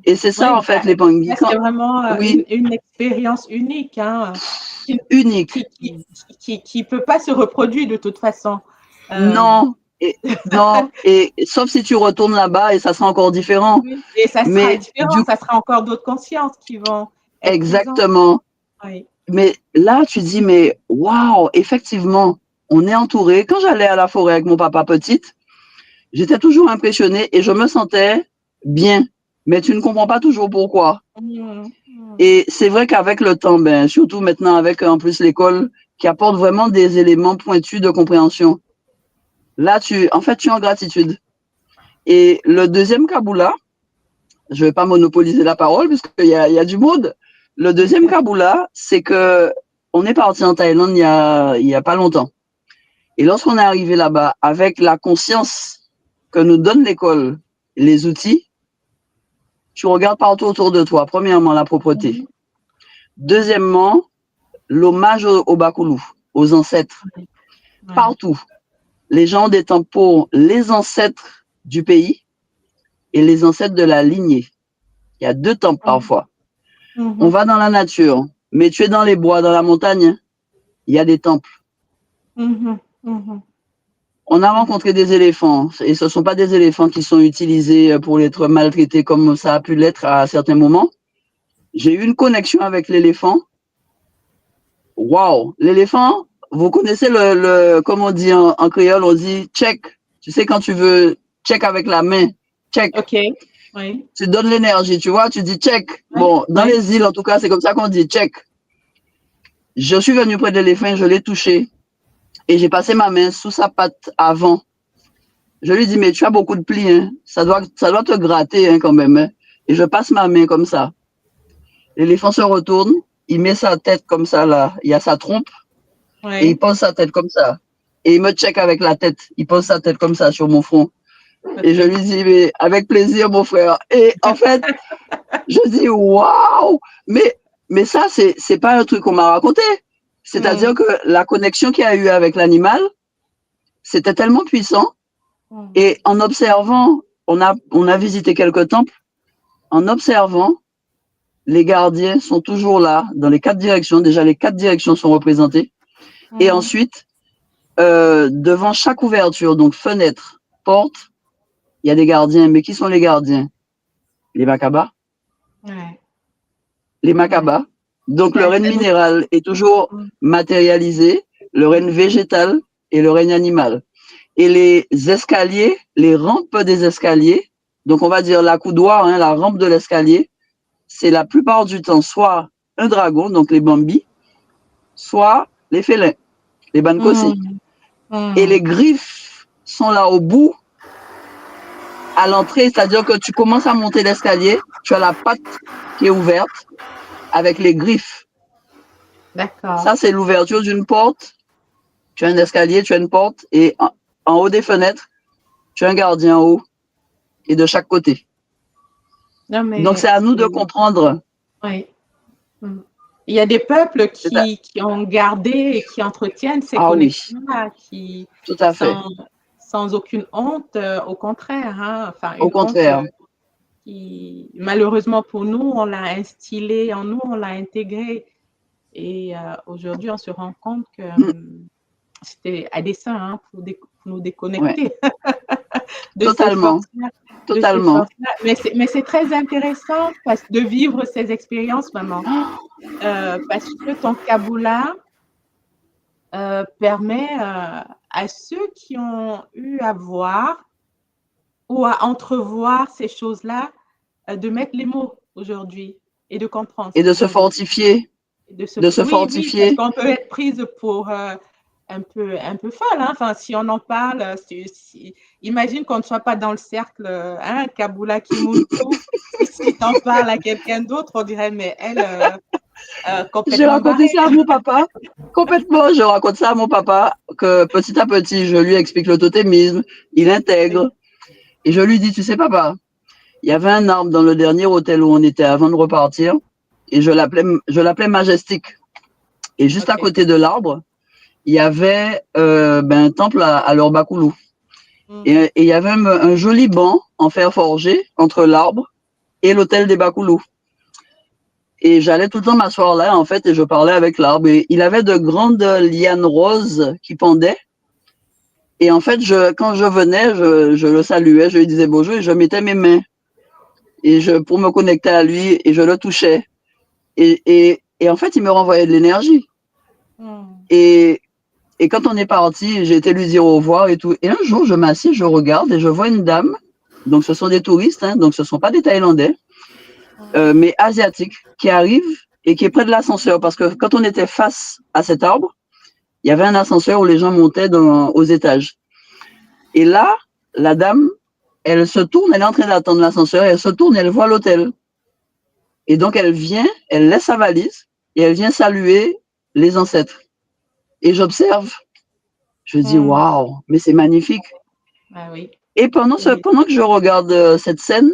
Speaker 6: Et c'est ça,
Speaker 2: oui,
Speaker 6: en fait, les Pangui.
Speaker 2: C'est vraiment une expérience unique. Hein,
Speaker 6: unique.
Speaker 2: Qui peut pas se reproduire de toute façon.
Speaker 6: Non. Et sauf si tu retournes là-bas et ça sera encore différent.
Speaker 2: Oui, et ça sera différent, ça sera encore d'autres consciences qui vont être
Speaker 6: exactement.
Speaker 2: Oui.
Speaker 6: Mais là, tu dis, mais waouh, effectivement, on est entouré. Quand j'allais à la forêt avec mon papa petite, j'étais toujours impressionnée et je me sentais bien. Mais tu ne comprends pas toujours pourquoi. Et c'est vrai qu'avec le temps, surtout maintenant avec en plus l'école qui apporte vraiment des éléments pointus de compréhension, là, tu es en gratitude. Et le deuxième Kaboula, je ne vais pas monopoliser la parole puisqu'il y a du monde. Le deuxième Kaboula, c'est que on est parti en Thaïlande il y a pas longtemps. Et lorsqu'on est arrivé là-bas, avec la conscience que nous donne l'école, les outils, tu regardes partout autour de toi. Premièrement, la propreté. Deuxièmement, l'hommage au Bakoulou, aux ancêtres. Partout. Les gens ont des temples pour les ancêtres du pays et les ancêtres de la lignée. Il y a 2 temples parfois. On va dans la nature, mais tu es dans les bois, dans la montagne, il y a des temples. On a rencontré des éléphants, et ce ne sont pas des éléphants qui sont utilisés pour être maltraités comme ça a pu l'être à certains moments. J'ai eu une connexion avec l'éléphant. Waouh! L'éléphant, vous connaissez comme on dit en créole, on dit check. Tu sais, quand tu veux check avec la main, check.
Speaker 2: OK. Oui.
Speaker 6: Tu donnes l'énergie, tu vois, tu dis check. Bon, dans les îles, en tout cas, c'est comme ça qu'on dit check. Je suis venue près de l'éléphant, je l'ai touché et j'ai passé ma main sous sa patte avant. Je lui dis, mais tu as beaucoup de plis, hein. Ça doit te gratter hein, quand même. Hein. Et je passe ma main comme ça. L'éléphant se retourne, il met sa tête comme ça là, il y a sa trompe et il pose sa tête comme ça. Et il me check avec la tête, il pose sa tête comme ça sur mon front. Et je lui dis, mais avec plaisir, mon frère. Et en fait, je dis, waouh! Mais ça, c'est pas un truc qu'on m'a raconté. C'est-à-dire que la connexion qu'il y a eu avec l'animal, c'était tellement puissant. Et en observant, on a visité quelques temples. En observant, les gardiens sont toujours là, dans les 4 directions. Déjà, les 4 directions sont représentées. Et ensuite, devant chaque ouverture, donc fenêtre, porte, il y a des gardiens. Mais qui sont les gardiens? Les Makabas. Les Makabas. Donc, le règne minéral est toujours matérialisé, le règne végétal et le règne animal. Et les escaliers, les rampes des escaliers, donc on va dire la coudoir, hein, la rampe de l'escalier, c'est la plupart du temps soit un dragon, donc les bambis, soit les félins, les bankossi. Et les griffes sont là au bout, à l'entrée, c'est-à-dire que tu commences à monter l'escalier, tu as la patte qui est ouverte avec les griffes.
Speaker 2: D'accord.
Speaker 6: Ça, c'est l'ouverture d'une porte. Tu as un escalier, tu as une porte, et en haut des fenêtres, tu as un gardien en haut, et de chaque côté.
Speaker 2: Non, mais
Speaker 6: Donc, c'est à nous de comprendre.
Speaker 2: Oui. Il y a des peuples qui ont gardé et qui entretiennent ces connexions-là, qui,
Speaker 6: tout à fait.
Speaker 2: sans aucune honte, au contraire. Hein, enfin,
Speaker 6: au contraire.
Speaker 2: Honte qui, malheureusement pour nous, on l'a instillé en nous, on l'a intégré. Et aujourd'hui, on se rend compte que c'était à dessein, hein, pour nous déconnecter de
Speaker 6: Totalement.
Speaker 2: ces forces-là.
Speaker 6: Totalement.
Speaker 2: Mais c'est très intéressant de vivre ces expériences, maman. Parce que ton Kabula permet à ceux qui ont eu à voir ou à entrevoir ces choses-là de mettre les mots aujourd'hui et de comprendre.
Speaker 6: Et de se fortifier.
Speaker 2: De se
Speaker 6: fortifier.
Speaker 2: Oui, parce qu'on peut être prise pour un peu folle. Hein? Enfin, si on en parle, imagine qu'on ne soit pas dans le cercle, hein, Kabula Kimuntu. Si tu en parles à quelqu'un d'autre, on dirait, mais elle, complètement.
Speaker 6: J'ai raconté ça à mon papa. Complètement, je raconte ça à mon papa, que petit à petit, je lui explique le totémisme, il intègre. Et je lui dis, tu sais, papa, il y avait un arbre dans le dernier hôtel où on était avant de repartir, et je l'appelais Majestic. Et juste à côté de l'arbre, il y avait un temple à l'Orbakoulou. Et il y avait un joli banc en fer forgé entre l'arbre et l'hôtel des Bakoulou. Et j'allais tout le temps m'asseoir là, en fait, et je parlais avec l'arbre. Et il avait de grandes lianes roses qui pendaient. Et en fait, quand je venais, je le saluais, je lui disais bonjour, et je mettais mes mains pour me connecter à lui, et je le touchais. Et en fait, il me renvoyait de l'énergie. Et quand on est parti, j'ai été lui dire au revoir et tout. Et un jour, je m'assieds, je regarde et je vois une dame. Donc, ce sont des touristes, hein, donc ce ne sont pas des Thaïlandais, mais asiatiques, qui arrivent et qui est près de l'ascenseur. Parce que quand on était face à cet arbre, il y avait un ascenseur où les gens montaient aux étages. Et là, la dame, elle se tourne, elle est en train d'attendre l'ascenseur, elle se tourne, elle voit l'hôtel. Et donc, elle vient, elle laisse sa valise et elle vient saluer les ancêtres. Et j'observe. Je dis, waouh, mais c'est magnifique.
Speaker 2: Ah oui.
Speaker 6: Et pendant que je regarde cette scène,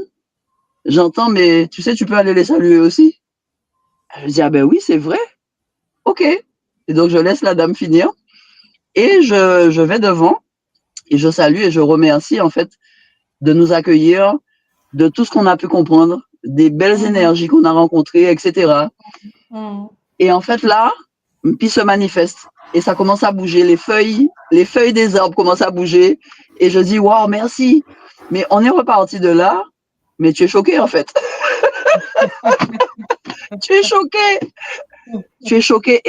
Speaker 6: j'entends, mais tu sais, tu peux aller les saluer aussi. Je dis, ah ben oui, c'est vrai. OK. Et donc, je laisse la dame finir. Et je vais devant et je salue et je remercie, en fait, de nous accueillir, de tout ce qu'on a pu comprendre, des belles énergies qu'on a rencontrées, etc. Et en fait, là, puis se manifeste. Et ça commence à bouger. Les feuilles des arbres commencent à bouger. Et je dis, waouh, merci. Mais on est reparti de là. Mais tu es choqué, en fait. Tu es choqué. Tu es choqué.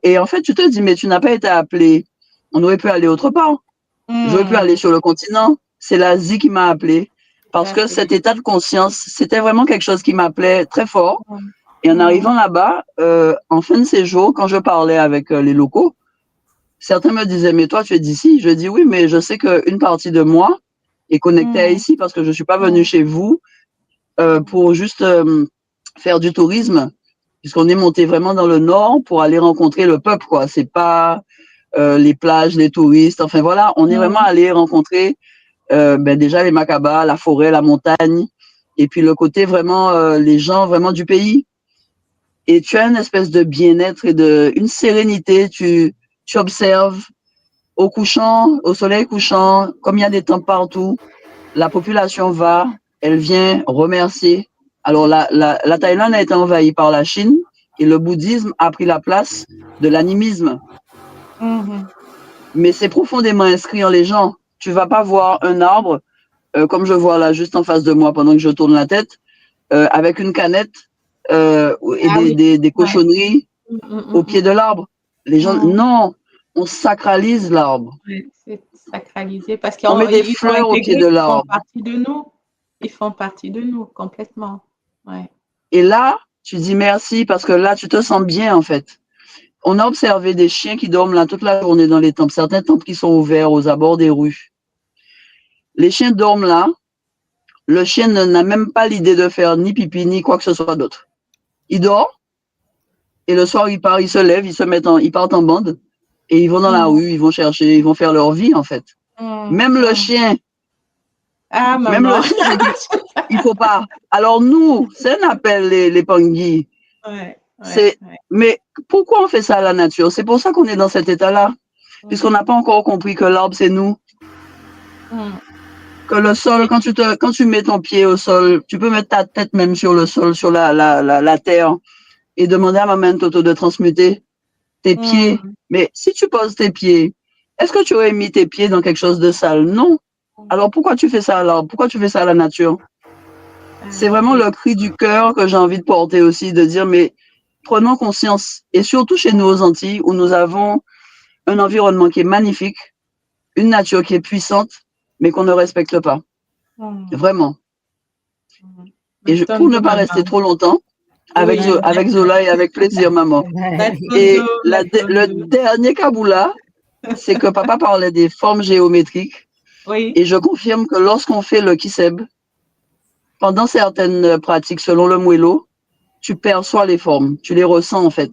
Speaker 6: Et en fait, tu te dis, mais tu n'as pas été appelé. On aurait pu aller autre part. J'aurais pu aller sur le continent. C'est l'Asie qui m'a appelé. Parce que cet état de conscience, c'était vraiment quelque chose qui m'appelait très fort. Et en arrivant là-bas, en fin de séjour, quand je parlais avec les locaux, certains me disaient, mais toi, tu es d'ici? Je dis oui, mais je sais qu'une partie de moi est connectée à ici parce que je ne suis pas venue chez vous pour juste faire du tourisme, puisqu'on est monté vraiment dans le nord pour aller rencontrer le peuple, quoi. C'est pas les plages, les touristes, enfin voilà, on est vraiment allé rencontrer déjà les Makaba, la forêt, la montagne, et puis le côté vraiment, les gens vraiment du pays. Et tu as une espèce de bien-être et une sérénité, tu observes au couchant, au soleil couchant, comme il y a des temples partout, la population elle vient remercier. Alors la Thaïlande a été envahie par la Chine et le bouddhisme a pris la place de l'animisme. Mais c'est profondément inscrit en les gens. Tu vas pas voir un arbre, comme je vois là juste en face de moi pendant que je tourne la tête, avec une canette et des cochonneries au pied de l'arbre. Les gens, non, on sacralise l'arbre.
Speaker 2: Oui, c'est sacralisé parce
Speaker 6: qu'on met des fleurs au pied de l'arbre.
Speaker 2: Ils font partie de nous complètement. Ouais.
Speaker 6: Et là, tu dis merci parce que là, tu te sens bien, en fait. On a observé des chiens qui dorment là toute la journée dans les temples. Certains temples qui sont ouverts aux abords des rues. Les chiens dorment là. Le chien n'a même pas l'idée de faire ni pipi, ni quoi que ce soit d'autre. Il dort. Et le soir, il part, il se lève, ils partent en bande. Et ils vont dans la rue, ils vont chercher, ils vont faire leur vie, en fait. Même le chien,
Speaker 2: Ah,
Speaker 6: même
Speaker 2: maman.
Speaker 6: le chien, il faut pas. Alors nous, c'est un appel, les Pangui.
Speaker 2: Ouais,
Speaker 6: C'est, mais pourquoi on fait ça à la nature? C'est pour ça qu'on est dans cet état-là. Puisqu'on n'a pas encore compris que l'arbre, c'est nous. Que le sol, quand tu mets ton pied au sol, tu peux mettre ta tête même sur le sol, sur la terre, et demander à maman Toto de transmuter tes pieds. Mais si tu poses tes pieds, est-ce que tu aurais mis tes pieds dans quelque chose de sale? Non. Alors pourquoi tu fais ça à l'arbre? Pourquoi tu fais ça à la nature? C'est vraiment le cri du cœur que j'ai envie de porter aussi, de dire, mais prenons conscience. Et surtout chez nous aux Antilles, où nous avons un environnement qui est magnifique, une nature qui est puissante, mais qu'on ne respecte pas. Vraiment. Et pour ne pas rester trop longtemps, avec Zola et avec plaisir, maman. Et le dernier Kaboula, c'est que papa parlait des formes géométriques.
Speaker 2: Oui.
Speaker 6: Et je confirme que lorsqu'on fait le Kiseb, pendant certaines pratiques, selon le Mwelo, tu perçois les formes, tu les ressens en fait.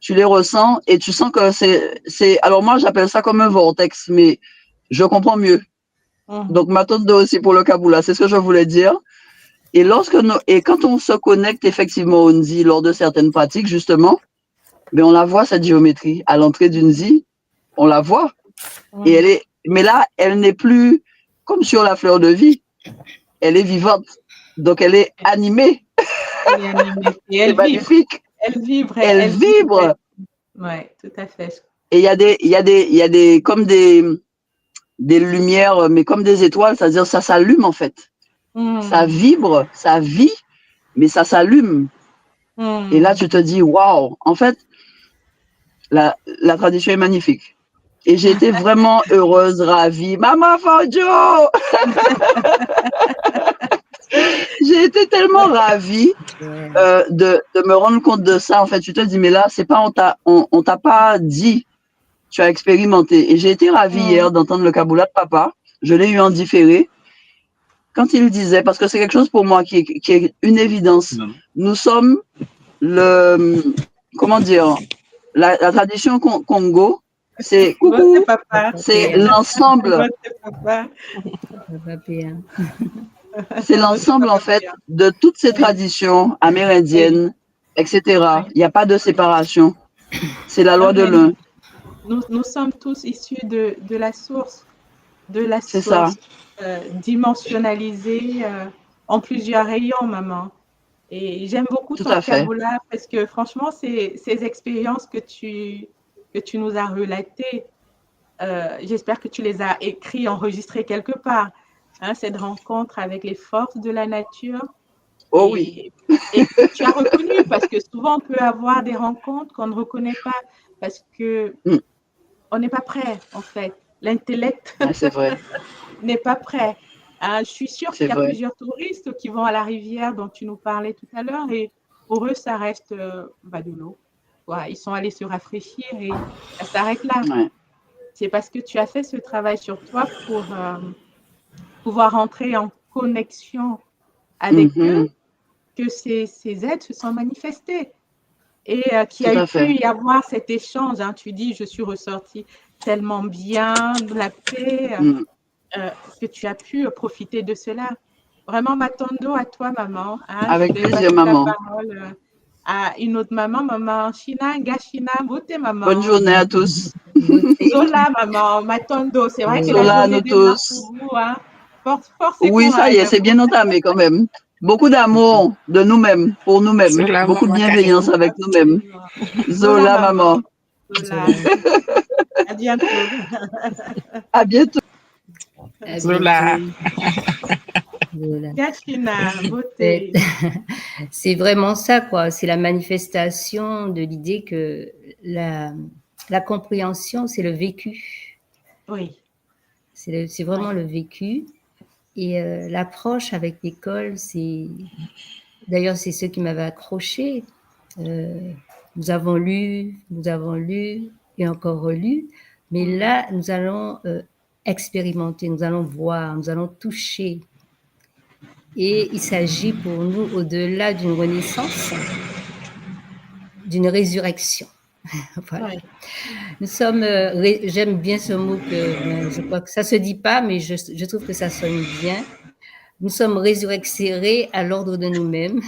Speaker 6: Tu les ressens et tu sens que c'est. Alors moi, j'appelle ça comme un vortex, mais je comprends mieux. Donc, Matondo aussi pour le Kaboula, c'est ce que je voulais dire. Et quand on se connecte effectivement au Nzi lors de certaines pratiques, justement, mais on la voit, cette géométrie. À l'entrée du Nzi, on la voit. Et mais là, elle n'est plus comme sur la fleur de vie. Elle est vivante. Donc, elle est animée. C'est magnifique.
Speaker 2: Elle vibre.
Speaker 6: Elle vibre.
Speaker 2: Oui, tout à fait.
Speaker 6: Et il y a des comme des lumières, mais comme des étoiles, c'est-à-dire ça s'allume en fait. Ça vibre, ça vit, mais ça s'allume. Et là, tu te dis, waouh, en fait, la tradition est magnifique. Et j'ai été vraiment heureuse, ravie. Maman Fangio! J'ai été tellement ravie de me rendre compte de ça. En fait, tu te dis, mais là, c'est pas, on t'a pas dit, tu as expérimenté. Et j'ai été ravie hier d'entendre le Kaboula de papa. Je l'ai eu en différé. Quand il disait, parce que c'est quelque chose pour moi qui est une évidence. Nous sommes comment dire, la tradition Congo, c'est coucou, c'est l'ensemble. C'est l'ensemble, en fait, de toutes ces traditions amérindiennes, etc. Il n'y a pas de séparation. C'est la loi de l'un.
Speaker 2: Nous sommes tous issus de la source.
Speaker 6: C'est ça.
Speaker 2: Dimensionnalisée en plusieurs rayons, maman. Et j'aime beaucoup ton Kaboula parce que franchement, ces expériences que tu nous as relatées, j'espère que tu les as écrites, enregistrées quelque part. Hein, cette rencontre avec les forces de la nature.
Speaker 6: Oh oui.
Speaker 2: Et que tu as reconnu, parce que souvent on peut avoir des rencontres qu'on ne reconnaît pas parce que on n'est pas prêt, en fait. L'intellect n'est pas prêt. Je suis sûre qu'il y a plusieurs touristes qui vont à la rivière dont tu nous parlais tout à l'heure et pour eux, ça reste de l'eau. Ils sont allés se rafraîchir et ça s'arrête là.
Speaker 6: Ouais.
Speaker 2: C'est parce que tu as fait ce travail sur toi pour pouvoir entrer en connexion avec eux que ces aides se sont manifestées. Et qu'il y a pu y avoir cet échange. Hein. Tu dis, je suis ressortie tellement bien, de la paix, que tu as pu profiter de cela. Vraiment, Matondo, à toi, maman. Hein.
Speaker 6: Avec plaisir, maman.
Speaker 2: La parole à une autre maman, maman China, Gachina, beauté, maman.
Speaker 6: Bonne journée à tous.
Speaker 2: Zola, maman, Matondo. C'est vrai que
Speaker 6: Zola,
Speaker 2: la journée démarre pour vous. Hein. Force
Speaker 6: oui, ça y est, c'est bien entamé quand même. Beaucoup d'amour de nous-mêmes, pour nous-mêmes.
Speaker 3: Zola,
Speaker 6: beaucoup de bienveillance
Speaker 3: maman.
Speaker 6: avec nous-mêmes. Zola, maman.
Speaker 2: Zola. À bientôt.
Speaker 6: À bientôt.
Speaker 3: Zola.
Speaker 2: Gachina, beauté.
Speaker 7: C'est vraiment ça, quoi. C'est la manifestation de l'idée que la compréhension, c'est le vécu.
Speaker 2: Oui.
Speaker 7: C'est vraiment le vécu. Et l'approche avec l'école, c'est d'ailleurs, c'est ce qui m'avait accroché. Nous avons lu et encore relu, mais là, nous allons expérimenter, nous allons voir, nous allons toucher. Et il s'agit pour nous, au-delà d'une renaissance, d'une résurrection. Voilà.
Speaker 2: Ouais.
Speaker 7: Nous sommes, j'aime bien ce mot que je crois que ça se dit pas, mais je trouve que ça sonne bien. Nous sommes résurrectés à l'ordre de nous-mêmes,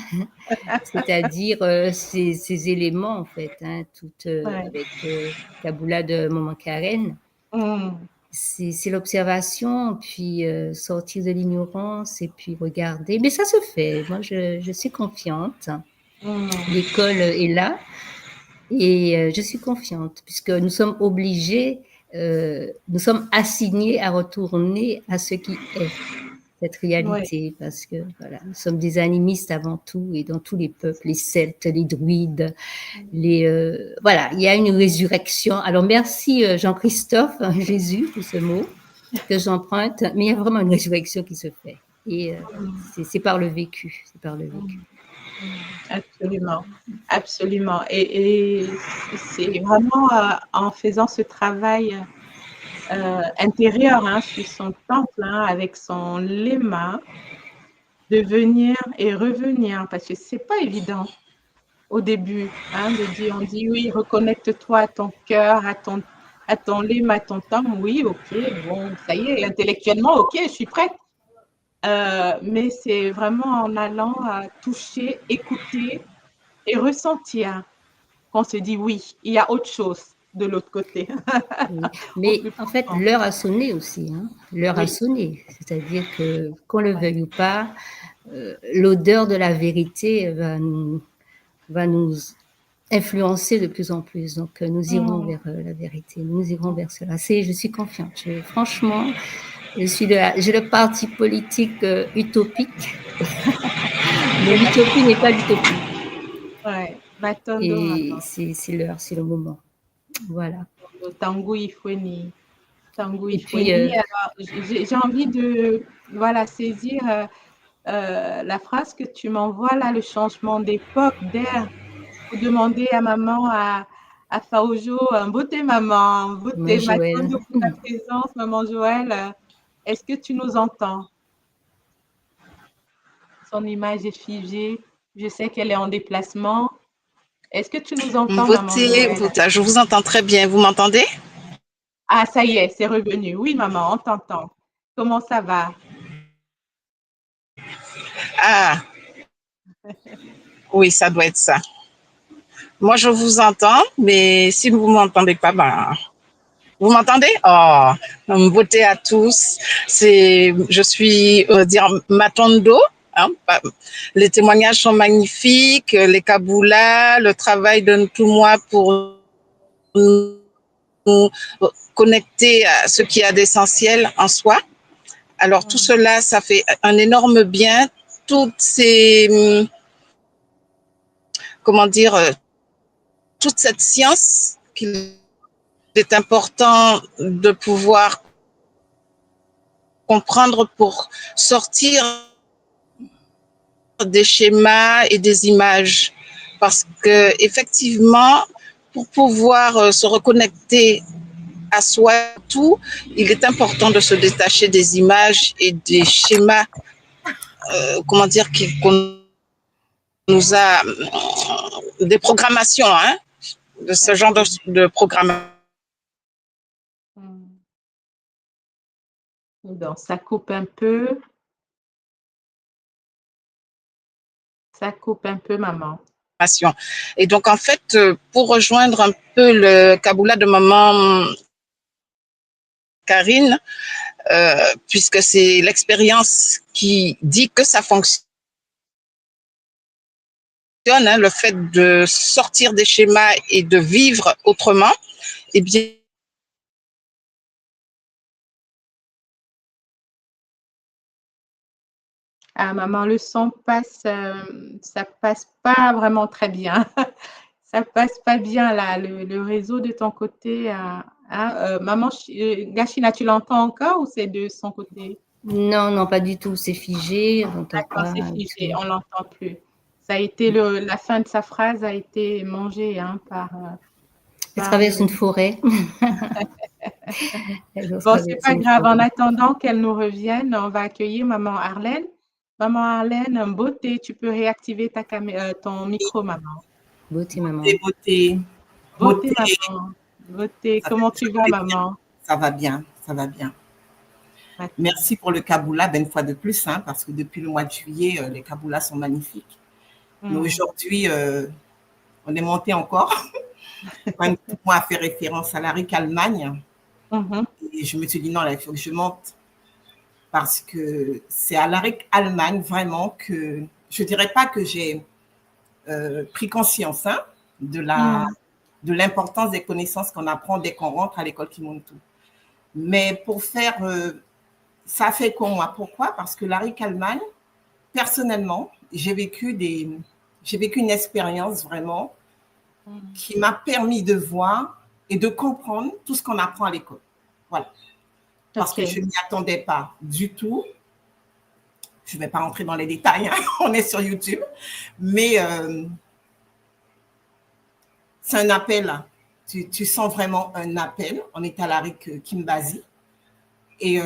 Speaker 7: c'est-à-dire ces éléments en fait, hein, toutes avec Kaboula de Maman Karen. C'est l'observation, puis sortir de l'ignorance et puis regarder. Mais ça se fait. Moi, je suis confiante. L'école est là. Et je suis confiante, puisque nous sommes obligés, nous sommes assignés à retourner à ce qui est, cette réalité, parce que voilà, nous sommes des animistes avant tout, et dans tous les peuples, les Celtes, les druides, voilà, il y a une résurrection. Alors merci Jean-Christophe, Jésus, pour ce mot que j'emprunte, mais il y a vraiment une résurrection qui se fait, et c'est par le vécu, c'est par le vécu.
Speaker 2: Absolument, absolument. Et c'est vraiment en faisant ce travail intérieur sur son temple, avec son léma, de venir et revenir, parce que c'est pas évident au début, de dire, on dit oui, reconnecte-toi à ton cœur, à ton léma, à ton temple. Oui, ok, bon, ça y est, intellectuellement, ok, je suis prête. Mais c'est vraiment en allant toucher, écouter et ressentir qu'on se dit oui, il y a autre chose de l'autre côté.
Speaker 7: Oui. Mais en fait, l'heure a sonné aussi. L'heure a sonné. C'est-à-dire que, qu'on le veuille ou pas, l'odeur de la vérité va nous influencer de plus en plus. Donc, nous irons vers la vérité. Nous irons vers cela. Je suis confiante. Franchement, j'ai le parti politique utopique. Mais l'utopie n'est pas l'utopie. Et c'est l'heure, c'est le moment. Voilà.
Speaker 2: Tanguy Ifweni. Tanguy Ifweni. Alors, j'ai envie de saisir la phrase que tu m'envoies là, le changement d'époque, d'air. Vous demandez à maman, à Faojo, beauté maman, beauté Matondo pour ta présence, maman Joël. Est-ce que tu nous entends? Son image est figée. Je sais qu'elle est en déplacement. Est-ce que tu nous entends, maman Joël?
Speaker 8: Je vous entends très bien. Vous m'entendez?
Speaker 2: Ah, ça y est, c'est revenu. Oui, maman, on t'entend. Comment ça va?
Speaker 8: Ah, oui, ça doit être ça. Moi, je vous entends, mais si vous ne m'entendez pas, vous m'entendez? Oh, beauté à tous. Je suis, Matondo. Les témoignages sont magnifiques, les Kaboula, le travail de tout moi pour nous connecter à ce qui a d'essentiel en soi. Alors, tout cela, ça fait un énorme bien. Toutes ces, toute cette science qu'il est important de pouvoir comprendre pour sortir des schémas et des images, parce que effectivement, pour pouvoir se reconnecter à soi, il est important de se détacher des images et des schémas, qu'on nous a, des programmations, de ce genre de programmation.
Speaker 2: Donc, ça coupe un peu. Ça coupe un peu, maman.
Speaker 8: Et donc, en fait, pour rejoindre un peu le Kaboula de maman Karine, puisque c'est l'expérience qui dit que ça fonctionne, le fait de sortir des schémas et de vivre autrement, eh bien,
Speaker 2: ah, maman, le son passe, ça passe pas vraiment très bien. Ça passe pas bien là, le réseau de ton côté. Maman, Gachina, tu l'entends encore ou c'est de son côté?
Speaker 7: Non, non, pas du tout. C'est figé.
Speaker 2: D'accord, c'est figé, on l'entend plus. Ça a été la fin de sa phrase a été mangée hein,
Speaker 7: Elle traverse une forêt.
Speaker 2: Bon, c'est pas grave. En attendant qu'elle nous revienne, on va accueillir maman Arlène. Maman Arlène, beauté, tu peux réactiver ton micro, maman.
Speaker 7: Beauté, maman.
Speaker 9: Beauté.
Speaker 2: Beauté, maman. Beauté, comment tu vas, maman?
Speaker 9: Ça va bien, ça va bien.
Speaker 2: D'accord.
Speaker 9: Merci pour le Kaboula, une fois de plus, hein, parce que depuis le mois de juillet, les Kaboulas sont magnifiques. Mais aujourd'hui, on est monté encore. Moi, a fait référence à l'Aric Allemagne. Et je me suis dit, non, là, il faut que je monte. Parce que c'est à l'Aric Allemagne, vraiment, que je ne dirais pas que j'ai pris conscience hein, de l'importance des connaissances qu'on apprend dès qu'on rentre à l'école Kimuntu. Mais pour faire, ça a fait comme moi. Pourquoi? Parce que l'Aric Allemagne, personnellement, j'ai vécu une expérience vraiment qui m'a permis de voir et de comprendre tout ce qu'on apprend à l'école. Voilà. Parce que je ne m'y attendais pas du tout. Je ne vais pas rentrer dans les détails, hein. On est sur YouTube. Mais c'est un appel. Tu sens vraiment un appel. On est à l'Aric Kimbazi. Et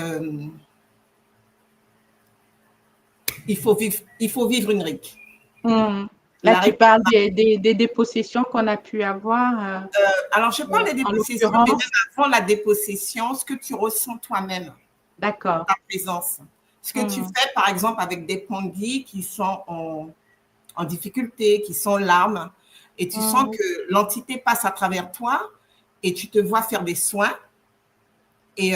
Speaker 9: il faut vivre une RIC.
Speaker 2: Là, tu parles des dépossessions qu'on a pu avoir.
Speaker 9: Alors, je parle des dépossessions, mais même avant la dépossession, ce que tu ressens toi-même.
Speaker 2: D'accord.
Speaker 9: Ta présence. Ce que tu fais, par exemple, avec des pongis qui sont en difficulté, qui sont larmes, et tu sens que l'entité passe à travers toi et tu te vois faire des soins et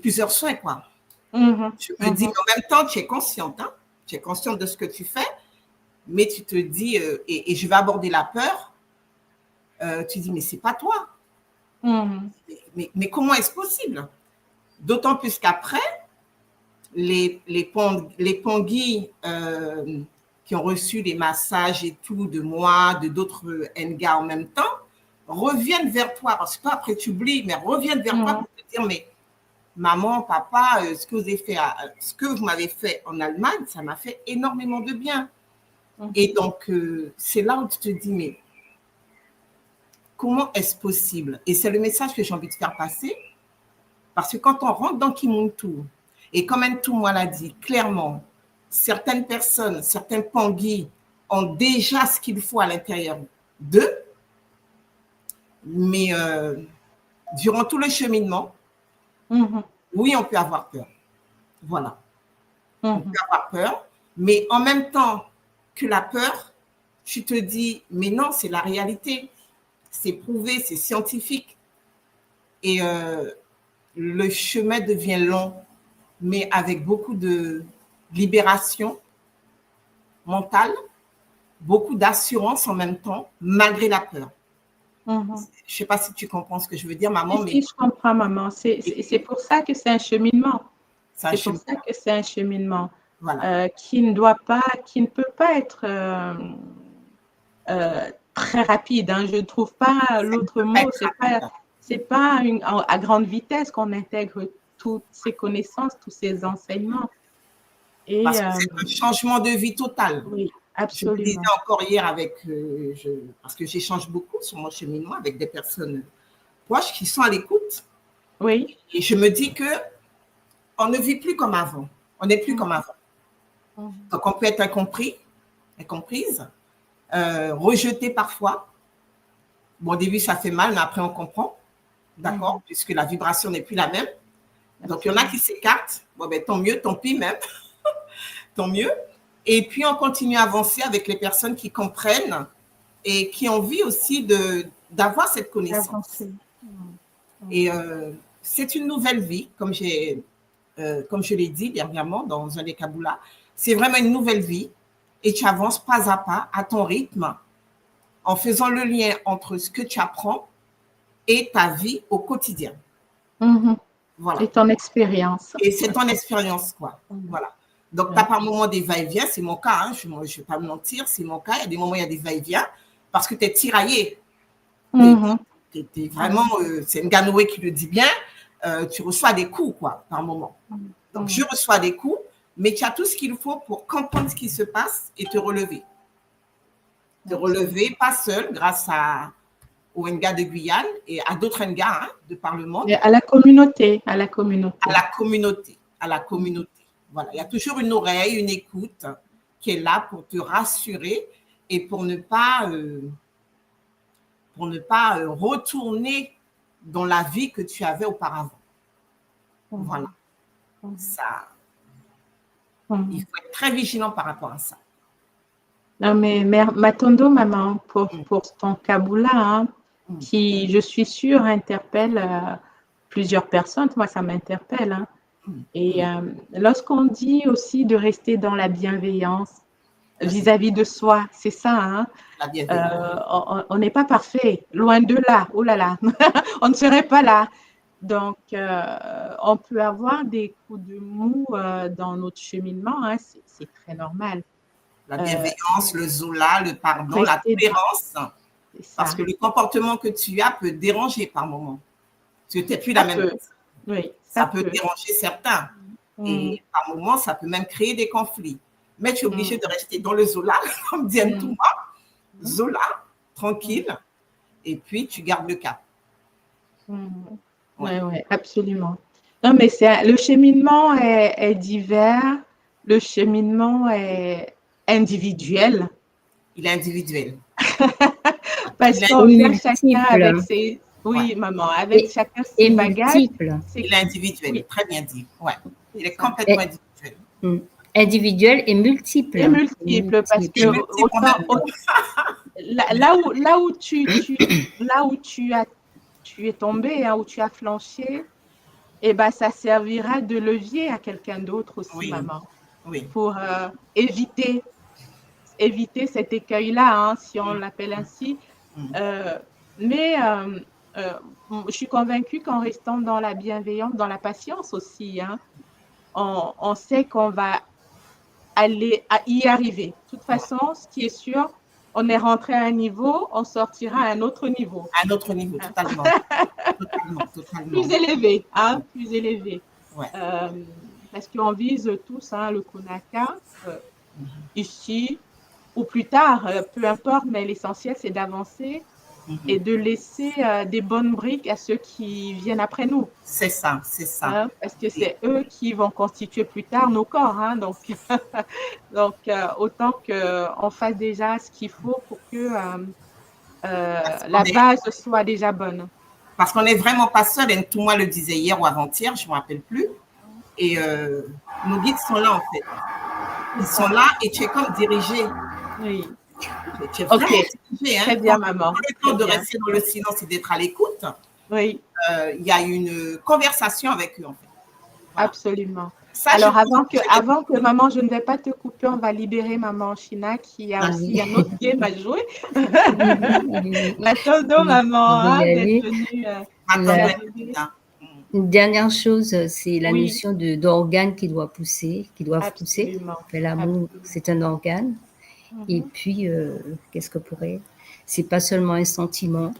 Speaker 9: plusieurs soins, quoi. Je me dis, mais en même temps, tu es consciente, hein? Tu es consciente de ce que tu fais, mais tu te dis, et je vais aborder la peur, tu dis, mais c'est pas toi. Mais comment est-ce possible? D'autant plus qu'après, les pongis qui ont reçu des massages et tout de moi, de d'autres NGA en même temps, reviennent vers toi, parce que toi, après, tu oublies, mais reviennent vers toi pour te dire, mais maman, papa, ce que vous m'avez fait en Allemagne, ça m'a fait énormément de bien. Et donc, c'est là où tu te dis, mais comment est-ce possible? Et c'est le message que j'ai envie de faire passer, parce que quand on rentre dans Kimuntu, et comme Ntoumwa l'a dit clairement, certaines personnes, certains pongis ont déjà ce qu'il faut à l'intérieur d'eux, mais durant tout le cheminement, oui, on peut avoir peur. Voilà. On peut avoir peur, mais en même temps que la peur, tu te dis, mais non, c'est la réalité. C'est prouvé, c'est scientifique. Et le chemin devient long, mais avec beaucoup de libération mentale, beaucoup d'assurance en même temps, malgré la peur. Je ne sais pas si tu comprends ce que je veux dire, maman.
Speaker 2: Si, je comprends, maman. C'est pour ça que c'est un cheminement. C'est pour ça que c'est un cheminement qui ne peut pas être très rapide. Hein. Je ne trouve pas l'autre mot. C'est pas à grande vitesse qu'on intègre toutes ces connaissances, tous ces enseignements.
Speaker 9: Parce que c'est un changement de vie total.
Speaker 2: Oui. Absolument.
Speaker 9: Je le disais encore hier parce que j'échange beaucoup sur mon cheminement avec des personnes proches qui sont à l'écoute.
Speaker 2: Oui.
Speaker 9: Et je me dis que on ne vit plus comme avant. On n'est plus comme avant. Donc, on peut être incompris, incomprise, rejeté parfois. Bon, au début, ça fait mal, mais après, on comprend. D'accord? Puisque la vibration n'est plus la même. Donc, il y en a qui s'écartent. Bon, ben, tant mieux, tant pis même. Tant mieux. Et puis, on continue à avancer avec les personnes qui comprennent et qui ont envie aussi d'avoir cette connaissance. Et c'est une nouvelle vie, comme je l'ai dit dernièrement dans un des Kaboulas. C'est vraiment une nouvelle vie et tu avances pas à pas, à ton rythme, en faisant le lien entre ce que tu apprends et ta vie au quotidien. Voilà.
Speaker 2: Et ton expérience.
Speaker 9: Et c'est ton expérience, quoi. Voilà. Donc, tu as par moments des va-et-vient, c'est mon cas, hein, je ne vais pas me mentir, c'est mon cas. Il y a des moments où il y a des va-et-vient parce que tu es tiraillé. T'es vraiment, c'est Nganoé qui le dit bien, tu reçois des coups, quoi, par moment. Donc, je reçois des coups, mais tu as tout ce qu'il faut pour comprendre ce qui se passe et te relever. Te relever, pas seul, grâce aux Nga de Guyane et à d'autres Nga de par le monde.
Speaker 2: Et à la communauté, à la communauté.
Speaker 9: À la communauté, à la communauté. Voilà, il y a toujours une oreille, une écoute qui est là pour te rassurer et pour ne pas retourner dans la vie que tu avais auparavant. Voilà. Ça, il faut être très vigilant par rapport à ça.
Speaker 2: Non, mais Matondo, maman, pour ton Kaboula, hein, qui, je suis sûre, interpelle plusieurs personnes. Moi, ça m'interpelle. Hein. Et lorsqu'on dit aussi de rester dans la bienveillance vis-à-vis de soi, c'est ça. Hein?
Speaker 9: La bienveillance.
Speaker 2: On n'est pas parfait, loin de là. Oh là là, on ne serait pas là. Donc, on peut avoir des coups de mou dans notre cheminement. Hein? C'est très normal.
Speaker 9: La bienveillance, le zola, le pardon, la tolérance. Parce que le comportement que tu as peut déranger par moment. Tu n'es plus la même personne.
Speaker 2: Oui,
Speaker 9: ça peut déranger certains. Et par moment, ça peut même créer des conflits. Mais tu es obligé de rester dans le zola, comme dit Ntouma. Zola, tranquille. Et puis, tu gardes le cap.
Speaker 2: Oui, absolument. Non, mais le cheminement est divers. Le cheminement est individuel.
Speaker 9: Il est individuel.
Speaker 2: Parce qu'on vient chacun avec ses... Oui, maman, avec chacun ses bagages.
Speaker 9: Il est individuel, très bien dit. Ouais. Il est complètement individuel.
Speaker 7: Individuel et multiple.
Speaker 2: Et multiple, parce que là où tu es tombé, hein, où tu as flanché, eh ben, ça servira de levier à quelqu'un d'autre aussi, maman.
Speaker 9: Oui.
Speaker 2: Pour éviter cet écueil-là, hein, si on l'appelle ainsi. Mais je suis convaincue qu'en restant dans la bienveillance, dans la patience aussi, hein, on sait qu'on va y arriver. De toute façon, ce qui est sûr, on est rentré à un niveau, on sortira à un autre niveau.
Speaker 9: À un autre niveau, totalement. totalement.
Speaker 2: Plus élevé, hein, plus élevé.
Speaker 9: Ouais.
Speaker 2: Parce qu'on vise tous hein, le Kunaka, ici ou plus tard, peu importe, mais l'essentiel, c'est d'avancer et de laisser des bonnes briques à ceux qui viennent après nous.
Speaker 9: C'est ça, c'est ça.
Speaker 2: Hein, parce que c'est eux qui vont constituer plus tard nos corps. Hein, donc, autant qu'on fasse déjà ce qu'il faut pour que la base soit déjà bonne.
Speaker 9: Parce qu'on n'est vraiment pas seul, et tout moi le disait hier ou avant-hier, je ne me rappelle plus. Et nos guides sont là, en fait. Ils sont là et tu es comme dirigé.
Speaker 2: Oui.
Speaker 9: Tu es vraiment dirigé. Hein.
Speaker 2: Très bien, maman.
Speaker 9: Pas le temps de rester dans le silence et d'être à l'écoute.
Speaker 2: Oui.
Speaker 9: Il y a une conversation avec eux, en fait.
Speaker 2: Voilà. Absolument. Ça, alors, avant que maman, je ne vais pas te couper, on va libérer maman China qui a aussi un autre game à jouer. Matondo, maman, d'être venue.
Speaker 7: Une dernière chose, c'est la notion d'organe qui doit pousser, qui doivent pousser. L'amour, c'est un organe. Et puis, qu'est-ce que pourrait... C'est pas seulement un sentiment.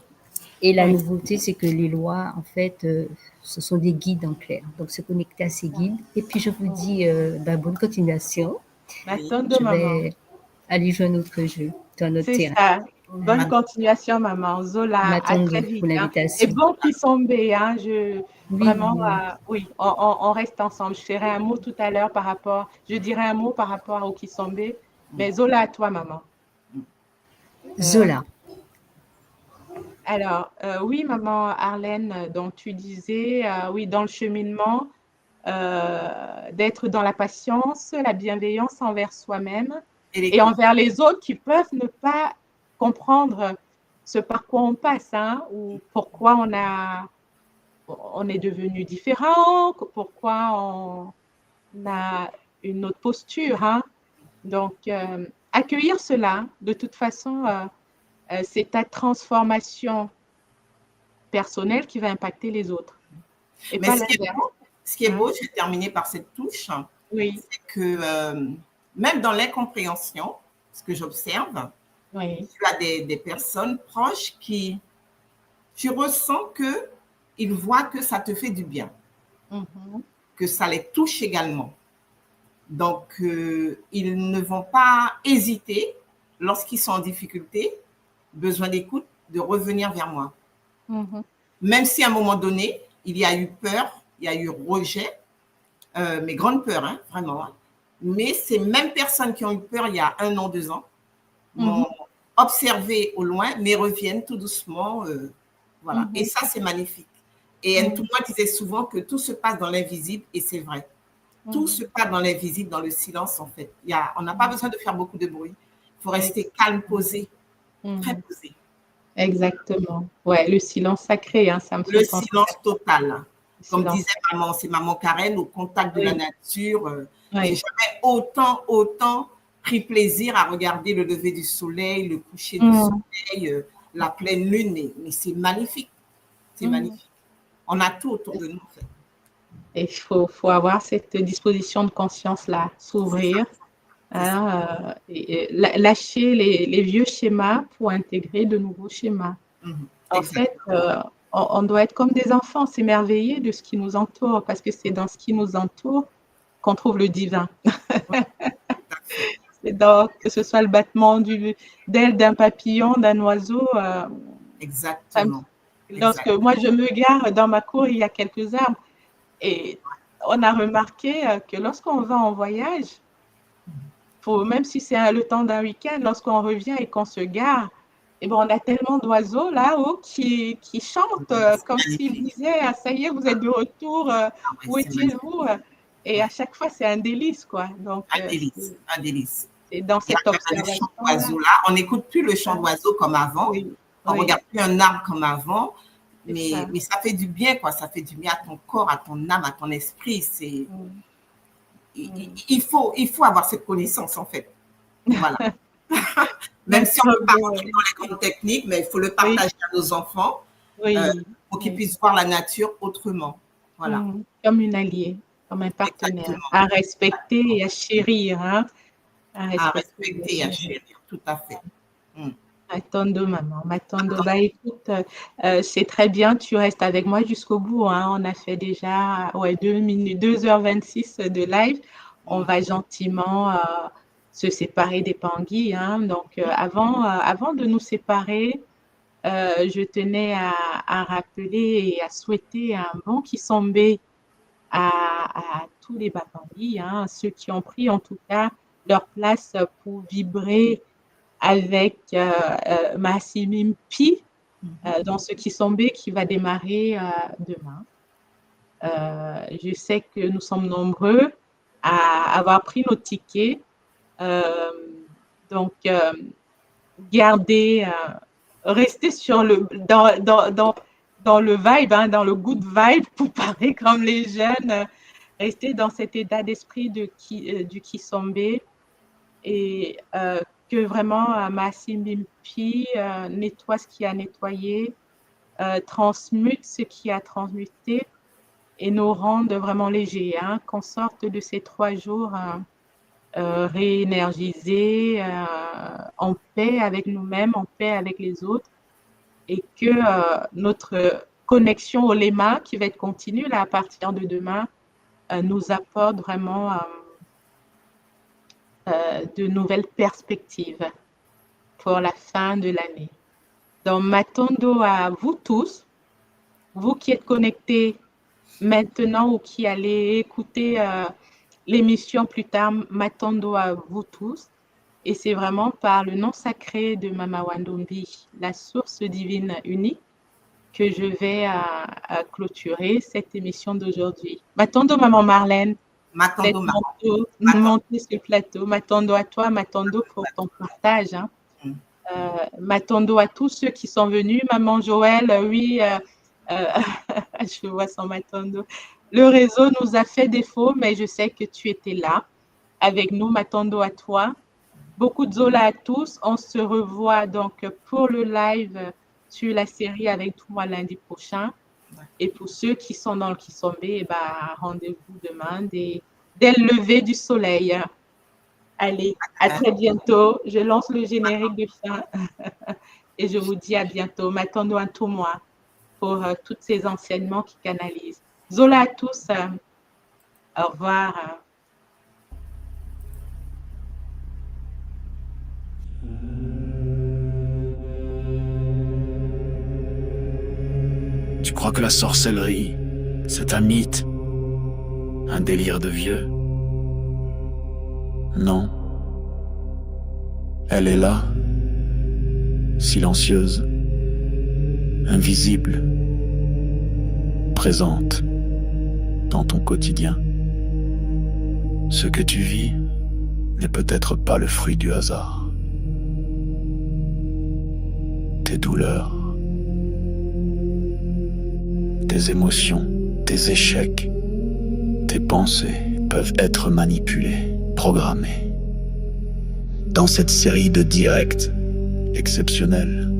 Speaker 7: Et la nouveauté, c'est que les lois, en fait, ce sont des guides en clair. Donc, se connecter à ces guides. Et puis, je vous dis bonne continuation.
Speaker 2: Je vais
Speaker 7: aller jouer notre jeu dans notre terrain.
Speaker 2: Ça. Bonne continuation, maman. Zola, à très vite.
Speaker 7: Pour l'invitation.
Speaker 2: Et bon Kisombe, hein. Vraiment, on reste ensemble. Je dirais un mot tout à l'heure je dirais un mot par rapport au Kisombe. Mais Zola, à toi, maman.
Speaker 7: Zola.
Speaker 2: Alors, oui, maman Arlène, donc tu disais, oui, dans le cheminement, d'être dans la patience, la bienveillance envers soi-même et envers les autres qui peuvent ne pas comprendre ce par quoi on passe, hein, ou pourquoi on est devenu différent, pourquoi on a une autre posture. Hein. Donc, accueillir cela, de toute façon, c'est ta transformation personnelle qui va impacter les autres. Et
Speaker 9: mais ce qui est beau, je vais terminer par cette touche, c'est que même dans l'incompréhension, ce que j'observe, tu as des personnes proches qui, tu ressens qu'ils voient que ça te fait du bien, que ça les touche également. Donc, ils ne vont pas hésiter, lorsqu'ils sont en difficulté, besoin d'écoute, de revenir vers moi. Même si à un moment donné, il y a eu peur, il y a eu rejet, mais grande peur, hein, vraiment. Hein. Mais ces mêmes personnes qui ont eu peur il y a 1 an, 2 ans, m'ont observé au loin, mais reviennent tout doucement. Voilà. Et ça, c'est magnifique. Et Ntouma disait souvent que tout se passe dans l'invisible, et c'est vrai. Tout se passe dans l'invisible, dans le silence, en fait. On n'a pas besoin de faire beaucoup de bruit. Il faut rester calme, posé, très posé.
Speaker 2: Exactement. Ouais, le silence sacré, hein, ça me fait
Speaker 9: Le
Speaker 2: penser.
Speaker 9: silence total. Comme
Speaker 2: Silence.
Speaker 9: disait maman, c'est maman Karen, au contact de la nature.
Speaker 2: Oui.
Speaker 9: J'ai jamais autant pris plaisir à regarder le lever du soleil, le coucher du soleil, la pleine lune. Mais c'est magnifique. C'est magnifique. On a tout autour de nous, en fait.
Speaker 2: Et il faut avoir cette disposition de conscience-là, s'ouvrir, hein, et lâcher les vieux schémas pour intégrer de nouveaux schémas. En fait, on doit être comme des enfants, s'émerveiller de ce qui nous entoure, parce que c'est dans ce qui nous entoure qu'on trouve le divin. C'est que ce soit le battement d'aile d'un papillon, d'un oiseau.
Speaker 9: Exactement.
Speaker 2: Lorsque moi, je me gare dans ma cour, il y a quelques arbres. Et on a remarqué que lorsqu'on va en voyage, même si c'est le temps d'un week-end, lorsqu'on revient et qu'on se gare, et on a tellement d'oiseaux là-haut qui chantent comme s'ils disaient « ça y est, vous êtes de retour, où étiez-vous » Et à chaque fois, c'est un délice, quoi. Donc,
Speaker 9: un délice.
Speaker 2: Et dans cette observation
Speaker 9: là, on n'écoute plus le chant d'oiseaux comme avant. On ne regarde plus un arbre comme avant. Mais ça fait du bien, quoi. Ça fait du bien à ton corps, à ton âme, à ton esprit. Il faut avoir cette connaissance, en fait. Voilà. Même si on ne peut pas rentrer dans les grandes techniques, mais il faut le partager à nos enfants pour qu'ils puissent voir la nature autrement. Voilà.
Speaker 2: Comme une alliée, comme un partenaire. À respecter et à chérir. Hein?
Speaker 9: À respecter et à chérir, tout à fait.
Speaker 2: Matondo, maman. Matondo, bah écoute, c'est très bien, tu restes avec moi jusqu'au bout. Hein. On a fait déjà 2h26 de live. On va gentiment se séparer des Pangui. Hein. Donc, avant de nous séparer, je tenais à rappeler et à souhaiter un bon Kisombe à tous les Bapangui, hein, ceux qui ont pris en tout cas leur place pour vibrer avec Massimim Pi dans ce Kisombe qui va démarrer demain. Je sais que nous sommes nombreux à avoir pris nos tickets. Donc, garder, rester dans le vibe, hein, dans le good vibe, pour parler comme les jeunes, rester dans cet état d'esprit du Kisombe et que vraiment Massimim Pi nettoie ce qui a nettoyé, transmute ce qui a transmuté et nous rende vraiment légers, hein, qu'on sorte de ces 3 jours réénergisés, en paix avec nous-mêmes, en paix avec les autres, et que notre connexion au Lema, qui va être continue là, à partir de demain, nous apporte vraiment de nouvelles perspectives pour la fin de l'année. Donc, Matondo à vous tous, vous qui êtes connectés maintenant ou qui allez écouter l'émission plus tard, Matondo à vous tous. Et c'est vraiment par le nom sacré de Mama Wandombi, la source divine unique, que je vais clôturer cette émission d'aujourd'hui. Matondo, Maman Marlène.
Speaker 9: Matondo,
Speaker 2: monter sur le plateau. Matondo à toi, Matondo pour ton partage. Hein. Matondo à tous ceux qui sont venus. Maman Joël, oui, je vois son Matondo. Le réseau nous a fait défaut, mais je sais que tu étais là avec nous. Matondo à toi. Beaucoup de Zola à tous. On se revoit donc pour le live sur la série avec toi lundi prochain. Et pour ceux qui sont dans le Kisombe, rendez-vous demain dès le lever du soleil. Allez, à très bientôt. Je lance le générique de fin et je vous dis à bientôt. M'attendons à tout moi pour tous ces enseignements qui canalisent. Zola à tous. Au revoir.
Speaker 1: Tu crois que la sorcellerie, c'est un mythe, un délire de vieux? Non. Elle est là, silencieuse, invisible, présente dans ton quotidien. Ce que tu vis n'est peut-être pas le fruit du hasard. Tes douleurs, tes émotions, tes échecs, tes pensées peuvent être manipulées, programmées. Dans cette série de directs exceptionnels,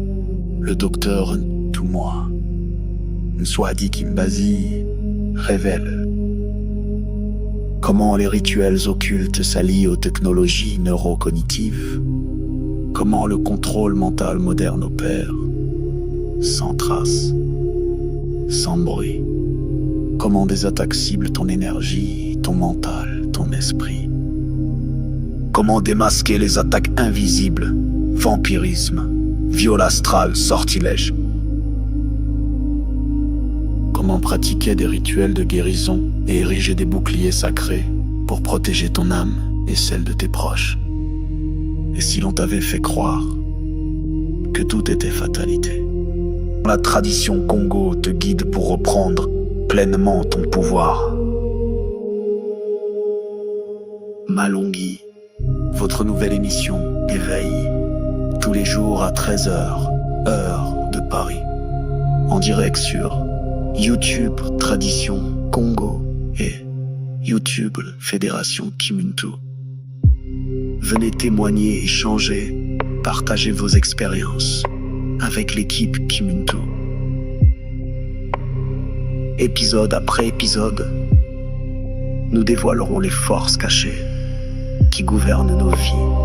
Speaker 1: le docteur Ntoumois, Nswadi Kimbazi, révèle comment les rituels occultes s'allient aux technologies neurocognitives, comment le contrôle mental moderne opère, sans trace, sans bruit, comment des attaques ciblent ton énergie, ton mental, ton esprit, comment démasquer les attaques invisibles, vampirisme, viol astral, sortilège, comment pratiquer des rituels de guérison et ériger des boucliers sacrés pour protéger ton âme et celle de tes proches. Et si l'on t'avait fait croire que tout était fatalité? La tradition Congo te guide pour reprendre pleinement ton pouvoir. Malongui, votre nouvelle émission Éveil, tous les jours à 13h, heure de Paris, en direct sur YouTube Tradition Congo et YouTube Fédération Kimuntu. Venez témoigner, échanger, partager vos expériences avec l'équipe Kimuntu. Épisode après épisode, nous dévoilerons les forces cachées qui gouvernent nos vies.